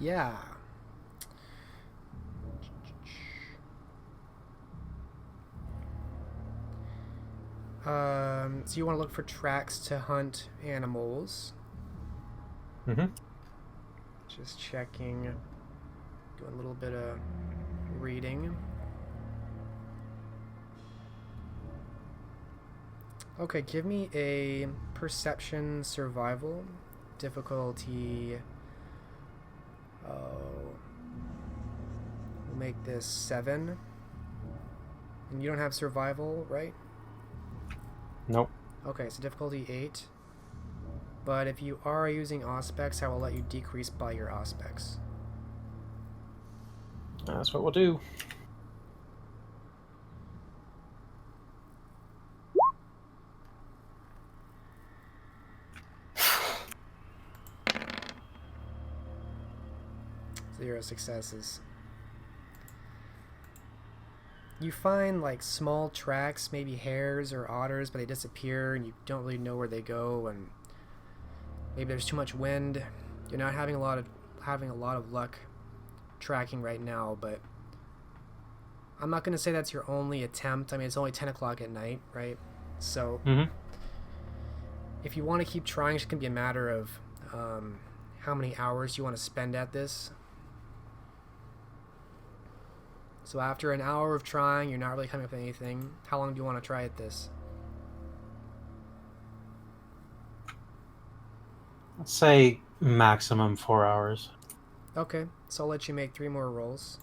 Yeah. So you want to look for tracks to hunt animals. Mm-hmm. Just checking. Doing a little bit of reading. Okay, give me a perception survival. Difficulty. Oh. We'll make this 7. And you don't have survival, right? Nope. Okay, so difficulty 8. But if you are using auspex, I will let you decrease by your auspex. That's what we'll do. Zero successes. You find like small tracks, maybe hares or otters, but they disappear and you don't really know where they go, and maybe there's too much wind. You're not having a lot of luck tracking right now, but I'm not gonna say that's your only attempt. I mean, it's only 10 o'clock at night, right? So if you want to keep trying, it's gonna be a matter of how many hours you want to spend at this. So after an hour of trying, you're not really coming up with anything. How long do you want to try at this? Let's say maximum 4 hours. Okay, so I'll let you make 3 more rolls.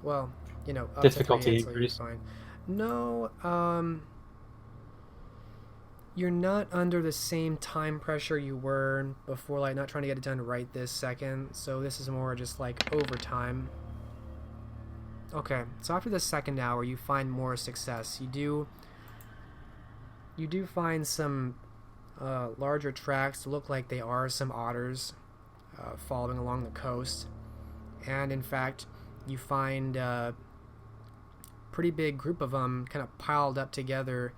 Well, you know, up Difficulty to 3 hits, so you're fine. No, you're not under the same time pressure you were before, like not trying to get it done right this second. So this is more just like overtime. Okay, so after the second hour, you find more success. You do find some larger tracks that look like they are some otters following along the coast, and in fact, you find a pretty big group of them kind of piled up together.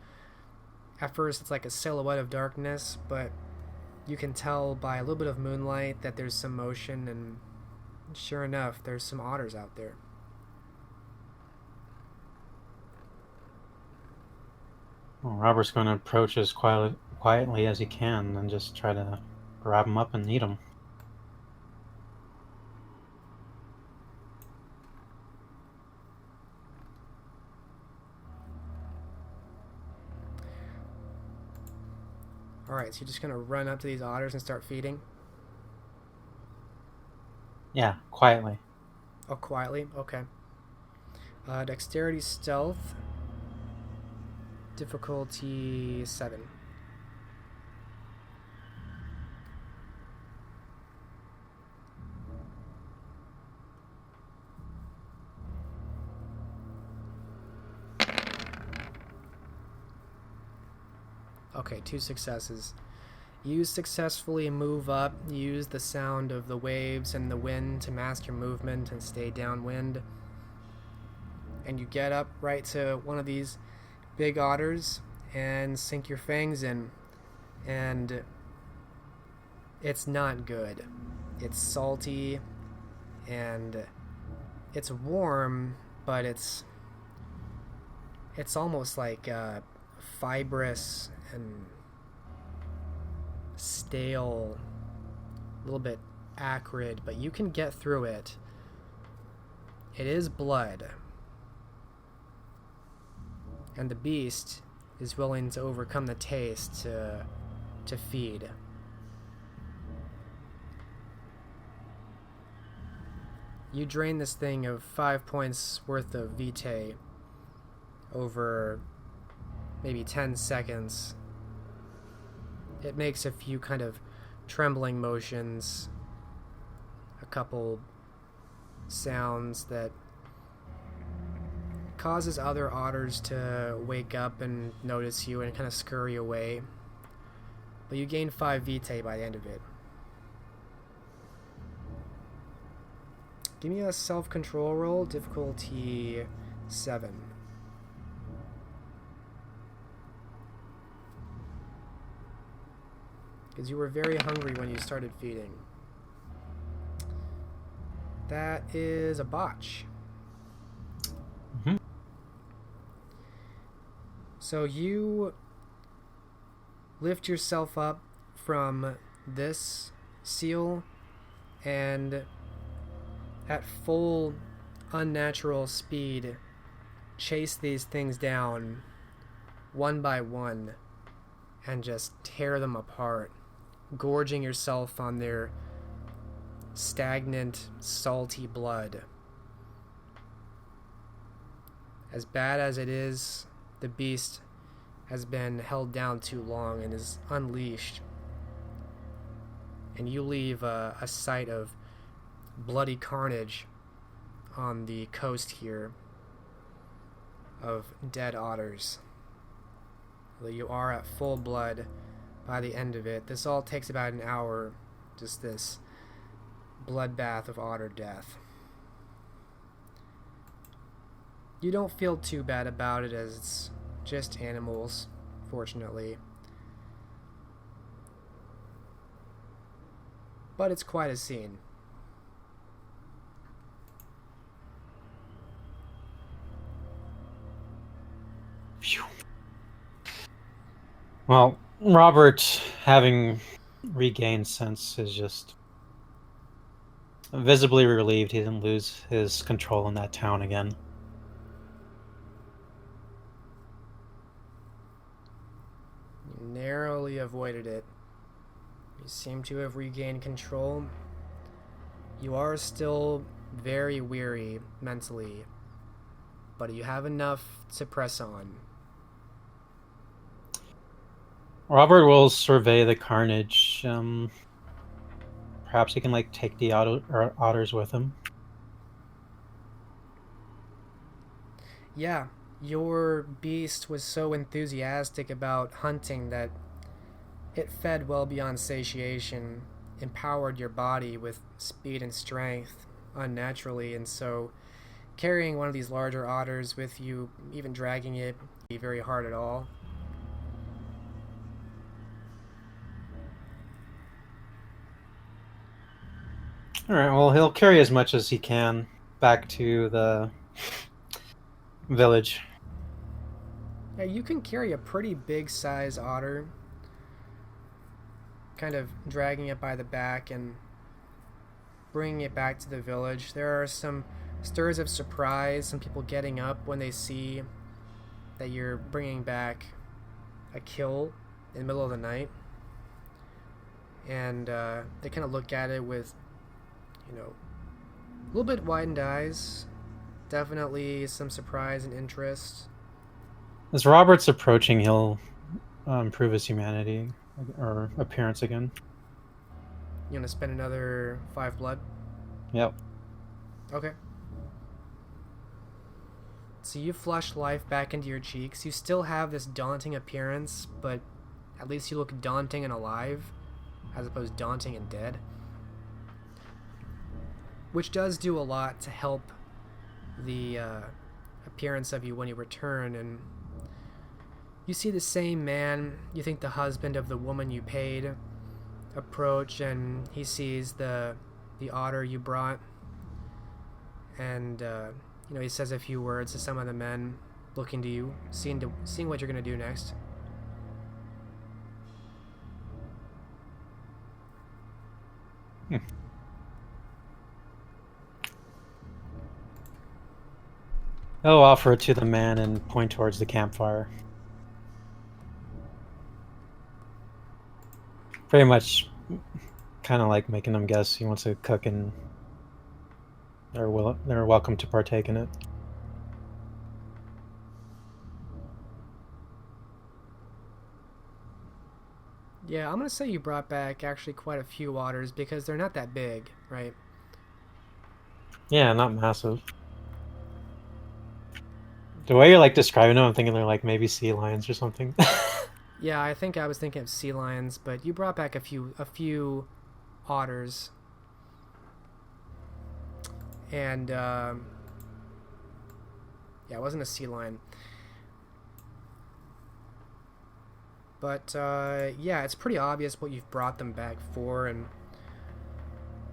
At first, it's like a silhouette of darkness, but you can tell by a little bit of moonlight that there's some motion, and sure enough, there's some otters out there. Well, Robert's going to approach as quietly as he can and just try to grab him up and eat him. Alright, so you're just gonna run up to these otters and start feeding? Yeah, quietly. Oh, quietly? Okay. Dexterity stealth. Difficulty 7. Okay, 2 successes. You successfully move up, use the sound of the waves and the wind to mask your movement and stay downwind. And you get up right to one of these big otters and sink your fangs in. And it's not good. It's salty and it's warm, but it's almost like fibrous and stale, a little bit acrid, but you can get through it. It is blood, and the beast is willing to overcome the taste to feed. You drain this thing of 5 points worth of vitae over maybe 10 seconds. It makes a few kind of trembling motions, a couple sounds that causes other otters to wake up and notice you and kind of scurry away. But you gain 5 vitae by the end of it. Give me a self-control roll, difficulty 7. Because you were very hungry when you started feeding. That is a botch. Mm-hmm. So you lift yourself up from this seal and at full unnatural speed chase these things down one by one and just tear them apart, gorging yourself on their stagnant, salty blood. As bad as it is, the beast has been held down too long and is unleashed. And you leave a sight of bloody carnage on the coast here of dead otters. Although you are at full blood by the end of it. This all takes about an hour, just this bloodbath of otter death. You don't feel too bad about it, as it's just animals, fortunately. But it's quite a scene. Phew. Well, Robert, having regained sense, is just visibly relieved he didn't lose his control in that town again. You narrowly avoided it. You seem to have regained control. You are still very weary mentally, but you have enough to press on. Robert will survey the carnage. Perhaps he can take the otters with him. Yeah, your beast was so enthusiastic about hunting that it fed well beyond satiation, empowered your body with speed and strength unnaturally, and so carrying one of these larger otters with you, even dragging it, would be very hard at all. Alright, well, he'll carry as much as he can back to the village. Yeah, you can carry a pretty big size otter, kind of dragging it by the back and bringing it back to the village. There are some stirs of surprise, some people getting up when they see that you're bringing back a kill in the middle of the night. And they kind of look at it with, a little bit widened eyes. Definitely some surprise and interest. As Robert's approaching, he'll improve his humanity or appearance again. You want to spend another 5 blood? Yep. Okay. So you flush life back into your cheeks. You still have this daunting appearance, but at least you look daunting and alive, as opposed to daunting and dead. Which does do a lot to help the appearance of you when you return. And you see the same man, you think the husband of the woman you paid, approach, and he sees the otter you brought, and he says a few words to some of the men looking to you, seeing what you're going to do next. He'll offer it to the man and point towards the campfire. Pretty much kind of like making them guess he wants to cook, and they're welcome to partake in it. Yeah, I'm going to say you brought back actually quite a few otters because they're not that big, right? Yeah, not massive. The way you're describing them, I'm thinking they're maybe sea lions or something. Yeah, I think I was thinking of sea lions, but you brought back a few otters. And yeah, it wasn't a sea lion. But yeah, it's pretty obvious what you've brought them back for. And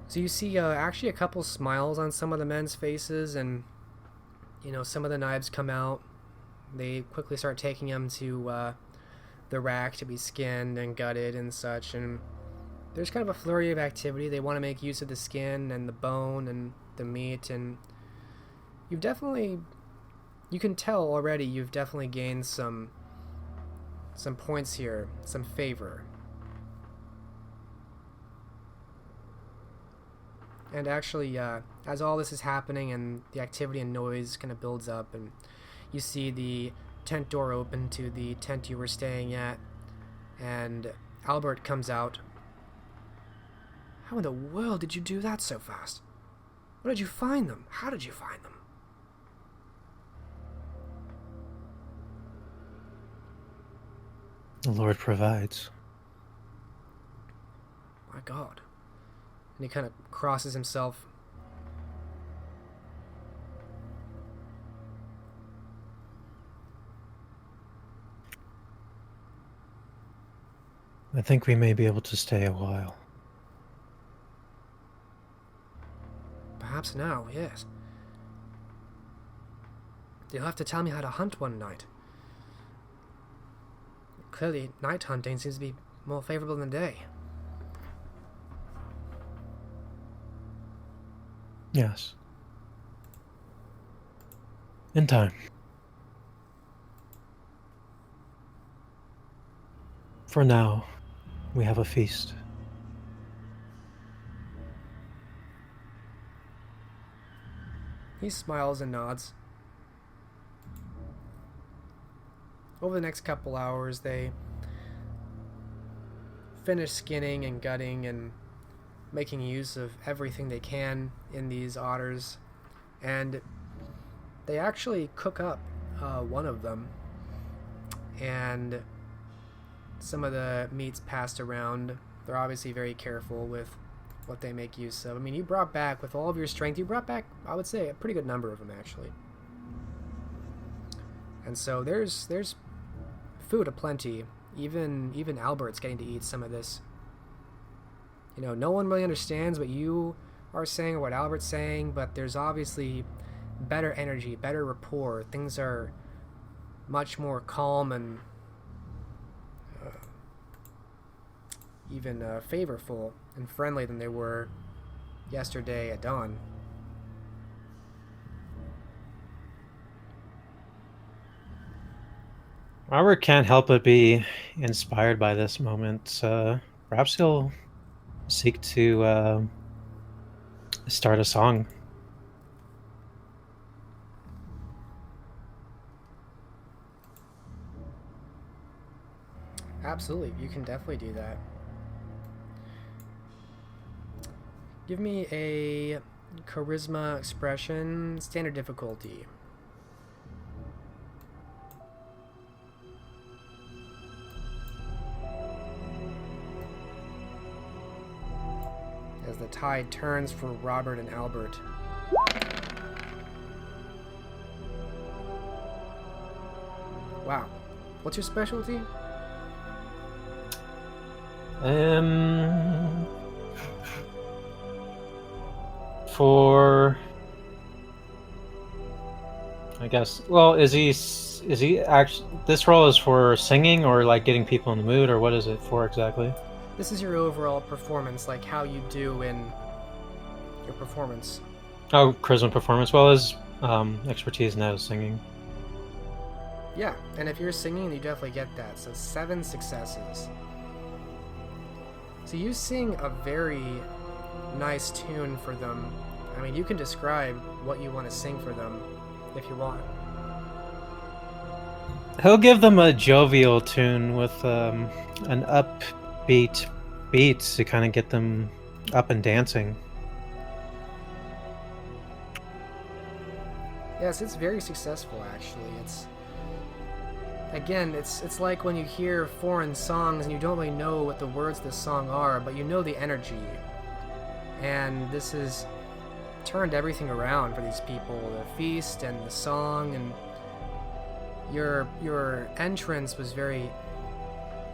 so you see actually a couple smiles on some of the men's faces, and you know, some of the knives come out. They quickly start taking them to the rack to be skinned and gutted and such, and there's kind of a flurry of activity. They want to make use of the skin and the bone and the meat, and you can tell already you've definitely gained some points here, some favor. And actually, as all this is happening and the activity and noise kind of builds up, and you see the tent door open to the tent you were staying at, and Albert comes out. How in the world did you do that so fast? Where did you find them? How did you find them? The Lord provides. My God. And he kind of crosses himself. I think we may be able to stay a while. Perhaps now, yes. You'll have to tell me how to hunt one night. Clearly, night hunting seems to be more favorable than day. Yes. In time. For now, we have a feast. He smiles and nods. Over the next couple hours, they finish skinning and gutting and making use of everything they can in these otters, and they actually cook up one of them, and some of the meats passed around. They're obviously very careful with what they make use of. I mean, you brought back, with all of your strength, you brought back, I would say, a pretty good number of them, actually. And so there's food aplenty. Even Albert's getting to eat some of this. You know, no one really understands what you are saying or what Albert's saying, but there's obviously better energy, better rapport. Things are much more calm and even favorful and friendly than they were yesterday at dawn. Robert can't help but be inspired by this moment. Perhaps he'll seek to start a song. Absolutely, you can definitely do that. Give me a charisma expression, standard difficulty. As the tide turns for Robert and Albert. Wow. What's your specialty? For I guess. Well, is he actually? This role is for singing or like getting people in the mood, or what is it for exactly? This is your overall performance, like how you do in your performance. Oh, charisma performance. Well, his expertise now is singing. Yeah, and if you're singing, you definitely get that. So 7 successes. So you sing a very nice tune for them. I mean, you can describe what you want to sing for them if you want. He'll give them a jovial tune with an upbeat beat to kind of get them up and dancing. Yes, it's very successful actually. It's like when you hear foreign songs and you don't really know what the words of the song are, but you know the energy. And this is turned everything around for these people, the feast and the song, and your entrance was very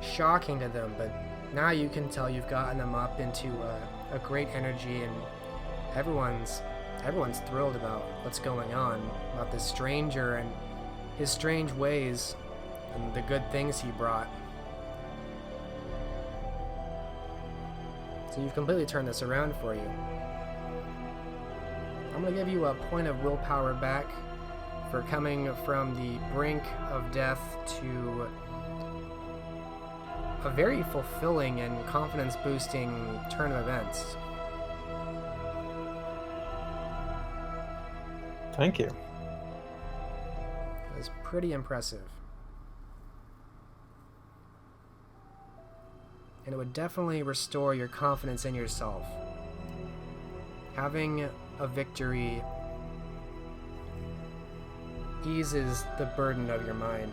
shocking to them, but now you can tell you've gotten them up into a great energy, and everyone's thrilled about what's going on, about this stranger and his strange ways and the good things he brought. So you've completely turned this around for you. I'm going to give you a point of willpower back for coming from the brink of death to a very fulfilling and confidence-boosting turn of events. Thank you. It was pretty impressive. And it would definitely restore your confidence in yourself. Having a victory eases the burden of your mind.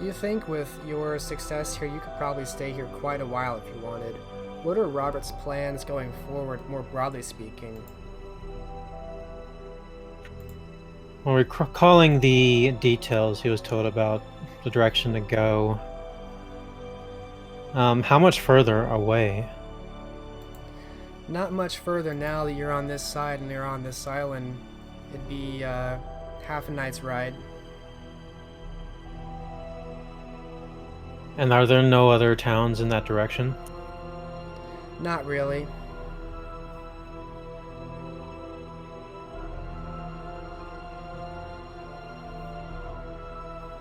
You think with your success here, you could probably stay here quite a while if you wanted. What are Robert's plans going forward, more broadly speaking? Well, recalling the details he was told about the direction to go, how much further away? Not much further now that you're on this side and they're on this island. It'd be half a night's ride. And are there no other towns in that direction? Not really.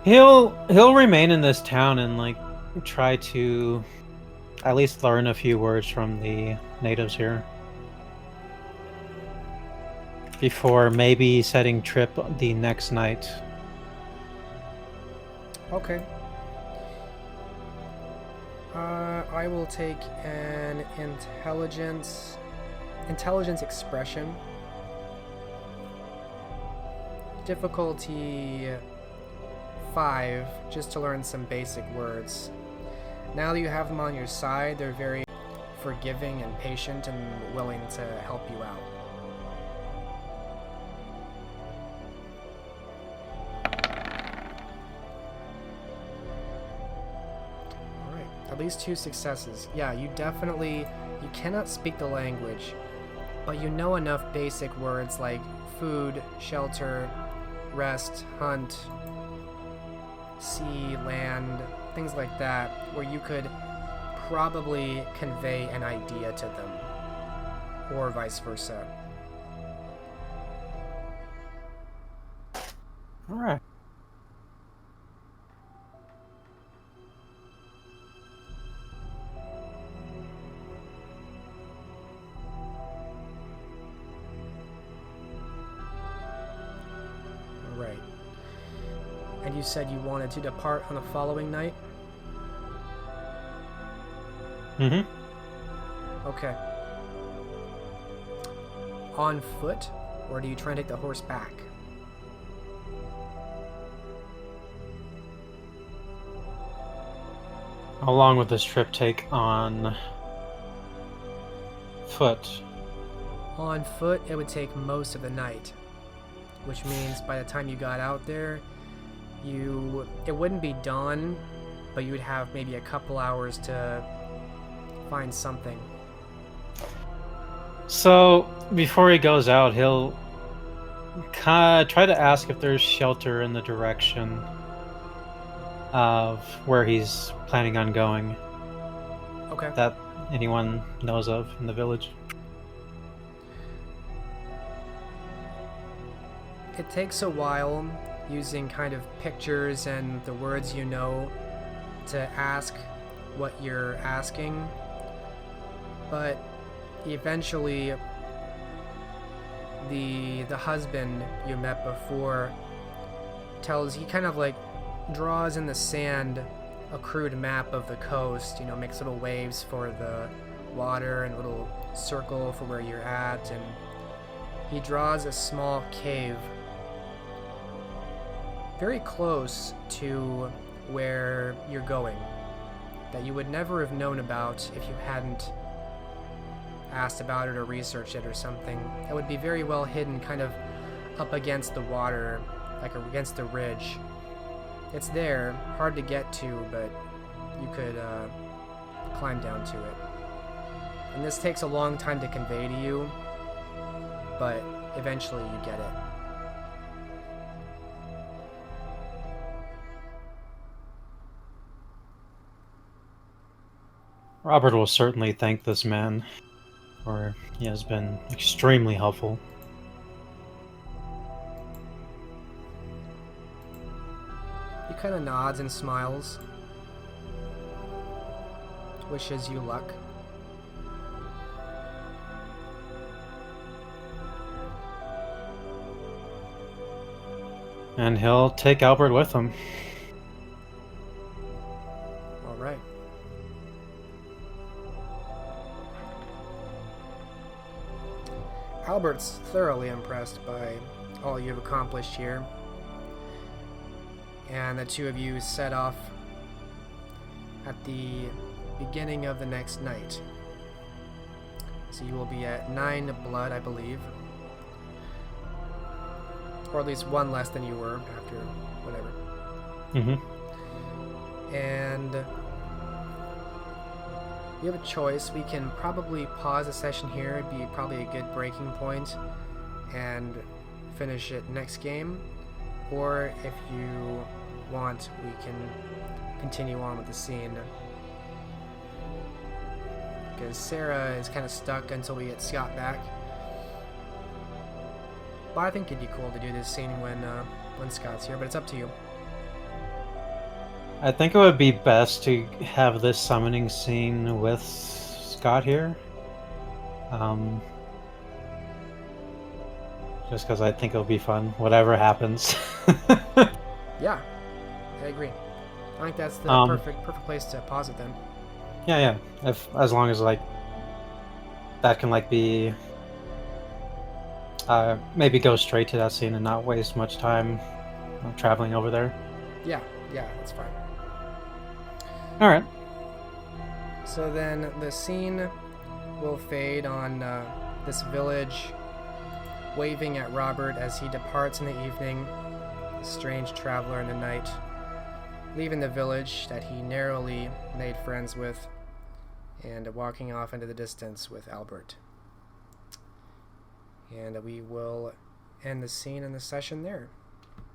He'll remain in this town and like try to at least learn a few words from the natives here before maybe setting trip the next night. Okay. I will take an intelligence expression. Difficulty 5, just to learn some basic words. Now that you have them on your side, they're very forgiving and patient and willing to help you out. Alright, at least 2 successes. Yeah, you cannot speak the language, but you know enough basic words like food, shelter, rest, hunt, sea, land, things like that, where you could probably convey an idea to them, or vice versa. All right. Right. And you said you wanted to depart on the following night? Mm-hmm. Okay. On foot, or do you try and take the horse back? How long would this trip take on foot? On foot, it would take most of the night, which means by the time you got out there, it wouldn't be dawn, but you would have maybe a couple hours to find something. So before he goes out, he'll try to ask if there's shelter in the direction of where he's planning on going. Okay. That anyone knows of in the village. It takes a while, using kind of pictures and the words you know, to ask what you're asking, but eventually the husband you met before he kind of like draws in the sand a crude map of the coast, makes little waves for the water and a little circle for where you're at, and he draws a small cave very close to where you're going. that you would never have known about if you hadn't asked about it or researched it or something. That would be very well hidden, kind of up against the water, like against the ridge. It's there, hard to get to, but you could climb down to it. And this takes a long time to convey to you, but eventually you get it. Robert will certainly thank this man, for he has been extremely helpful. He kind of nods and smiles, wishes you luck. And he'll take Albert with him. All right. Albert's thoroughly impressed by all you've accomplished here. And the two of you set off at the beginning of the next night. So you will be at 9 blood, I believe. Or at least one less than you were after whatever. Mm-hmm. And you have a choice. We can probably pause the session here. It'd be probably a good breaking point and finish it next game. Or if you want, we can continue on with the scene. Because Sarah is kind of stuck until we get Scott back. But I think it'd be cool to do this scene when Scott's here, but it's up to you. I think it would be best to have this summoning scene with Scott here. Just because I think it'll be fun, whatever happens. Yeah, I agree. I think that's the perfect place to pause it then. Yeah. As long as like that can like be maybe go straight to that scene and not waste much time traveling over there. Yeah, that's fine. All right. So then the scene will fade on this village, waving at Robert as he departs in the evening, a strange traveler in the night, leaving the village that he narrowly made friends with, and walking off into the distance with Albert. And we will end the scene and the session there.